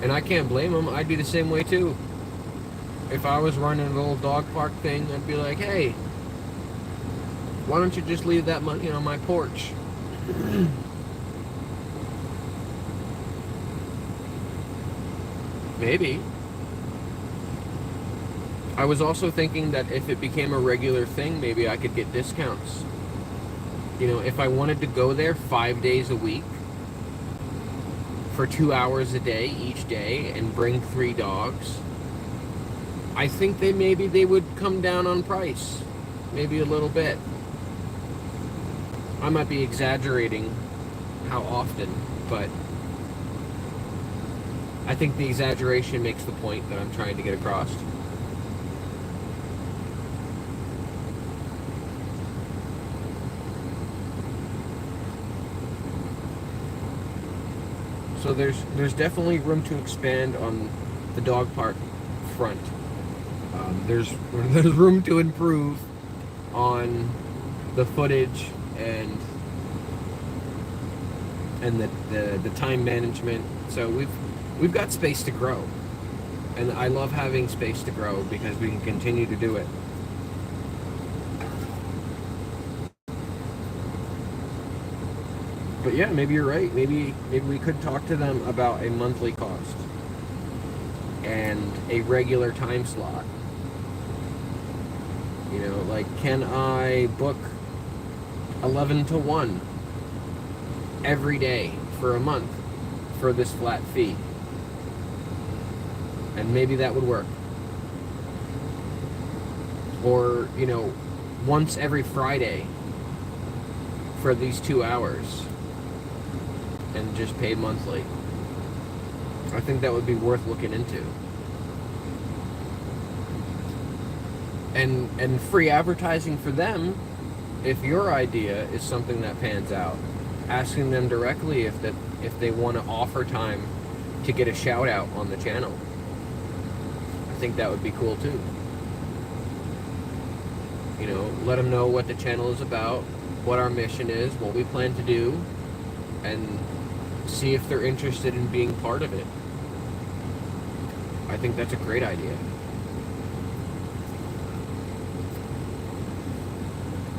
And I can't blame them. I'd be the same way too. If I was running a little dog park thing, I'd be like, hey, why don't you just leave that money on my porch? Maybe. I was also thinking that if it became a regular thing, maybe I could get discounts. You know, if I wanted to go there 5 days a week for 2 hours a day each day and bring 3 dogs, I think maybe they would come down on price, maybe a little bit. I might be exaggerating how often, but I think the exaggeration makes the point that I'm trying to get across. So there's definitely room to expand on the dog park front. There's room to improve on the footage and the time management. So we've got space to grow, and I love having space to grow because we can continue to do it. But yeah, maybe you're right. Maybe we could talk to them about a monthly cost and a regular time slot. You know, like, can I book 11 to 1 every day for a month for this flat fee? And maybe that would work. Or, you know, once every Friday for these 2 hours and just pay monthly. I think that would be worth looking into. And free advertising for them, if your idea is something that pans out, asking them directly if they want to offer time to get a shout out on the channel. think that would be cool too. You know, let them know what the channel is about, what our mission is, what we plan to do, and see if they're interested in being part of it. I think that's a great idea.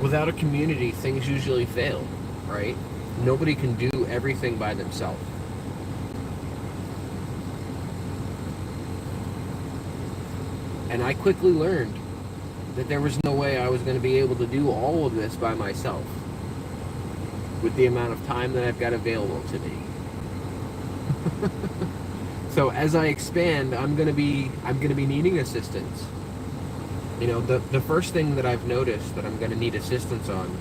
Without a community, things usually fail, right? Nobody can do everything by themselves. And I quickly learned that there was no way I was going to be able to do all of this by myself with the amount of time that I've got available to me. So as I expand, I'm gonna be needing assistance. You know, the first thing that I've noticed that I'm gonna need assistance on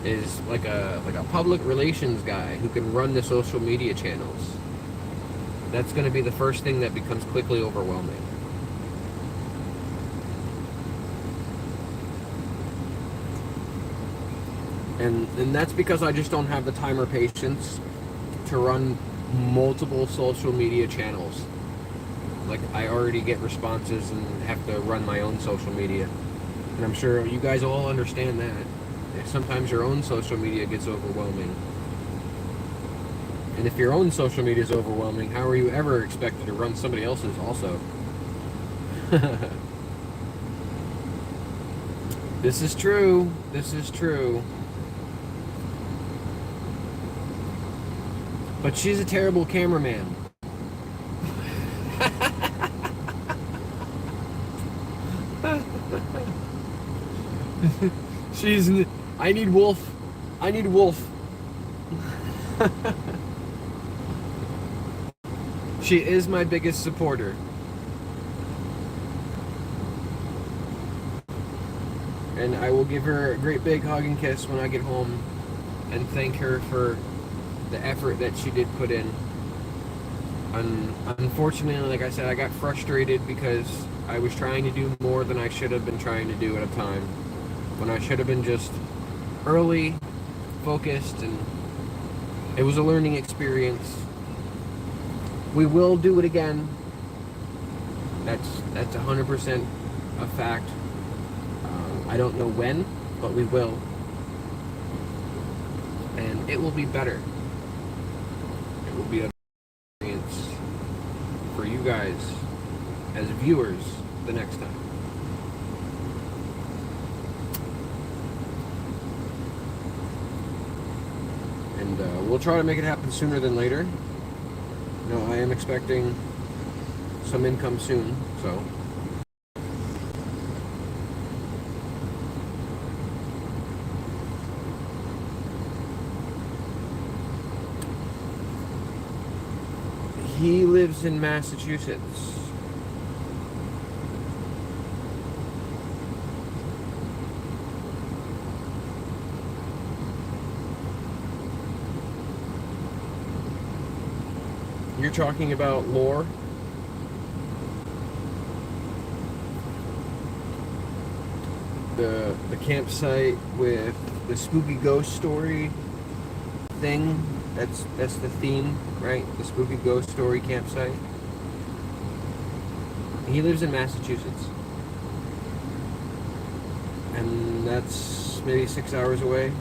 is like a public relations guy who can run the social media channels. That's gonna be the first thing that becomes quickly overwhelming. And that's because I just don't have the time or patience to run multiple social media channels. Like, I already get responses and have to run my own social media. And I'm sure you guys all understand that. Sometimes your own social media gets overwhelming. And if your own social media is overwhelming, how are you ever expected to run somebody else's also? This is true. This is true. But she's a terrible cameraman. I need Wolf. I need Wolf. She is my biggest supporter. And I will give her a great big hug and kiss when I get home and thank her for the effort that she did put in. Unfortunately, like I said, I got frustrated because I was trying to do more than I should have been trying to do at a time, when I should have been just early, focused, and it was a learning experience. We will do it again. That's 100% a fact. I don't know when, but we will. And it will be better. It will be a experience for you guys as viewers the next time. And we'll try to make it happen sooner than later. No, I am expecting some income soon, so. He lives in Massachusetts. You're talking about lore? The campsite with the spooky ghost story thing? That's the theme, right? The spooky ghost story campsite. He lives in Massachusetts. And that's maybe 6 hours away.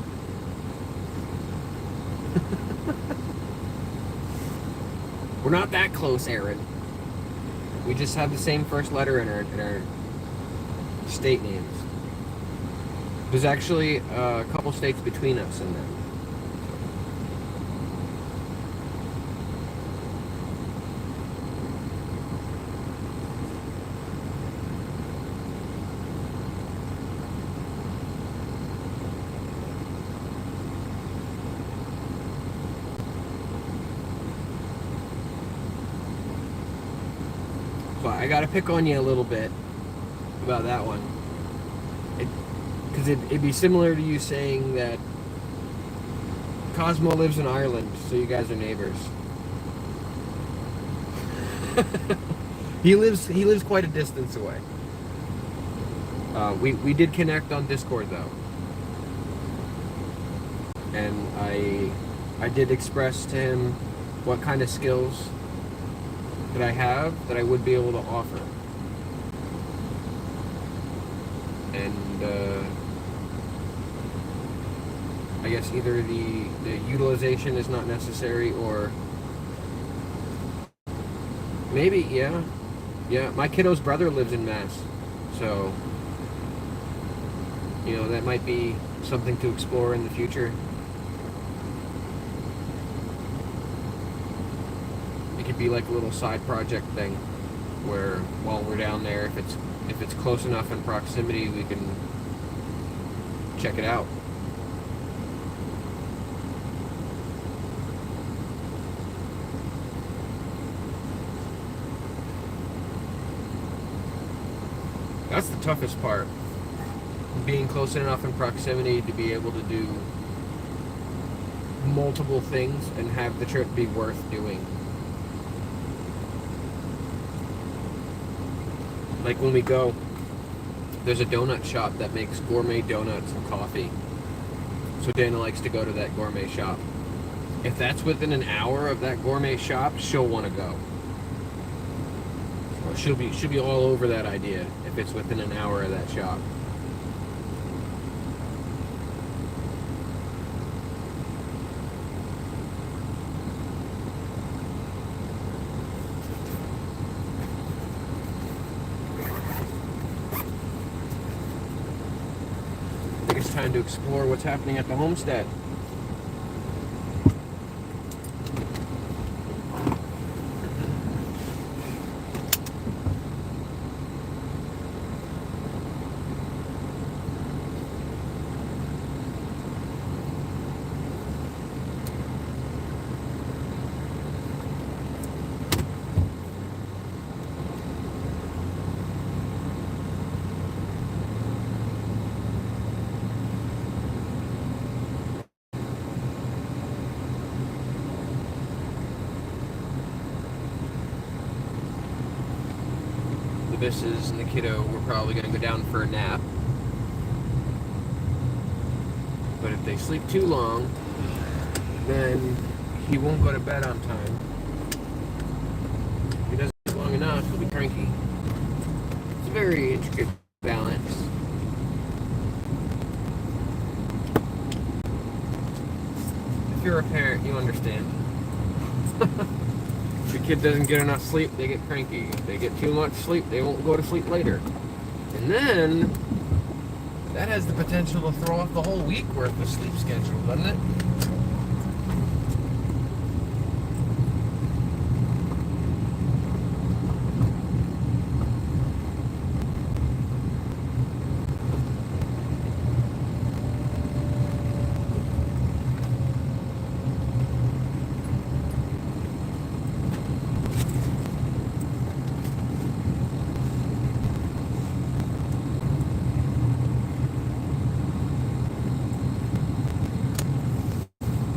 We're not that close, Aaron. We just have the same first letter in our state names. There's actually a couple states between us and them. So I gotta pick on you a little bit about that one. Because it'd be similar to you saying that Cosmo lives in Ireland, so you guys are neighbors. He lives quite a distance away. We did connect on Discord though, and I did express to him what kind of skills that I have that I would be able to offer. and I guess either the utilization is not necessary, or maybe, yeah, my kiddo's brother lives in Mass, so, you know, that might be something to explore in the future. It could be like a little side project thing, where while we're down there, if it's close enough in proximity, we can check it out. That's the toughest part. Being close enough in proximity to be able to do multiple things and have the trip be worth doing. Like when we go, there's a donut shop that makes gourmet donuts and coffee. So Dana likes to go to that gourmet shop. If that's within an hour of that gourmet shop, she'll want to go. So she'll be all over that idea if it's within an hour of that shop. I think it's time to explore what's happening at the homestead. The missus and the kiddo, we're probably going to go down for a nap. But if they sleep too long, then he won't go to bed on time. If he doesn't sleep long enough, he'll be cranky. It's a very intricate balance. If you're a parent, you understand. If your kid doesn't get enough sleep, they get cranky. If they get too much sleep, they won't go to sleep later. And then, that has the potential to throw off the whole week worth of sleep schedule, doesn't it?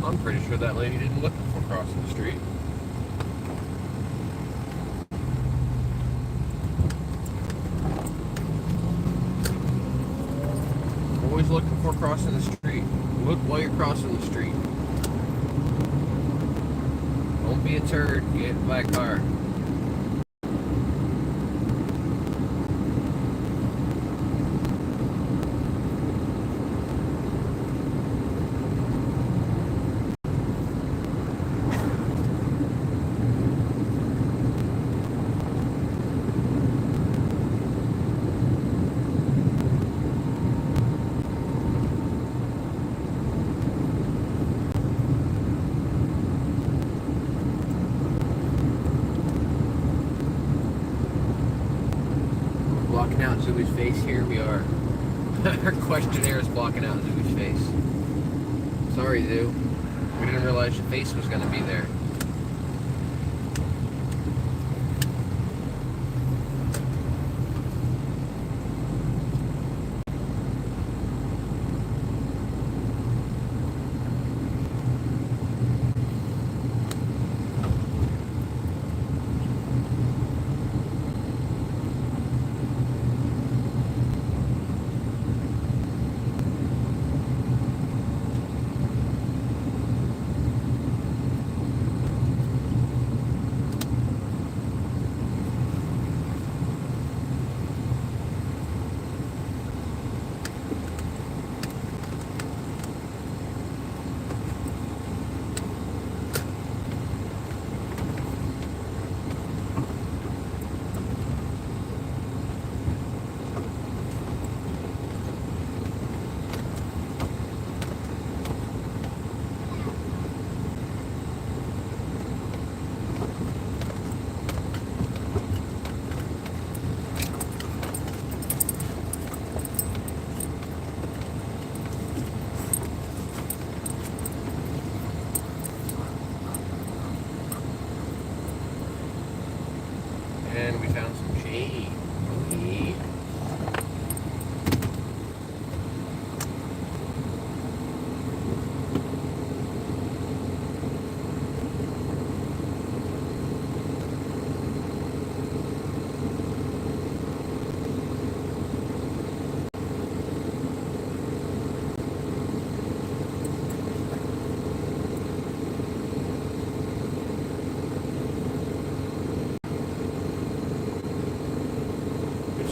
I'm pretty sure that lady didn't look before crossing the street. Always look before crossing the street. Look while you're crossing the street. Don't be a turd, get hit by a car. Blocking out Zooey's face here, we are. Her questionnaire is blocking out Zooey's face. Sorry, Zoo. We didn't realize your face was going to be there.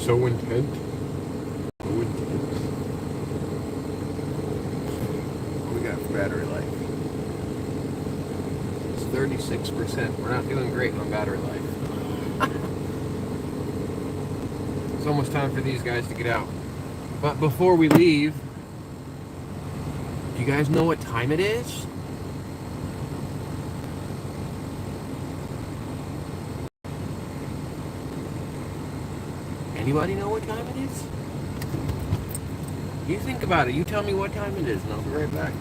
So intent. So intense. What we got for battery life? It's 36%. We're not doing great on battery life. It's almost time for these guys to get out. But before we leave, do you guys know what time it is? Anybody know what time it is? You think about it. You tell me what time it is, and I'll be right back.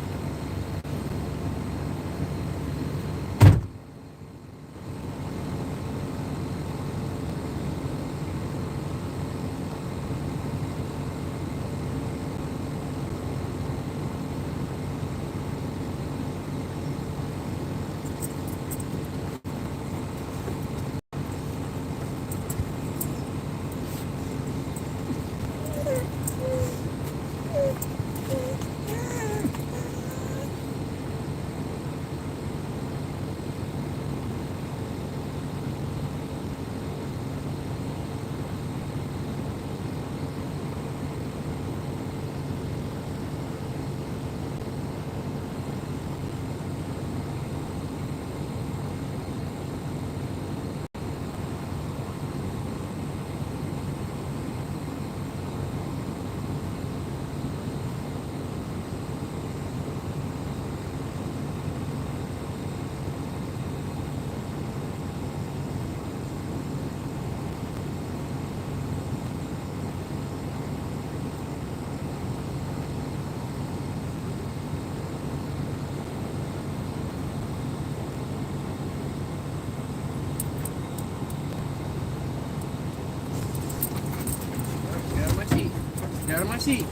Get out of my seat.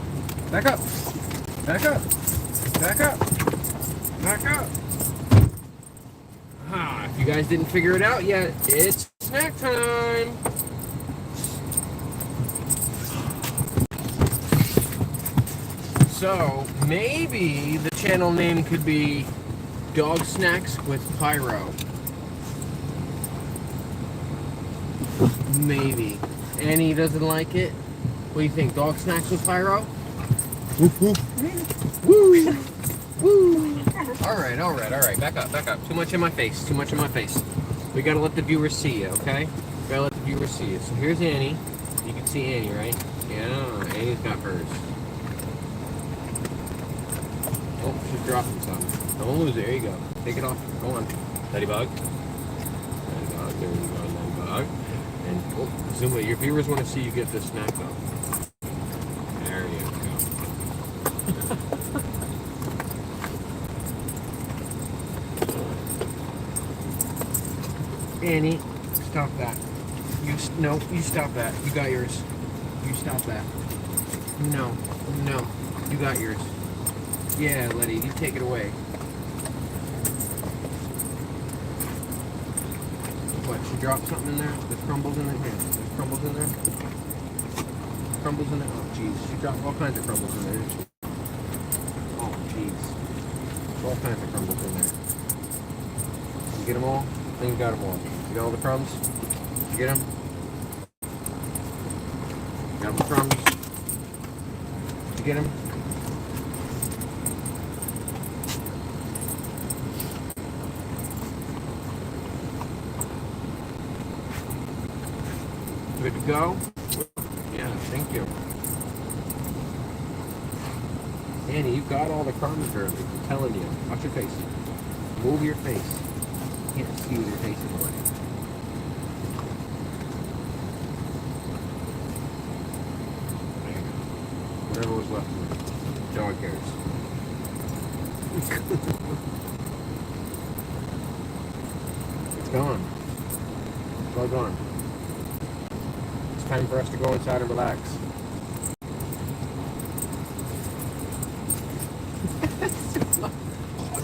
Back up. Back up. Back up. Back up. Ah, if you guys didn't figure it out yet, it's snack time. So, maybe the channel name could be Dog Snacks with Pyro. Maybe. Annie doesn't like it. What do you think? Dog Snacks with Pyro? Woof woof. Woo! Woo! Alright. Back up. Too much in my face. We gotta let the viewers see you, okay? Gotta let the viewers see you. So here's Annie. You can see Annie, right? Yeah, Annie's got hers. Oh, she's dropping some. Don't lose it. There you go. Take it off. Go on. Daddy bug. There you go, Daddy bug. And oh, zoom it. Your viewers want to see you get this snack though. There you go. Annie, stop that. You stop that. You got yours. You stop that. No, you got yours. Yeah, Letty, you take it away. What? She dropped something in there? There's crumbles in there. There's crumbles in there. Crumbles in there. Oh, jeez. She dropped all kinds of crumbles in there, didn't she? Oh, jeez. All kinds of crumbles in there. You get them all? I think you got them all. You got all the crumbs? You get them? You got the crumbs? You get them? Good to go? Yeah, thank you. Annie, you got all the crumbs early. I'm telling you. Watch your face. Move your face. You can't see with your face in the way. There you go. Whatever was left of it. Dog hairs. It's gone. It's all gone. Time for us to go inside and relax.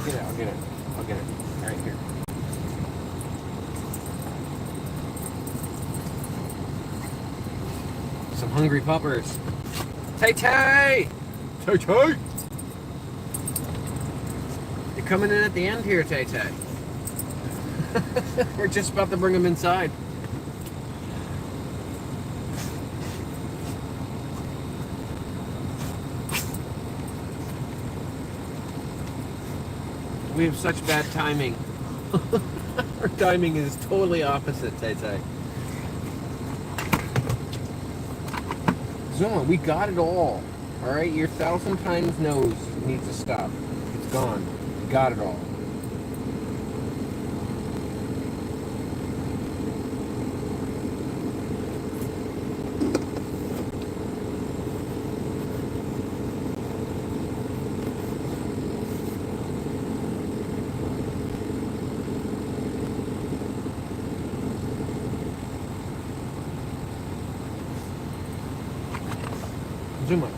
I'll get it. Right here. Some hungry puppers. Tay! You're coming in at the end here, Tay. We're just about to bring them inside. We have such bad timing. Our timing is totally opposite, Tay Tay. Zuma, we got it all. Alright, your 1,000 times nose needs to stop. It's gone. We got it all. Zuma,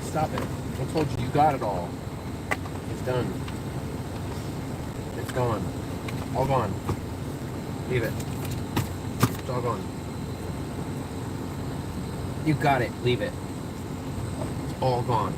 stop it. I told you, you got it all. It's done. It's gone. All gone. Leave it. It's all gone. You got it. Leave it. It's all gone.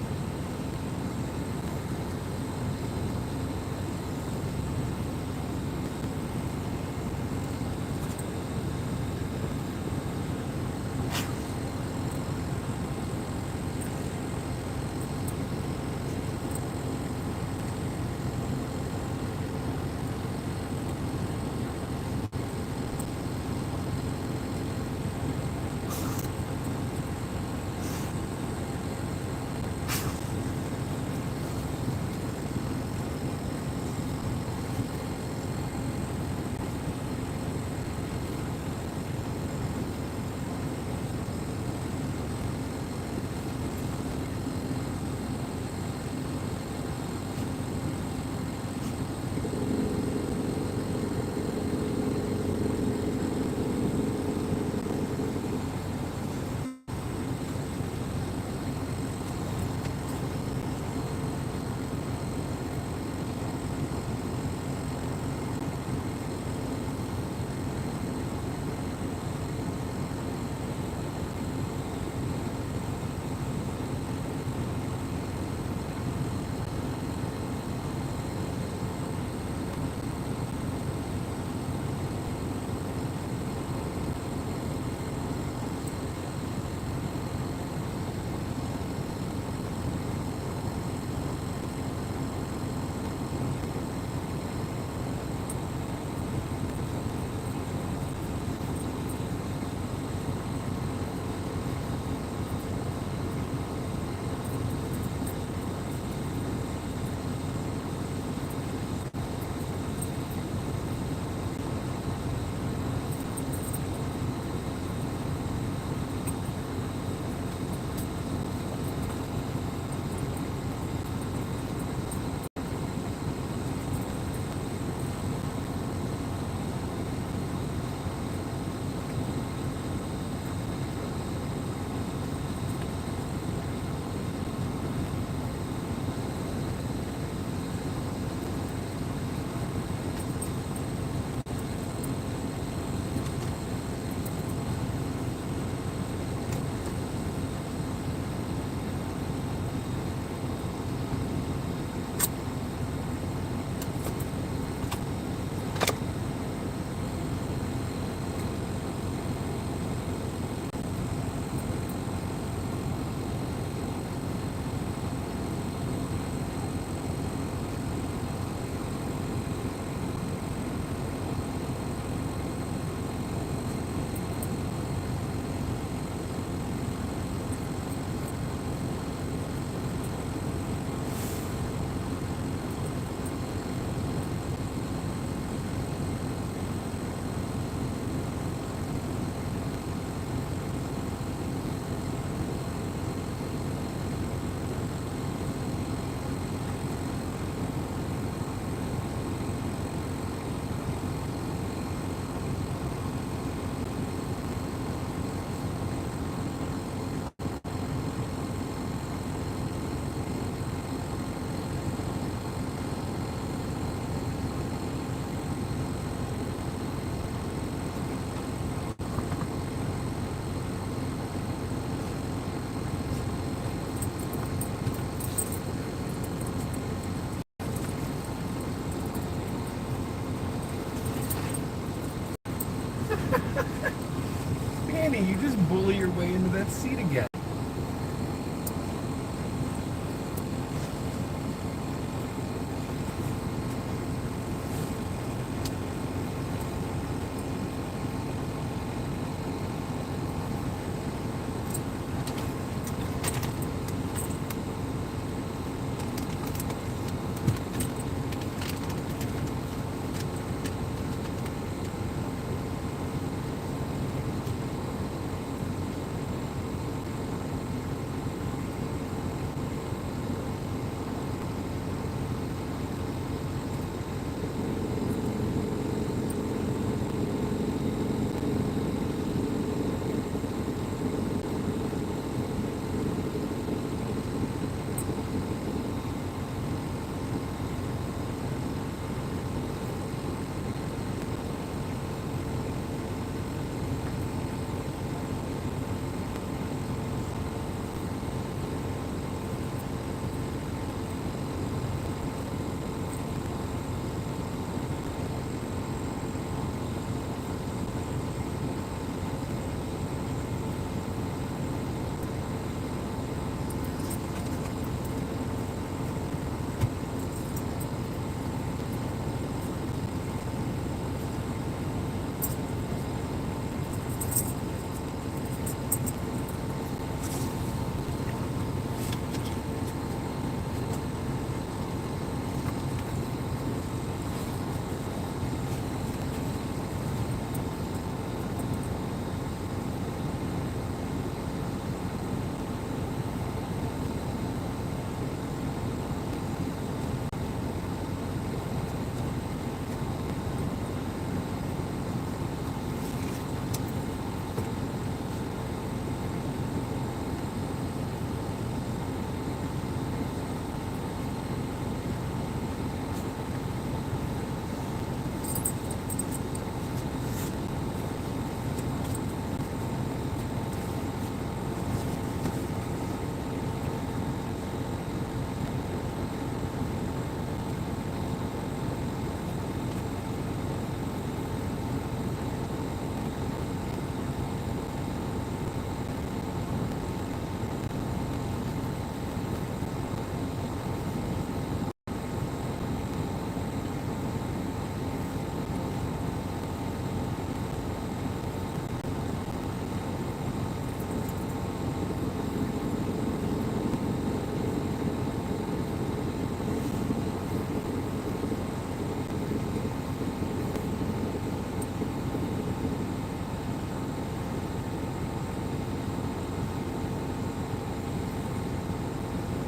Manny, you just bully your way into that seat again.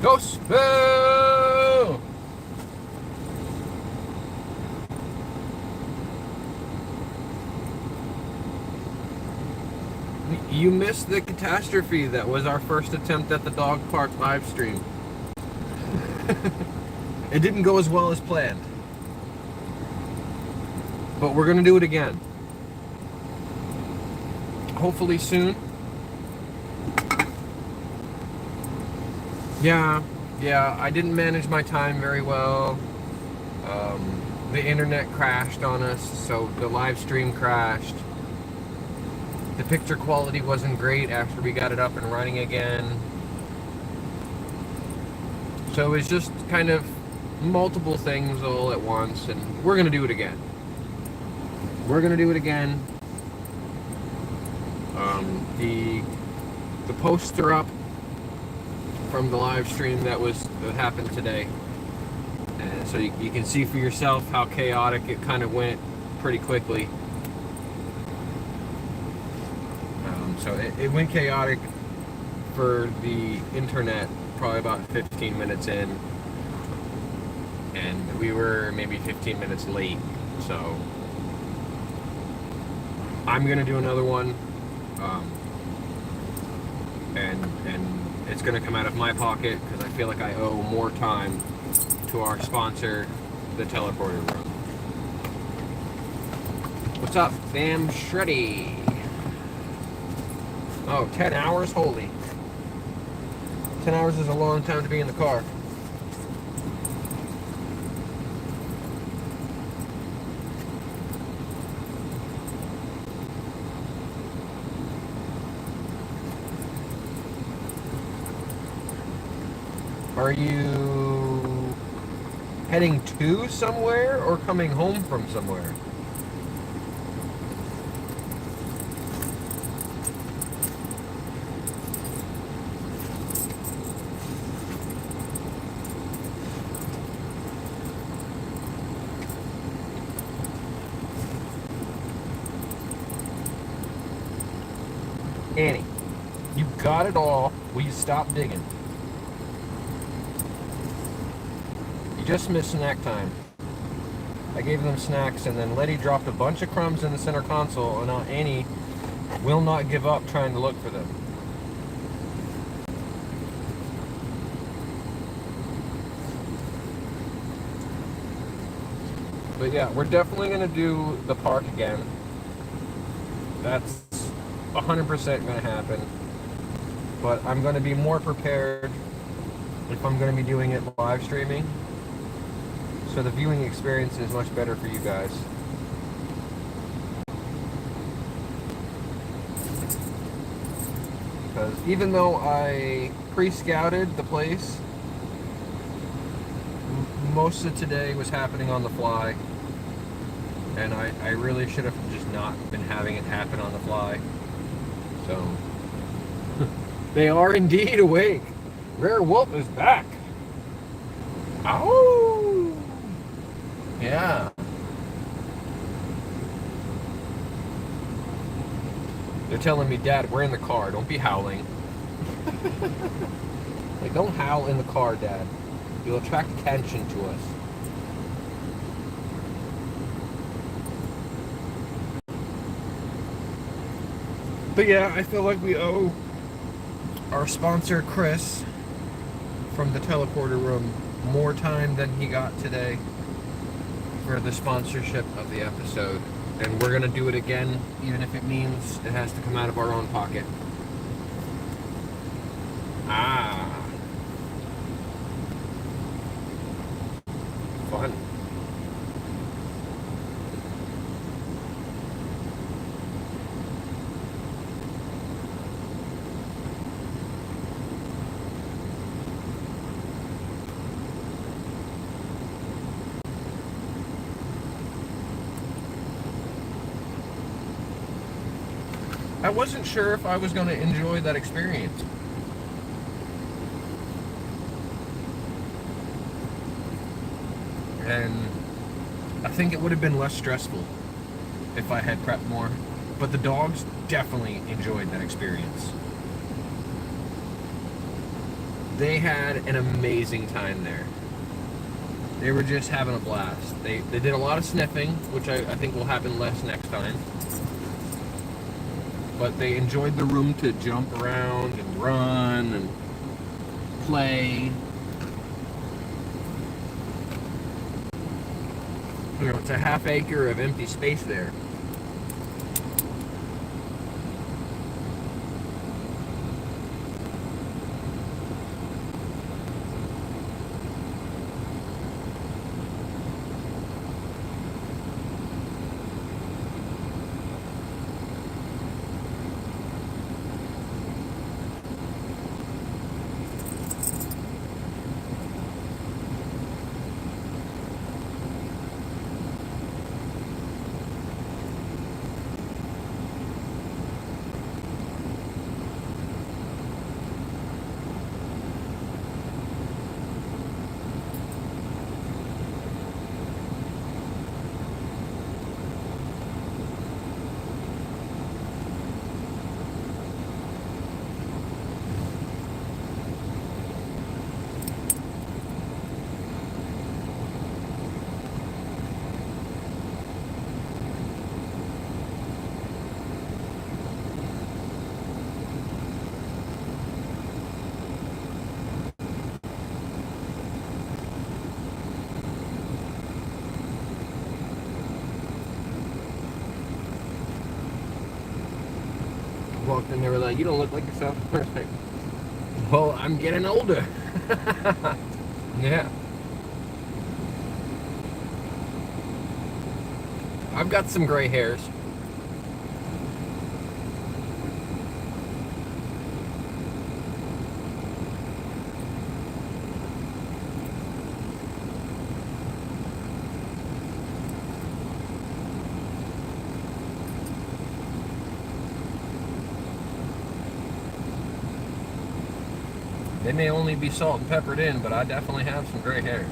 Ghost! Boo! You missed the catastrophe that was our first attempt at the dog park live stream. It didn't go as well as planned. But we're gonna do it again. Hopefully soon. Yeah, I didn't manage my time very well. The internet crashed on us, so the live stream crashed. The picture quality wasn't great after we got it up and running again. So it was just kind of multiple things all at once, and we're gonna do it again. We're gonna do it again. The posts are up from the live stream that happened today, and so you can see for yourself how chaotic it kind of went pretty quickly. So it went chaotic for the internet probably about 15 minutes in, and we were maybe 15 minutes late. So I'm gonna do another one, and it's gonna come out of my pocket because I feel like I owe more time to our sponsor, the teleporter room. What's up, Bam Shreddy? Oh, 10 hours? Holy. 10 hours is a long time to be in the car. Are you heading to somewhere or coming home from somewhere? Annie, you got it all. Will you stop digging? You just missed snack time. I gave them snacks, and then Letty dropped a bunch of crumbs in the center console, and now Annie will not give up trying to look for them. But yeah, we're definitely going to do the park again. That's 100% going to happen. But I'm going to be more prepared if I'm going to be doing it live streaming. So the viewing experience is much better for you guys. Because even though I pre-scouted the place, most of today was happening on the fly. And I really should have just not been having it happen on the fly. So, they are indeed awake. Rare Wolf is back. Ow! Yeah. They're telling me, Dad, we're in the car. Don't be howling. Like, don't howl in the car, Dad. You'll attract attention to us. But yeah, I feel like we owe our sponsor, Chris, from the teleporter room, more time than he got today for the sponsorship of the episode. And we're going to do it again, even if it means it has to come out of our own pocket. Ah. Fun. I wasn't sure if I was going to enjoy that experience. And I think it would have been less stressful if I had prepped more. But the dogs definitely enjoyed that experience. They had an amazing time there. They were just having a blast. They did a lot of sniffing, which I think will happen less next time. But they enjoyed the room to jump around and run and play. You know, it's a half acre of empty space there. Walked in, they were like, "You don't look like yourself." I was like, "Well, I'm getting older." Yeah. I've got some gray hairs. They may only be salt and peppered in, but I definitely have some gray hairs.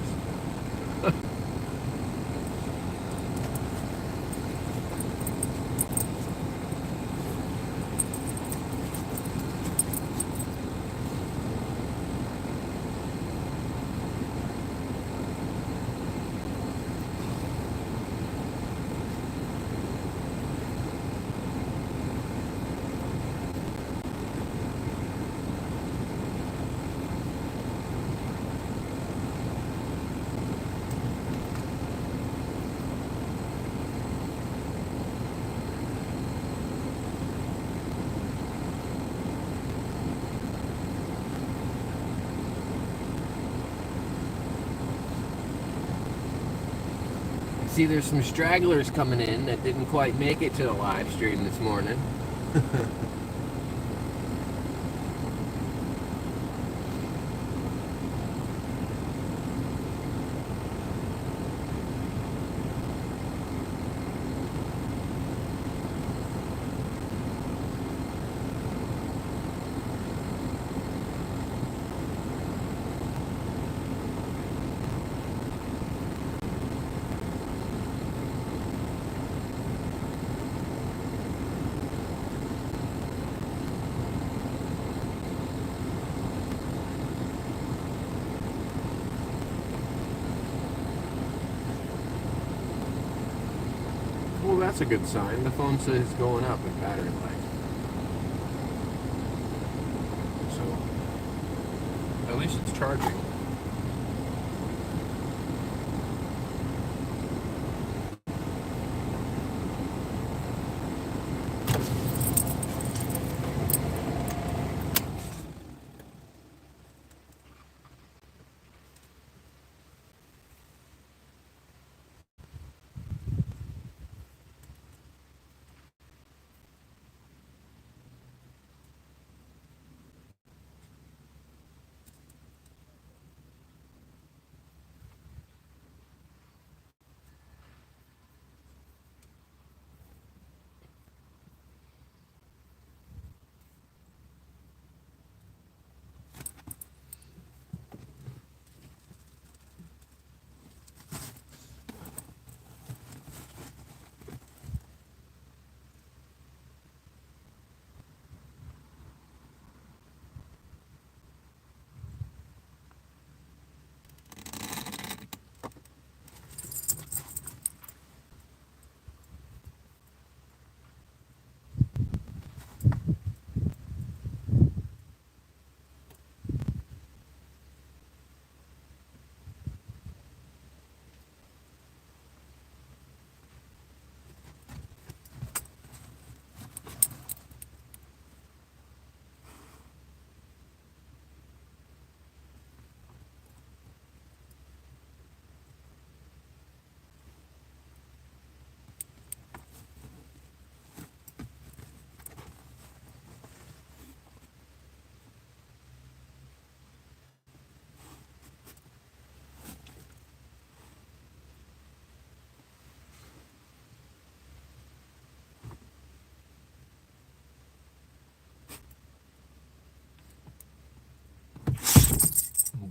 See, there's some stragglers coming in that didn't quite make it to the live stream this morning. Well, that's a good sign. The phone says it's going up in battery life. So, at least it's charging.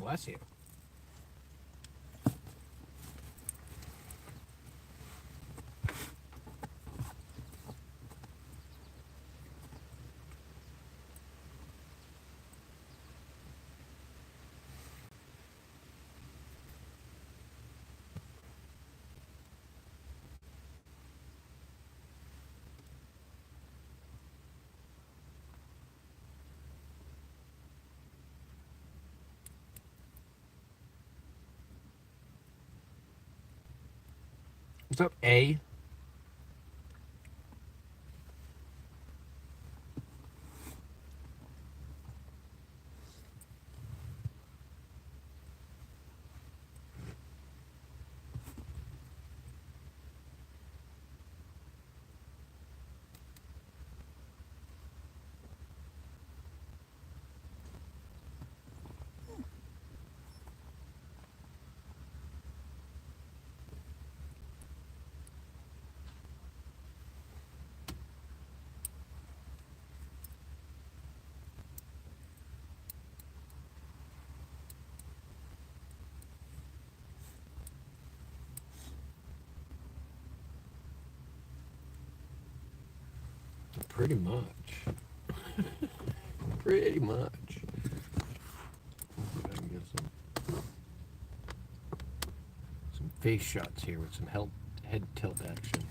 bless you. What's up, A? Pretty much. Pretty much. See if I can get some face shots here with some head tilt action.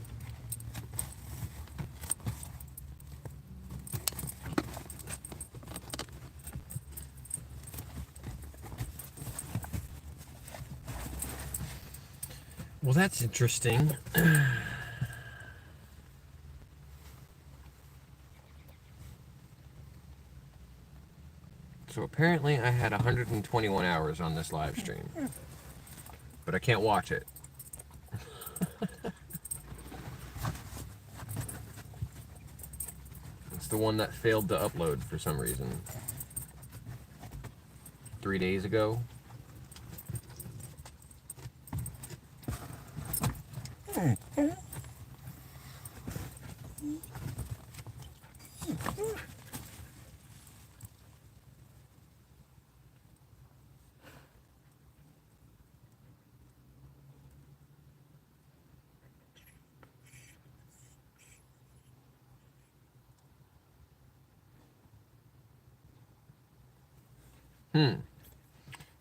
Well, that's interesting. So apparently I had 121 hours on this live stream, but I can't watch it. It's the one that failed to upload for some reason. 3 days ago.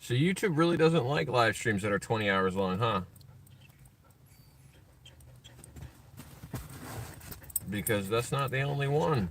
So YouTube really doesn't like live streams that are 20 hours long, huh? Because that's not the only one.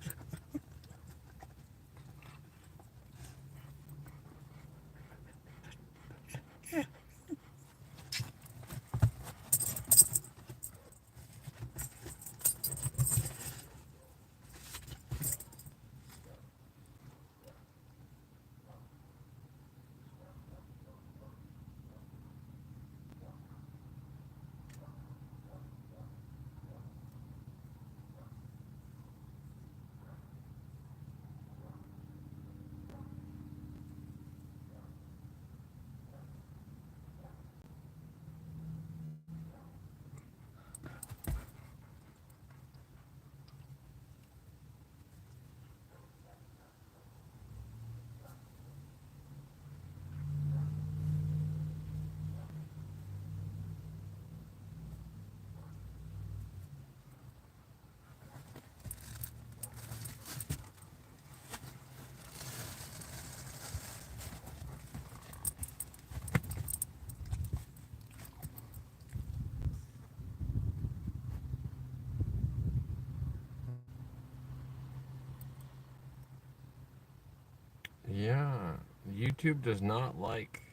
Yeah, YouTube does not like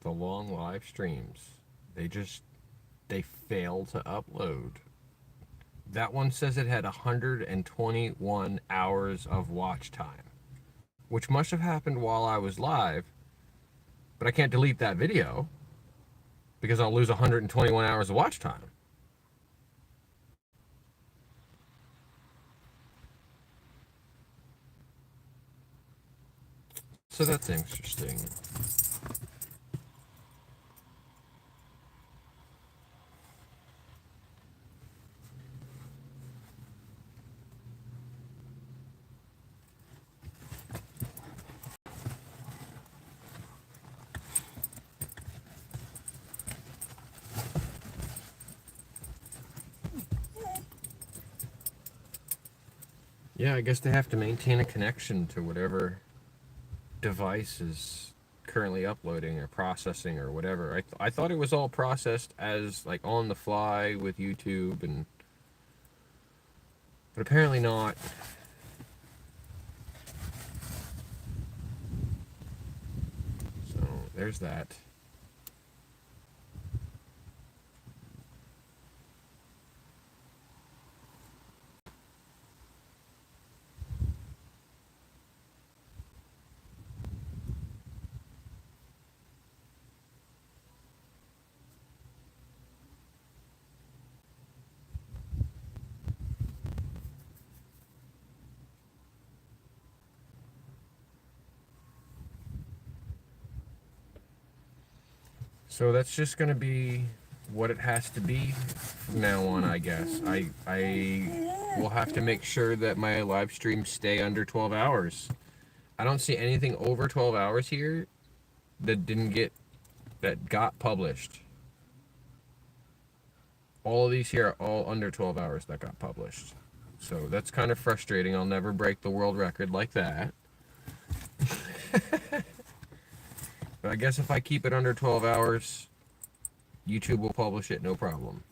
the long live streams. They fail to upload. That one says it had 121 hours of watch time, which must have happened while I was live, but I can't delete that video because I'll lose 121 hours of watch time. So that's interesting. Yeah, I guess they have to maintain a connection to whatever device is currently uploading or processing or whatever. I thought it was all processed as like on the fly with YouTube, and but apparently not. So there's that. So that's just gonna be what it has to be from now on, I guess. I will have to make sure that my live streams stay under 12 hours. I don't see anything over 12 hours here that got published. All of these here are all under 12 hours that got published. So that's kind of frustrating. I'll never break the world record like that. But I guess if I keep it under 12 hours, YouTube will publish it, no problem.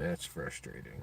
That's frustrating.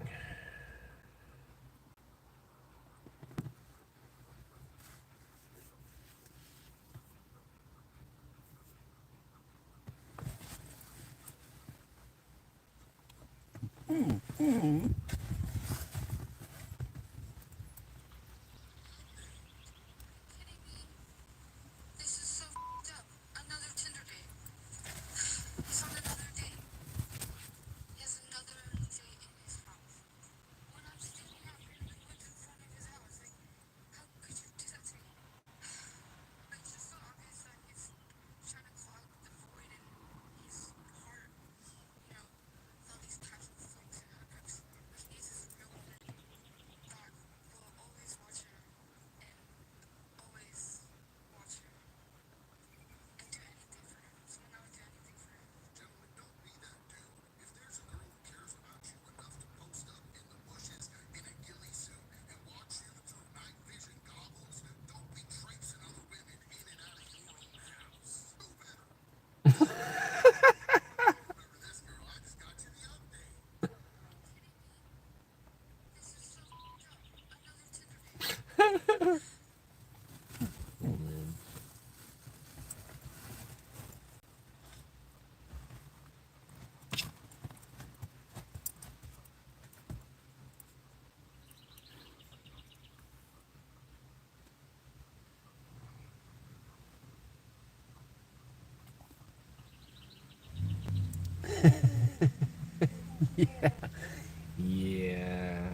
Yeah.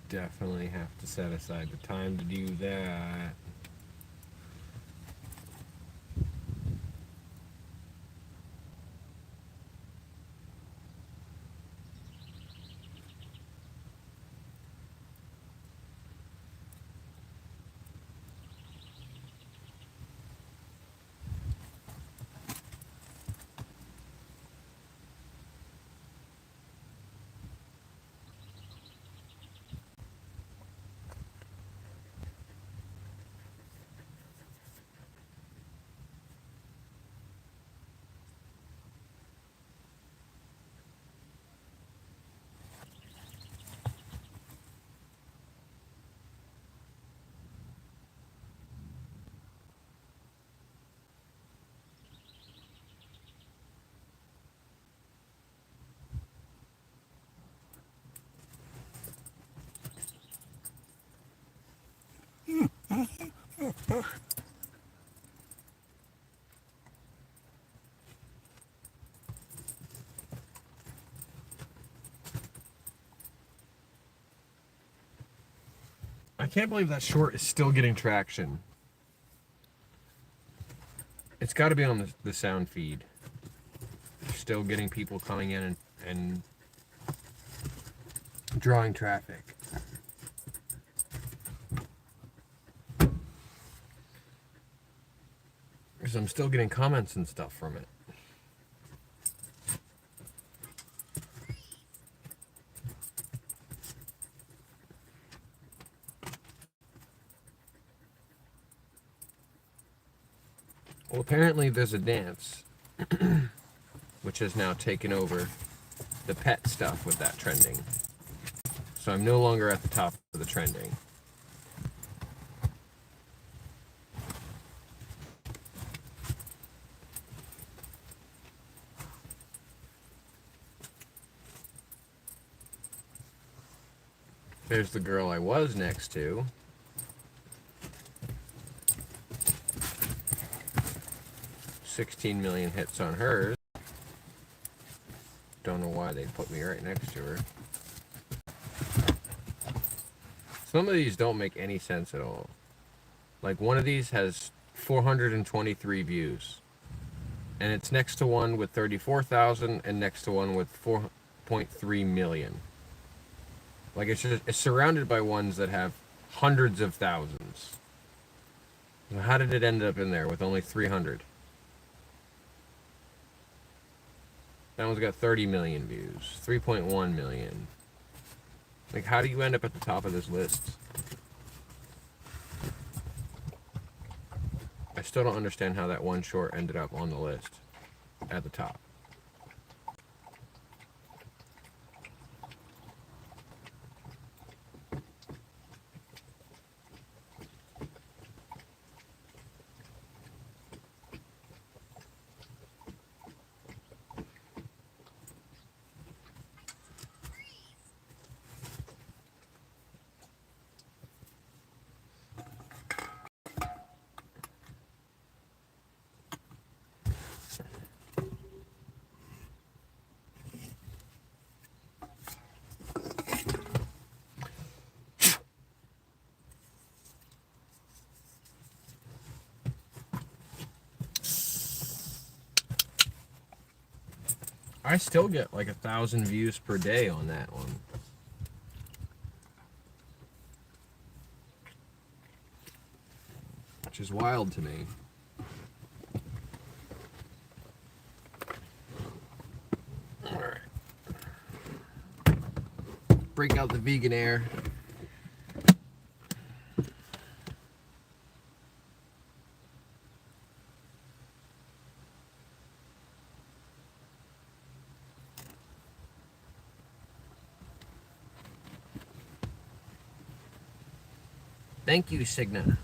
Definitely have to set aside the time to do that. I can't believe that short is still getting traction. It's got to be on the sound feed. still getting people coming in and drawing traffic. Because I'm still getting comments and stuff from it. Well, apparently there's a dance which has now taken over the pet stuff with that trending. So I'm no longer at the top of the trending. There's the girl I was next to. $16 million hits on hers. Don't know why they put me right next to her. Some of these don't make any sense at all. Like one of these has 423 views. And it's next to one with 34,000 and next to one with 4.3 million. Like it's surrounded by ones that have hundreds of thousands. So how did it end up in there with only 300? That one's got 30 million views, 3.1 million. Like, how do you end up at the top of this list? I still don't understand how that one short ended up on the list at the top. I still get like 1,000 views per day on that one. Which is wild to me. Alright. Break out the vegan air. Thank you, Sagnick.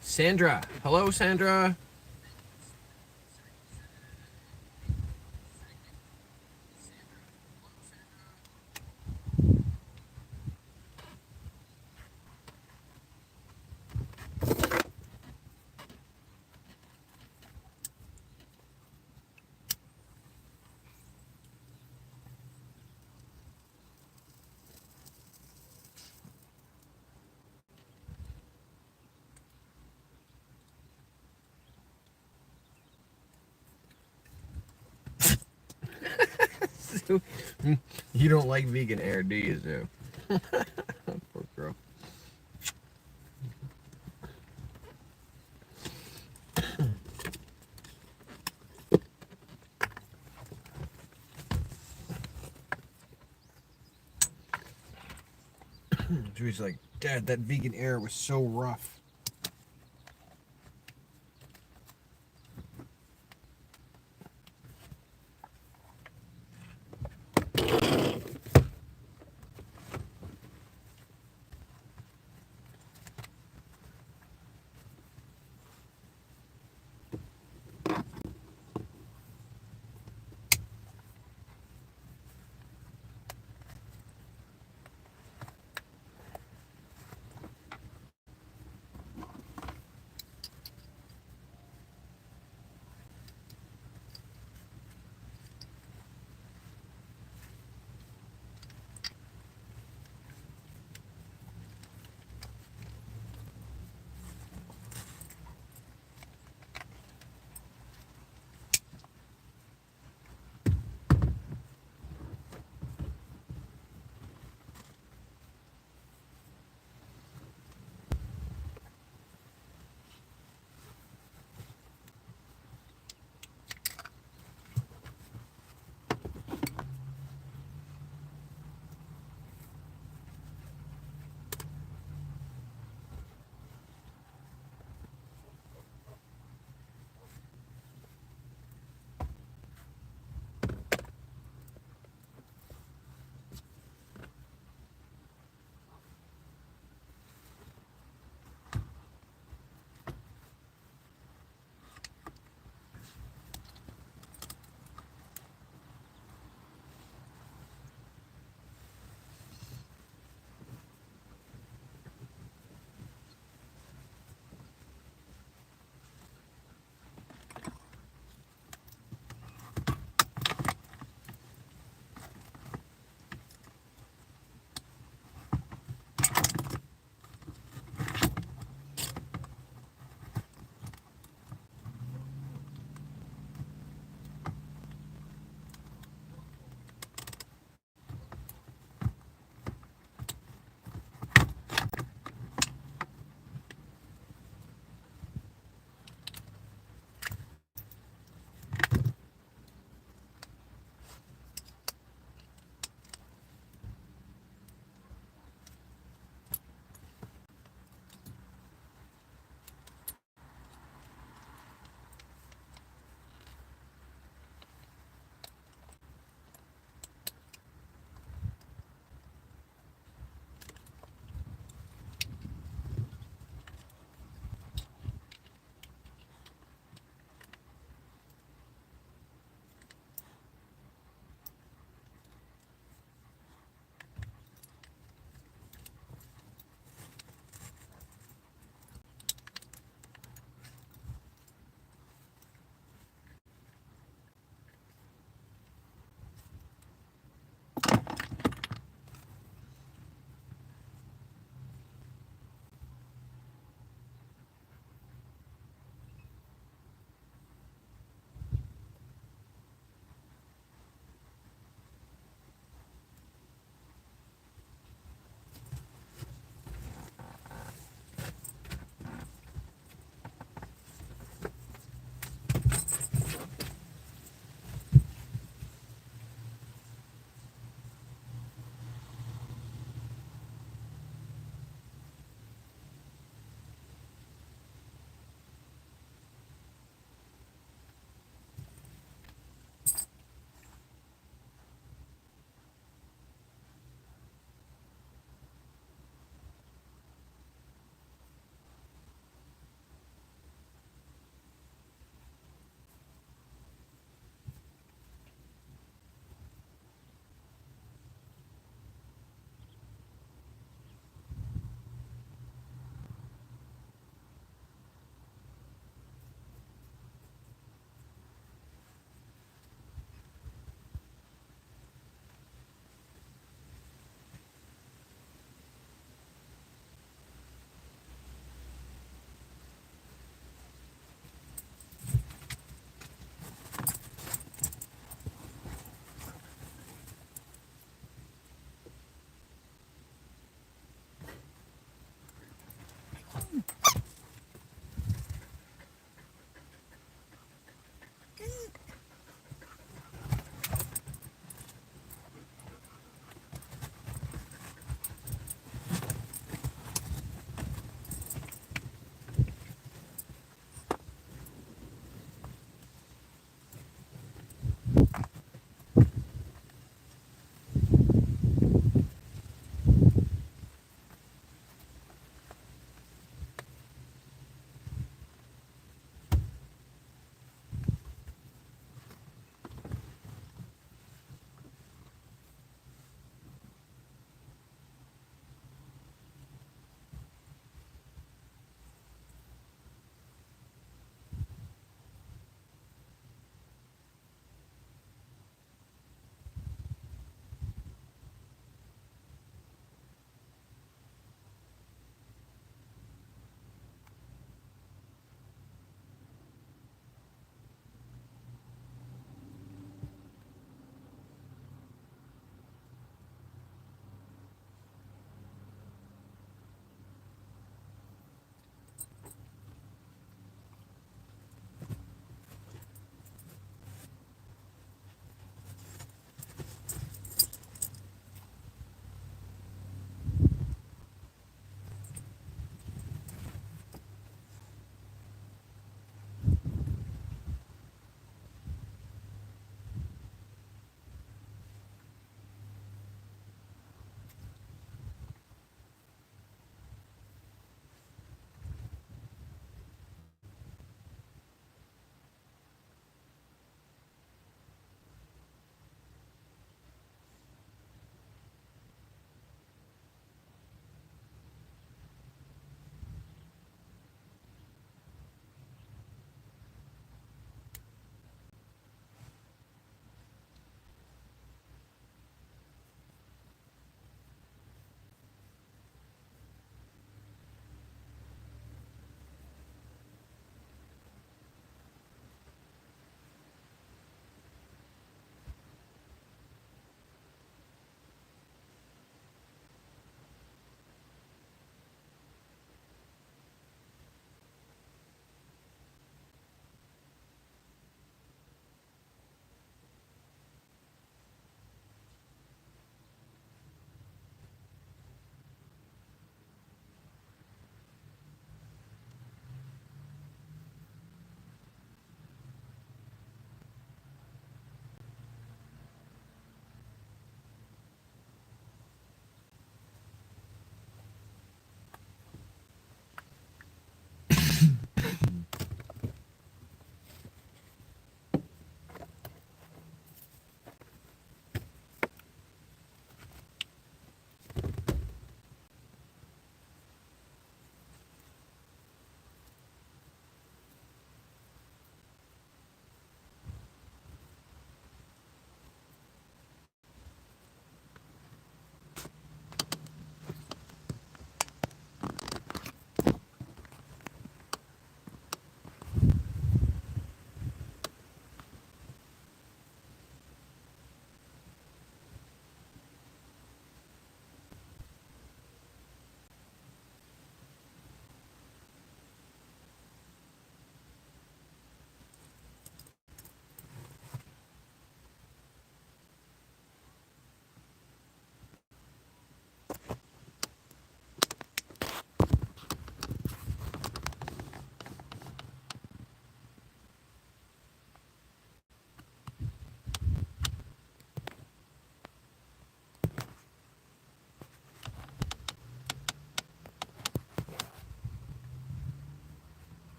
Sandra. Hello, Sandra. You don't like vegan air, do you, Zoo? Poor girl. Drew's like, Dad, that vegan air was so rough.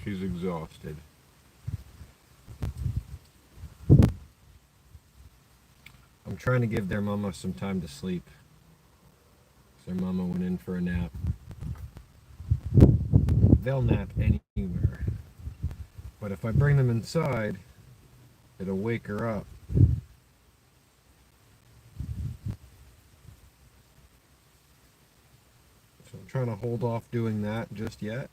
She's exhausted. I'm trying to give their mama some time to sleep. Their mama went in for a nap. They'll nap anywhere. But if I bring them inside, it'll wake her up. So I'm trying to hold off doing that just yet.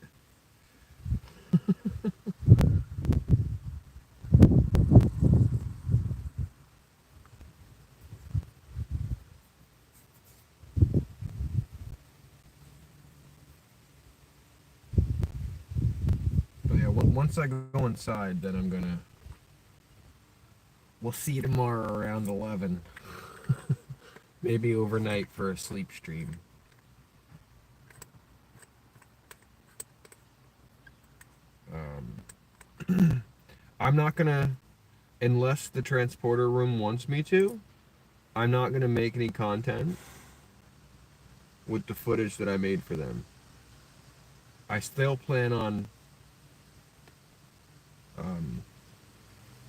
But yeah, once I go inside, then I'm gonna... We'll see you tomorrow around 11. Maybe overnight for a sleep stream. I'm not gonna, unless the transporter room wants me to, I'm not gonna make any content with the footage that I made for them. I still plan on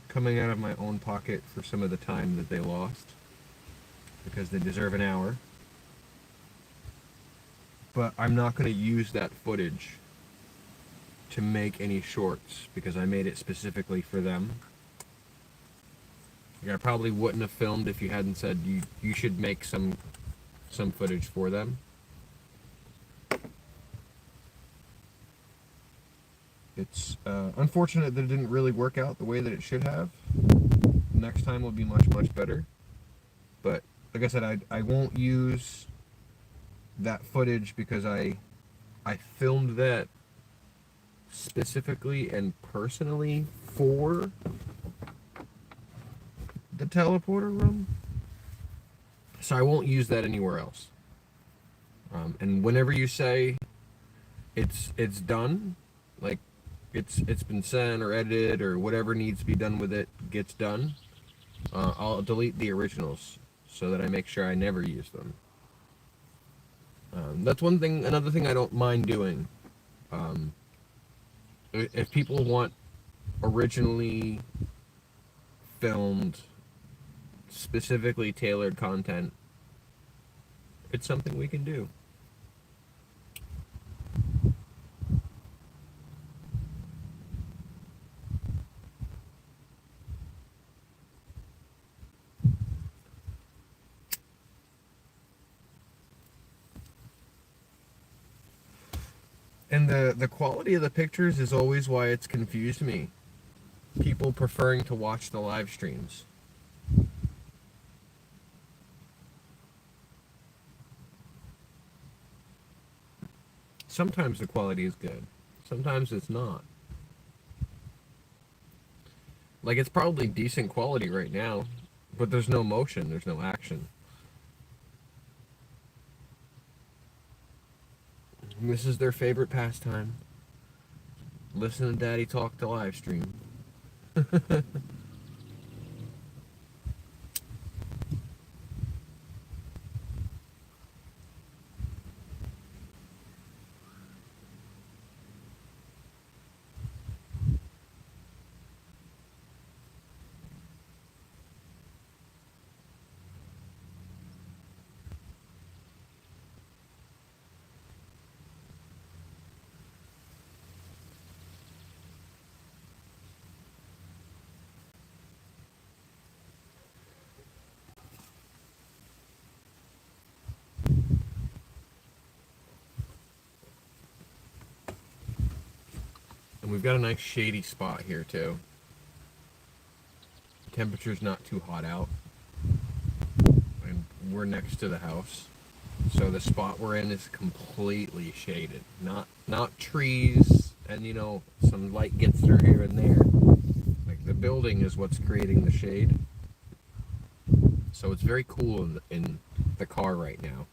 coming out of my own pocket for some of the time that they lost, because they deserve an hour. But I'm not going to use that footage to make any shorts, because I made it specifically for them. Like, I probably wouldn't have filmed if you hadn't said you should make some footage for them. It's unfortunate that it didn't really work out the way that it should have. Next time will be much, much better. But like I said, I won't use that footage because I filmed that specifically and personally for the teleporter room. So I won't use that anywhere else. And whenever you say it's done, like it's been sent or edited or whatever needs to be done with it gets done, I'll delete the originals so that I make sure I never use them. That's one thing. Another thing I don't mind doing. If people want originally filmed, specifically tailored content, it's something we can do. And the quality of the pictures is always why it's confused me. People preferring to watch the live streams. Sometimes the quality is good. Sometimes it's not. Like, it's probably decent quality right now, but there's no motion, there's no action. And this is their favorite pastime. Listen to Daddy talk to live stream. And we've got a nice shady spot here too. The temperature's not too hot out. And we're next to the house. So the spot we're in is completely shaded. Not trees and, you know, some light gets through here and there. Like, the building is what's creating the shade. So it's very cool in the car right now.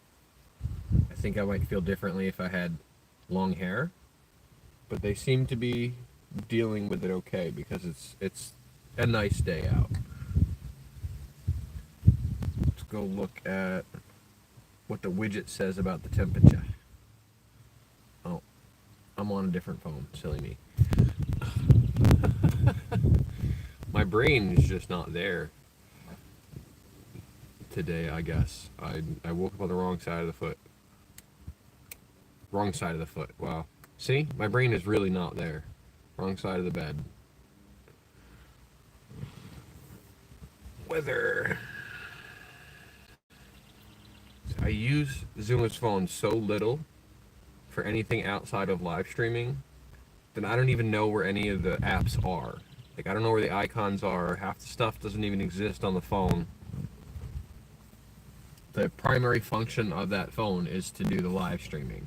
I think I might feel differently if I had long hair. But they seem to be dealing with it okay because it's a nice day out. Let's go look at what the widget says about the temperature. Oh, I'm on a different phone. Silly me. brain is just not there today, I guess. I woke up on the wrong side of the foot. Wrong side of the foot. Wow. See? My brain is really not there. Wrong side of the bed. Weather. I use Zuma's phone so little for anything outside of live streaming that I don't even know where any of the apps are. Like, I don't know where the icons are. Half the stuff doesn't even exist on the phone. The primary function of that phone is to do the live streaming.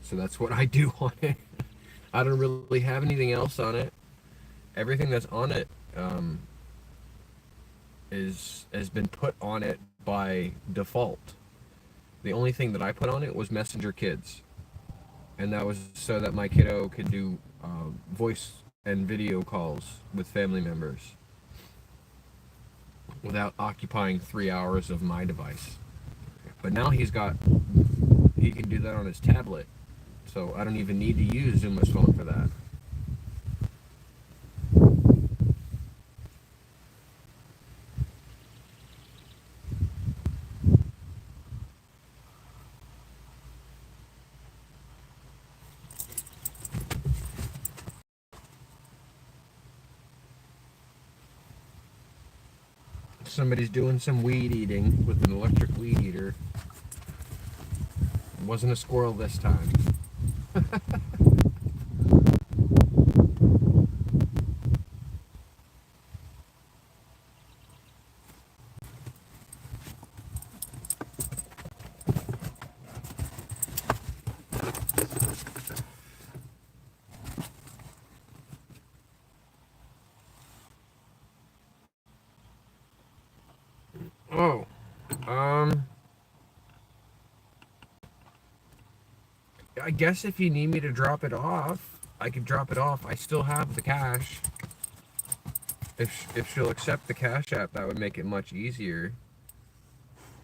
So that's what I do on it. I don't really have anything else on it. Everything that's on it has been put on it by default. The only thing that I put on it was Messenger Kids. And that was so that my kiddo could do voice and video calls with family members without occupying 3 hours of my device. But now he can do that on his tablet. So I don't even need to use Zuma's phone for that. Somebody's doing some weed eating with an electric weed eater. It wasn't a squirrel this time. Oh, I guess if you need me to drop it off, I could drop it off. I still have the cash. If she'll accept the Cash App, that would make it much easier.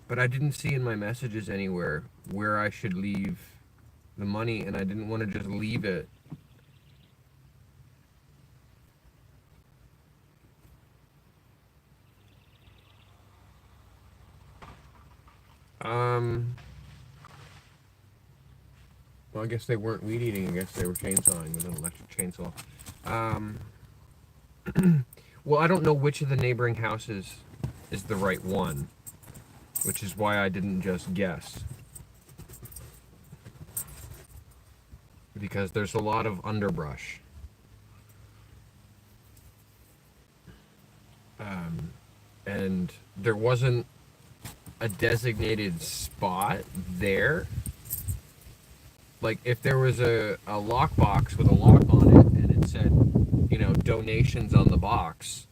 But I didn't see in my messages anywhere where I should leave the money, and I didn't want to just leave it. Well, I guess they weren't weed eating. I guess they were chainsawing with an electric chainsaw. Well, I don't know which of the neighboring houses is the right one, which is why I didn't just guess. Because there's a lot of underbrush. And there wasn't a designated spot there. Like, if there was a lockbox with a lock on it and it said, you know, donations on the box,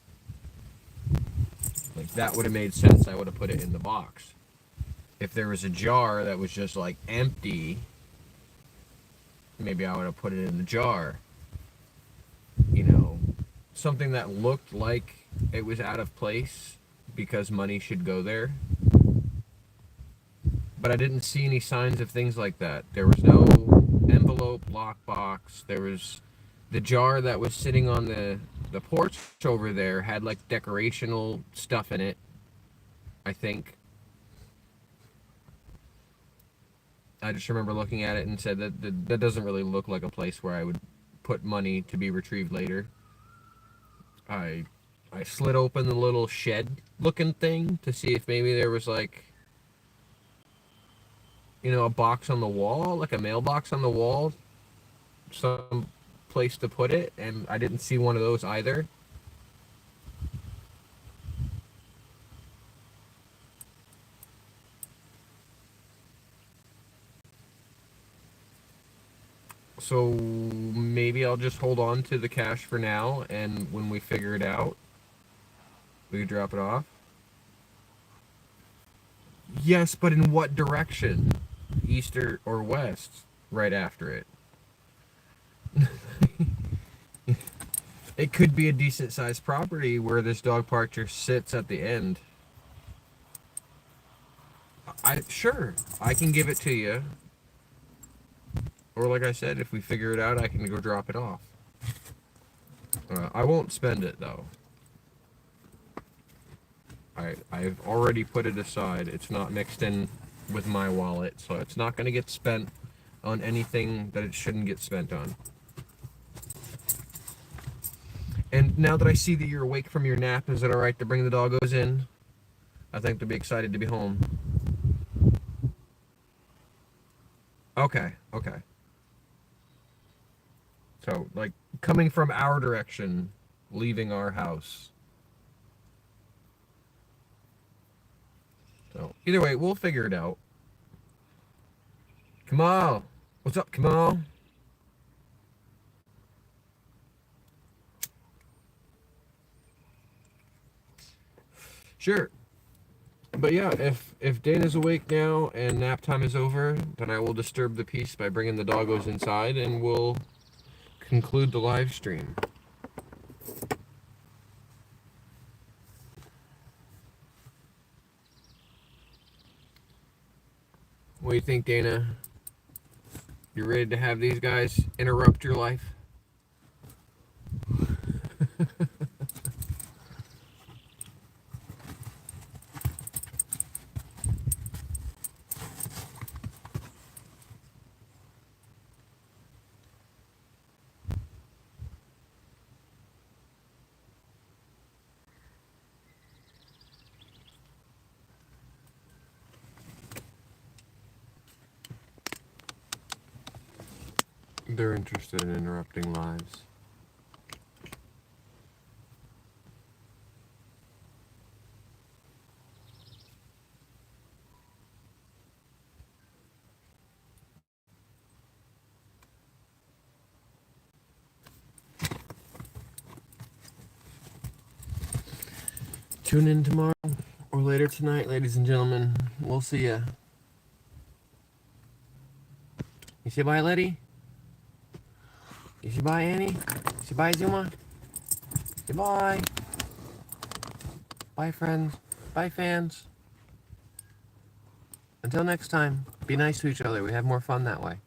like, that would have made sense. I would have put it in the box. If there was a jar that was just, like, empty, maybe I would have put it in the jar. You know, something that looked like it was out of place because money should go there. But I didn't see any signs of things like that. There was no envelope, lockbox. There was the jar that was sitting on the porch over there had like decorational stuff in it, I think. I just remember looking at it and said that doesn't really look like a place where I would put money to be retrieved later. I slid open the little shed looking thing to see if maybe there was like, you know, a box on the wall, like a mailbox on the wall, some place to put it, and I didn't see one of those either. So maybe I'll just hold on to the cash for now, and when we figure it out, we can drop it off. Yes, but in what direction? East or west? Right after it. It could be a decent sized property where this dog park just sits at the end. Sure, I can give it to you. Or like I said, if we figure it out, I can go drop it off. I won't spend it though. I've already put it aside. It's not mixed in with my wallet, so it's not going to get spent on anything that it shouldn't get spent on. And now that I see that you're awake from your nap, is it alright to bring the doggos in? I think they'll be excited to be home. Okay, okay. So, like, coming from our direction, leaving our house. So, either way, we'll figure it out. Kamal! What's up, Kamal? Sure. But yeah, if Dana's awake now and nap time is over, then I will disturb the peace by bringing the doggos inside, and we'll conclude the live stream. What do you think, Dana? You ready to have these guys interrupt your life? They're interested in interrupting lives. Tune in tomorrow or later tonight, ladies and gentlemen. We'll see ya. You say bye, Letty? You say bye, Annie? You say bye, Zuma? Say bye. Bye, friends. Bye, fans. Until next time, be nice to each other. We have more fun that way.